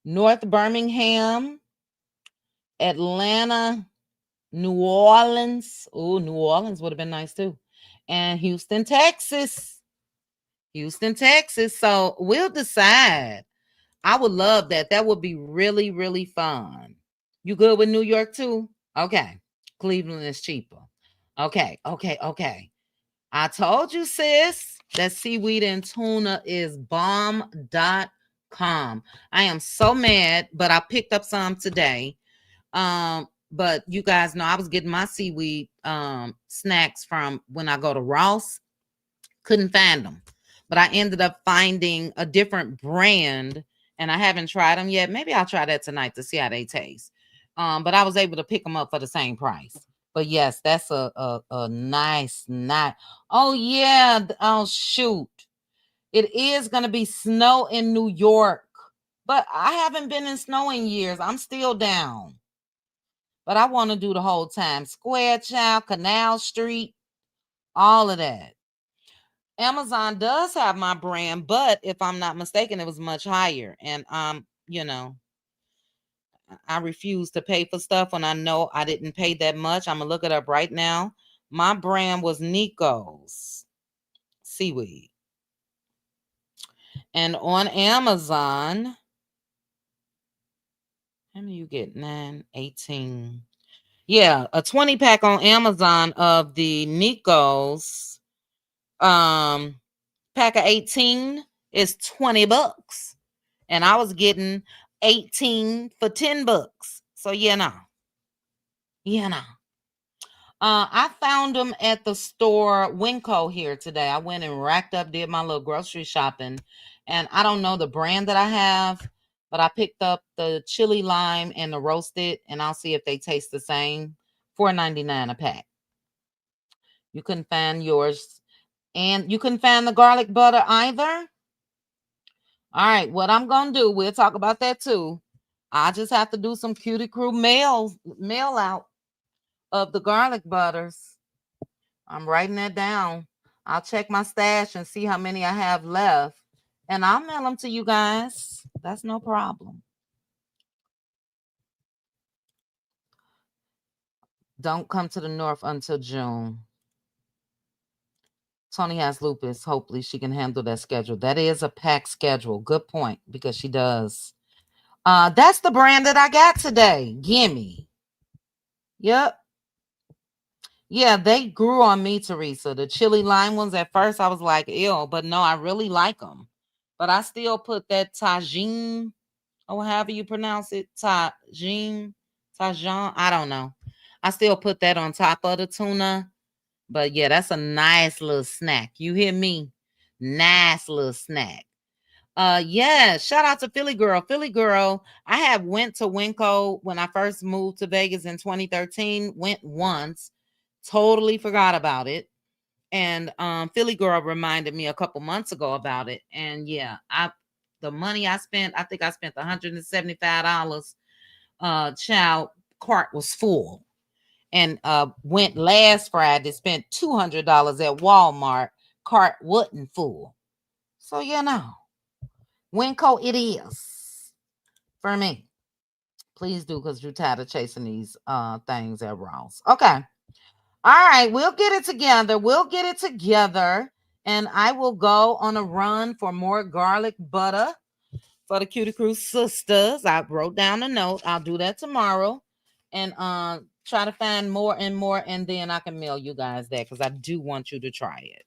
North Birmingham, Atlanta, New Orleans. Oh, New Orleans would have been nice too. And Houston, Texas. So we'll decide. I would love that. That would be really, really fun. You good with New York too? Okay. Cleveland is cheaper. Okay. I told you, sis, that seaweed and tuna is bomb.com. I am so mad, but I picked up some today. But you guys know I was getting my seaweed snacks from when I go to Ross. Couldn't find them. But I ended up finding a different brand, and I haven't tried them yet. Maybe I'll try that tonight to see how they taste. But I was able to pick them up for the same price. But yes, that's a nice night. Oh yeah. Oh shoot. It is gonna be snow in New York. But I haven't been in snow in years. I'm still down. But I want to do the whole Times Square, child, Canal Street, all of that. Amazon does have my brand, but if I'm not mistaken, it was much higher. And I refuse to pay for stuff when I know I didn't pay that much. I'm gonna look it up right now. My brand was Nico's seaweed. And on Amazon, how many you get? 9, 18. Yeah, a 20 pack on Amazon of the Nico's pack of 18 is $20. And I was getting 18 for $10. So I found them at the store Winco here today. I went and racked up, did my little grocery shopping, and I don't know the brand that I have, but I picked up the chili lime and the roasted, and I'll see if they taste the same. $4.99 a pack. You couldn't find yours. And you couldn't find the garlic butter either? All right, what I'm going to do, we'll talk about that too. I just have to do some Cutie Crew mail out of the garlic butters. I'm writing that down. I'll check my stash and see how many I have left. And I'll mail them to you guys. That's no problem. Don't come to the north until June. Tony has lupus. Hopefully she can handle that schedule. That is a packed schedule. Good point, because she does. That's the brand that I got today. Gimme. Yep. Yeah, they grew on me, Teresa. The chili lime ones, at first I was like, ew, but no, I really like them. But I still put that tagine, or however you pronounce it, tagine, I don't know. I still put that on top of the tuna. But yeah, that's a nice little snack. You hear me? Nice little snack. Yeah, shout out to Philly Girl. Philly Girl, I have went to Winco when I first moved to Vegas in 2013. Went once, totally forgot about it. And Philly Girl reminded me a couple months ago about it. And yeah, the money I spent, I think I spent $175. Child, cart was full. And went last Friday, spent $200 at Walmart, cart wasn't full. So you know, Winco it is for me. Please do, because you're tired of chasing these things at Ross. Okay. All right, we'll get it together. And I will go on a run for more garlic butter for the Cutie Crew sisters. I wrote down a note. I'll do that tomorrow. And try to find more and more. And then I can mail you guys that, because I do want you to try it.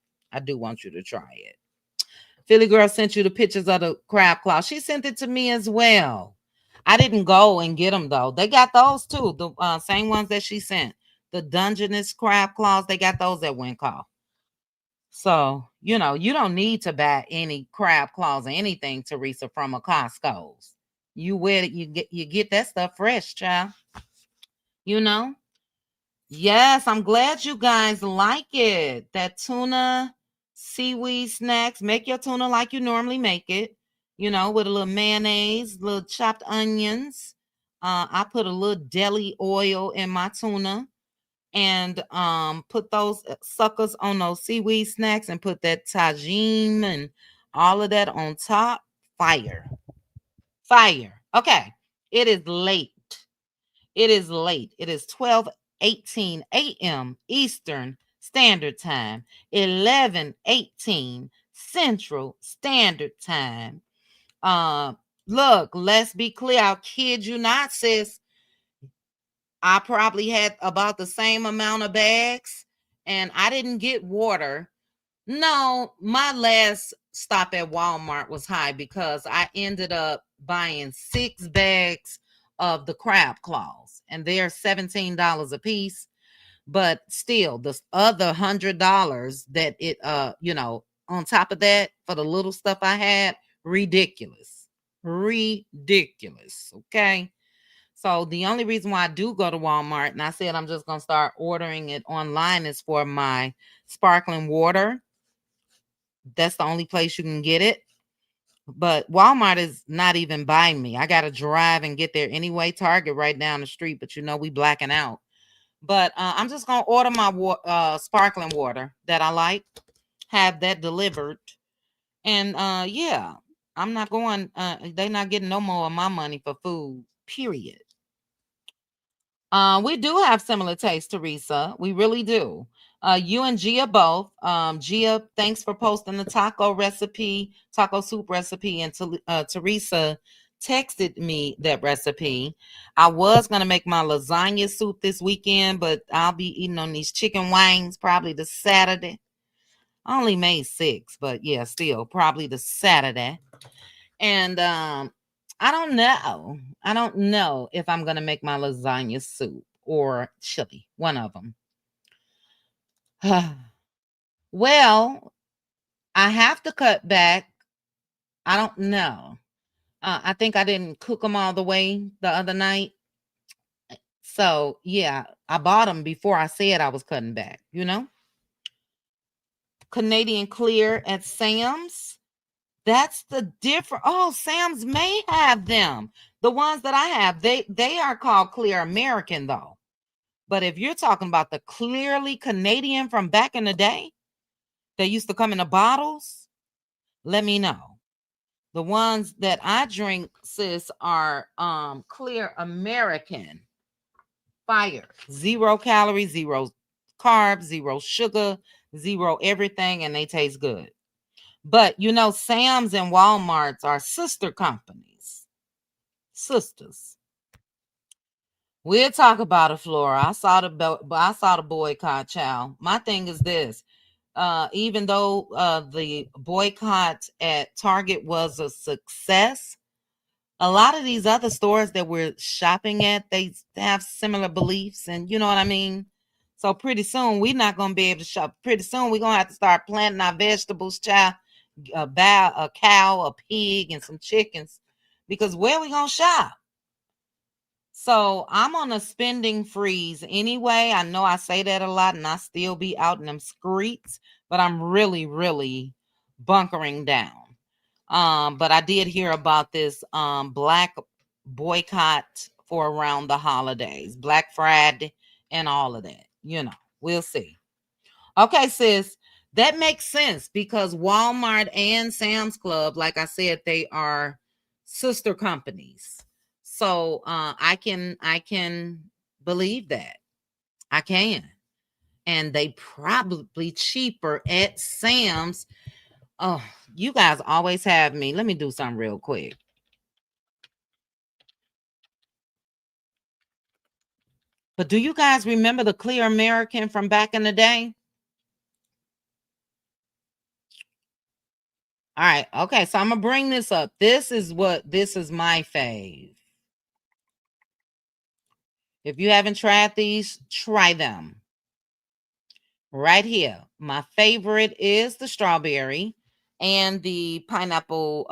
Philly Girl sent you the pictures of the crab claw. She sent it to me as well. I didn't go and get them though. They got those too. The same ones that she sent. The Dungeness crab claws, they got those at Winco. So, you know, you don't need to buy any crab claws or anything, Teresa, from a Costco's. You wear it, you get that stuff fresh, child. You know? Yes, I'm glad you guys like it. That tuna seaweed snacks. Make your tuna like you normally make it, you know, with a little mayonnaise, little chopped onions. I put a little deli oil in my tuna, and put those suckers on those seaweed snacks, and put that tagine and all of that on top. Fire. Okay. It is late. It is 12:18 a.m. Eastern Standard Time, 11:18 Central Standard Time. Look, let's be clear. I'll kid you not, sis. I probably had about the same amount of bags, and I didn't get water. No, my last stop at Walmart was high, because I ended up buying 6 bags of the crab claws, and they're $17 a piece. But still, the other $100 that it you know, on top of that for the little stuff I had, ridiculous. Okay. So the only reason why I do go to Walmart, and I said I'm just gonna start ordering it online, is for my sparkling water. That's the only place you can get it. But Walmart is not even by me. I gotta drive and get there anyway. Target right down the street, but you know we blacking out. But I'm just gonna order my sparkling water that I like, have that delivered, and yeah, I'm not going. They're not getting no more of my money for food. Period. We do have similar tastes, Teresa. We really do. You and Gia both. Gia, thanks for posting the taco soup recipe, and Teresa texted me that recipe. I was gonna make my lasagna soup this weekend, but I'll be eating on these chicken wings probably the Saturday. I only made 6, but yeah, still probably the Saturday. And I don't know. I don't know if I'm gonna make my lasagna soup or chili, one of them. Well, I have to cut back. I don't know. I think I didn't cook them all the way the other night. So yeah, I bought them before I said I was cutting back, you know? Canadian Clear at Sam's. That's the different. Oh, Sam's may have them. The ones that I have, they are called Clear American though. But if you're talking about the clearly Canadian from back in the day, they used to come in the bottles, let me know. The ones that I drink, sis, are Clear American. Fire. 0 calories, 0 carbs, 0 sugar, 0 everything, and they taste good. But you know, Sam's and Walmart's are sister companies. Sisters. We'll talk about it, Flora. I saw the boycott, child. My thing is this. Even though the boycott at Target was a success, a lot of these other stores that we're shopping at, they have similar beliefs, and you know what I mean? So pretty soon we're not going to be able to shop. Pretty soon we're going to have to start planting our vegetables, child, buy a cow, a pig, and some chickens, because where we going to shop? So I'm on a spending freeze anyway. I know I say that a lot and I still be out in them streets, but I'm really, really bunkering down. But I did hear about this black boycott for around the holidays, Black Friday and all of that. You know, we'll see. Okay, sis, that makes sense because Walmart and Sam's Club, like I said, they are sister companies. So I can believe that. I can. And they probably cheaper at Sam's. Oh, you guys always have me. Let me do something real quick. But do you guys remember the Clear American from back in the day? All right. Okay. So I'm going to bring this up. This is my fave. If you haven't tried these, try them. Right here. My favorite is the strawberry and the pineapple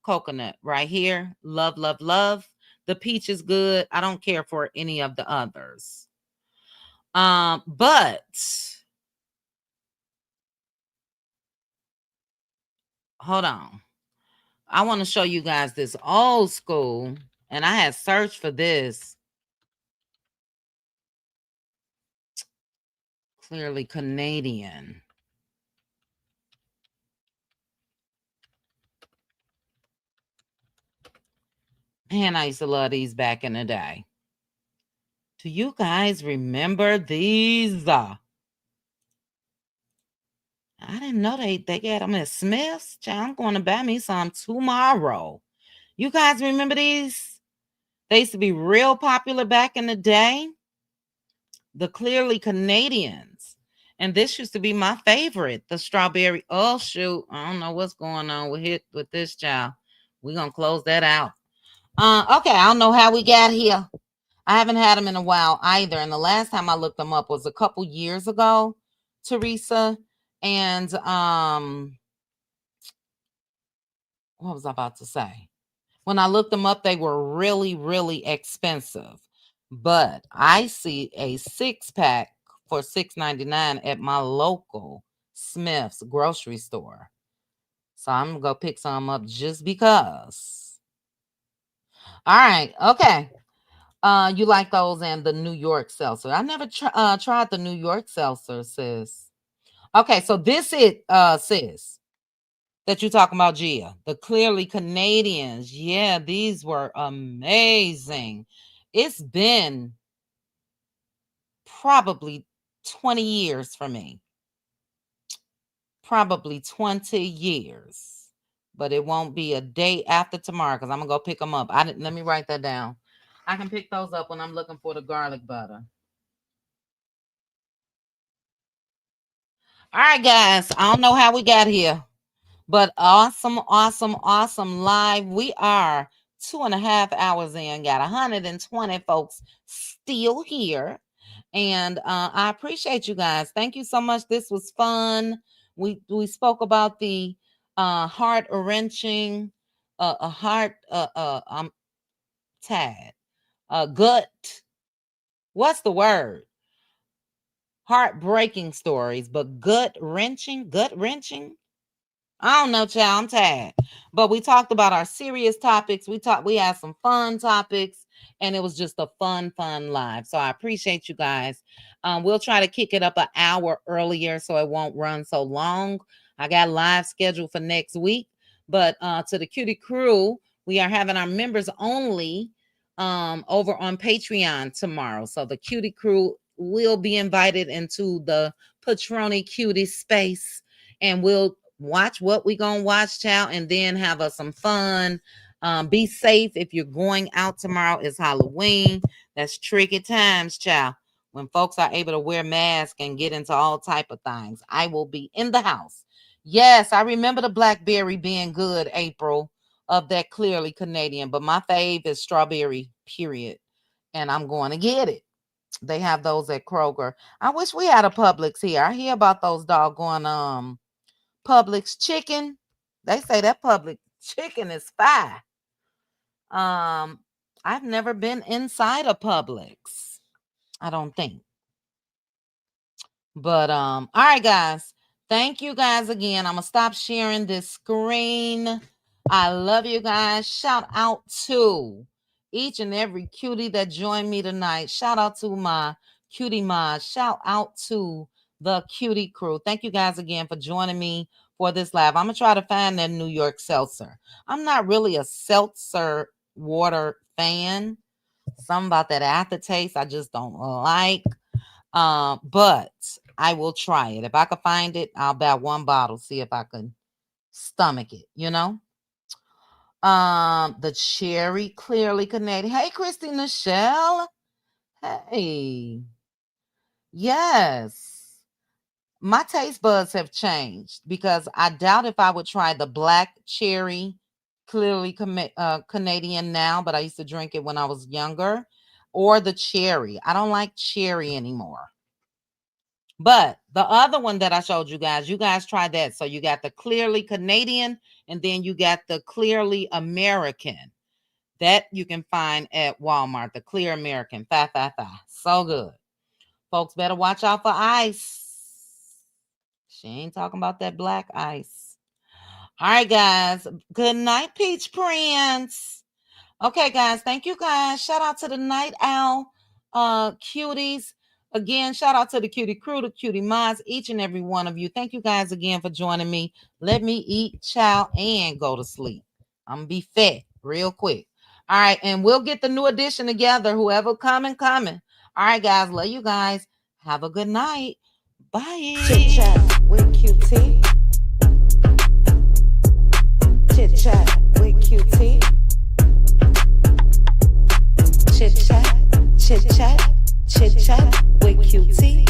coconut right here. Love, love, love. The peach is good. I don't care for any of the others. But hold on. I want to show you guys this old school, and I had searched for this. Clearly Canadian. Man, I used to love these back in the day. Do you guys remember these? I didn't know they got them at Smith's. I'm going to buy me some tomorrow. You guys remember these? They used to be real popular back in the day. The Clearly Canadians. And this used to be my favorite, the strawberry. Oh, shoot. I don't know what's going on with this child. We're going to close that out. Okay, I don't know how we got here. I haven't had them in a while either. And the last time I looked them up was a couple years ago, Teresa. And what was I about to say? When I looked them up, they were really, really expensive. But I see a 6-pack for $6.99 at my local Smith's grocery store. So I'm gonna go pick some up just because. All right, okay. You like those and the New York seltzer. I never tried the New York seltzer, sis. Okay, so this it, sis, that you're talking about, Gia. The Clearly Canadians. Yeah, these were amazing. It's been probably 20 years for me. Probably 20 years. But it won't be a day after tomorrow because I'm going to go pick them up. Let me write that down. I can pick those up when I'm looking for the garlic butter. All right, guys. I don't know how we got here, but awesome, awesome, awesome live. We are 2.5 hours in. Got 120 folks still here. And I appreciate you guys. Thank you so much. This was fun. We spoke about the heart wrenching, a heart tad, gut. What's the word? heartbreaking stories, but gut wrenching. I don't know, child. I'm tired. But we talked about our serious topics. We had some fun topics, and it was just a fun live. So I appreciate you guys. We'll try to kick it up an hour earlier so it won't run so long. I got live scheduled for next week. But to the Cutie crew, we are having our members only over on Patreon tomorrow. So the Cutie crew will be invited into the Patroni Cutie space, and we'll watch what we gonna watch, child, and then have us some fun. Be safe if you're going out tomorrow. It's Halloween. That's tricky times, child, when folks are able to wear masks and get into all type of things. I will be in the house. Yes, I remember the blackberry being good, April, of that Clearly Canadian, but my fave is strawberry, period, and I'm going to get it. They have those at Kroger. I wish we had a Publix here. I hear about those doggone Publix chicken. They say that Publix chicken is fire. I've never been inside a Publix, I don't think. But all right, guys. Thank you guys again. I'm gonna stop sharing this screen. I love you guys. Shout out to each and every cutie that joined me tonight. Shout out to my cutie mods. Shout out to the Cutie crew. Thank you guys again for joining me for this live. I'm gonna try to find that New York seltzer. I'm not really a seltzer water fan. Something about that aftertaste I just don't like. But I will try it. If I can find it, I'll buy one bottle, see if I can stomach it, you know. The cherry Clearly Canadian. Hey, Christy Michelle. Hey. Yes. My taste buds have changed because I doubt if I would try the black cherry Clearly Canadian now, but I used to drink it when I was younger, or the cherry. I don't like cherry anymore. But the other one that I showed you guys tried that. So you got the Clearly Canadian, and then you got the Clearly American. That you can find at Walmart, the Clear American. So good. Folks better watch out for ice. She ain't talking about that black ice. All right, guys. Good night, Peach Prince. Okay, guys. Thank you, guys. Shout out to the Night Owl cuties. Again, shout out to the Cutie crew, the Cutie mods, each and every one of you. Thank you guys again for joining me. Let me eat, chow, and go to sleep. I'm going to be fat real quick. All right, and we'll get the new edition together. Whoever coming. All right, guys. Love you guys. Have a good night. Bye. Chit chat with QT. Chit chat with QT. Chit chat with QT.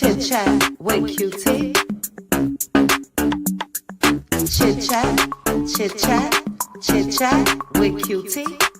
Chit chat with QT. Chit chat with QT. Chit chat with QT.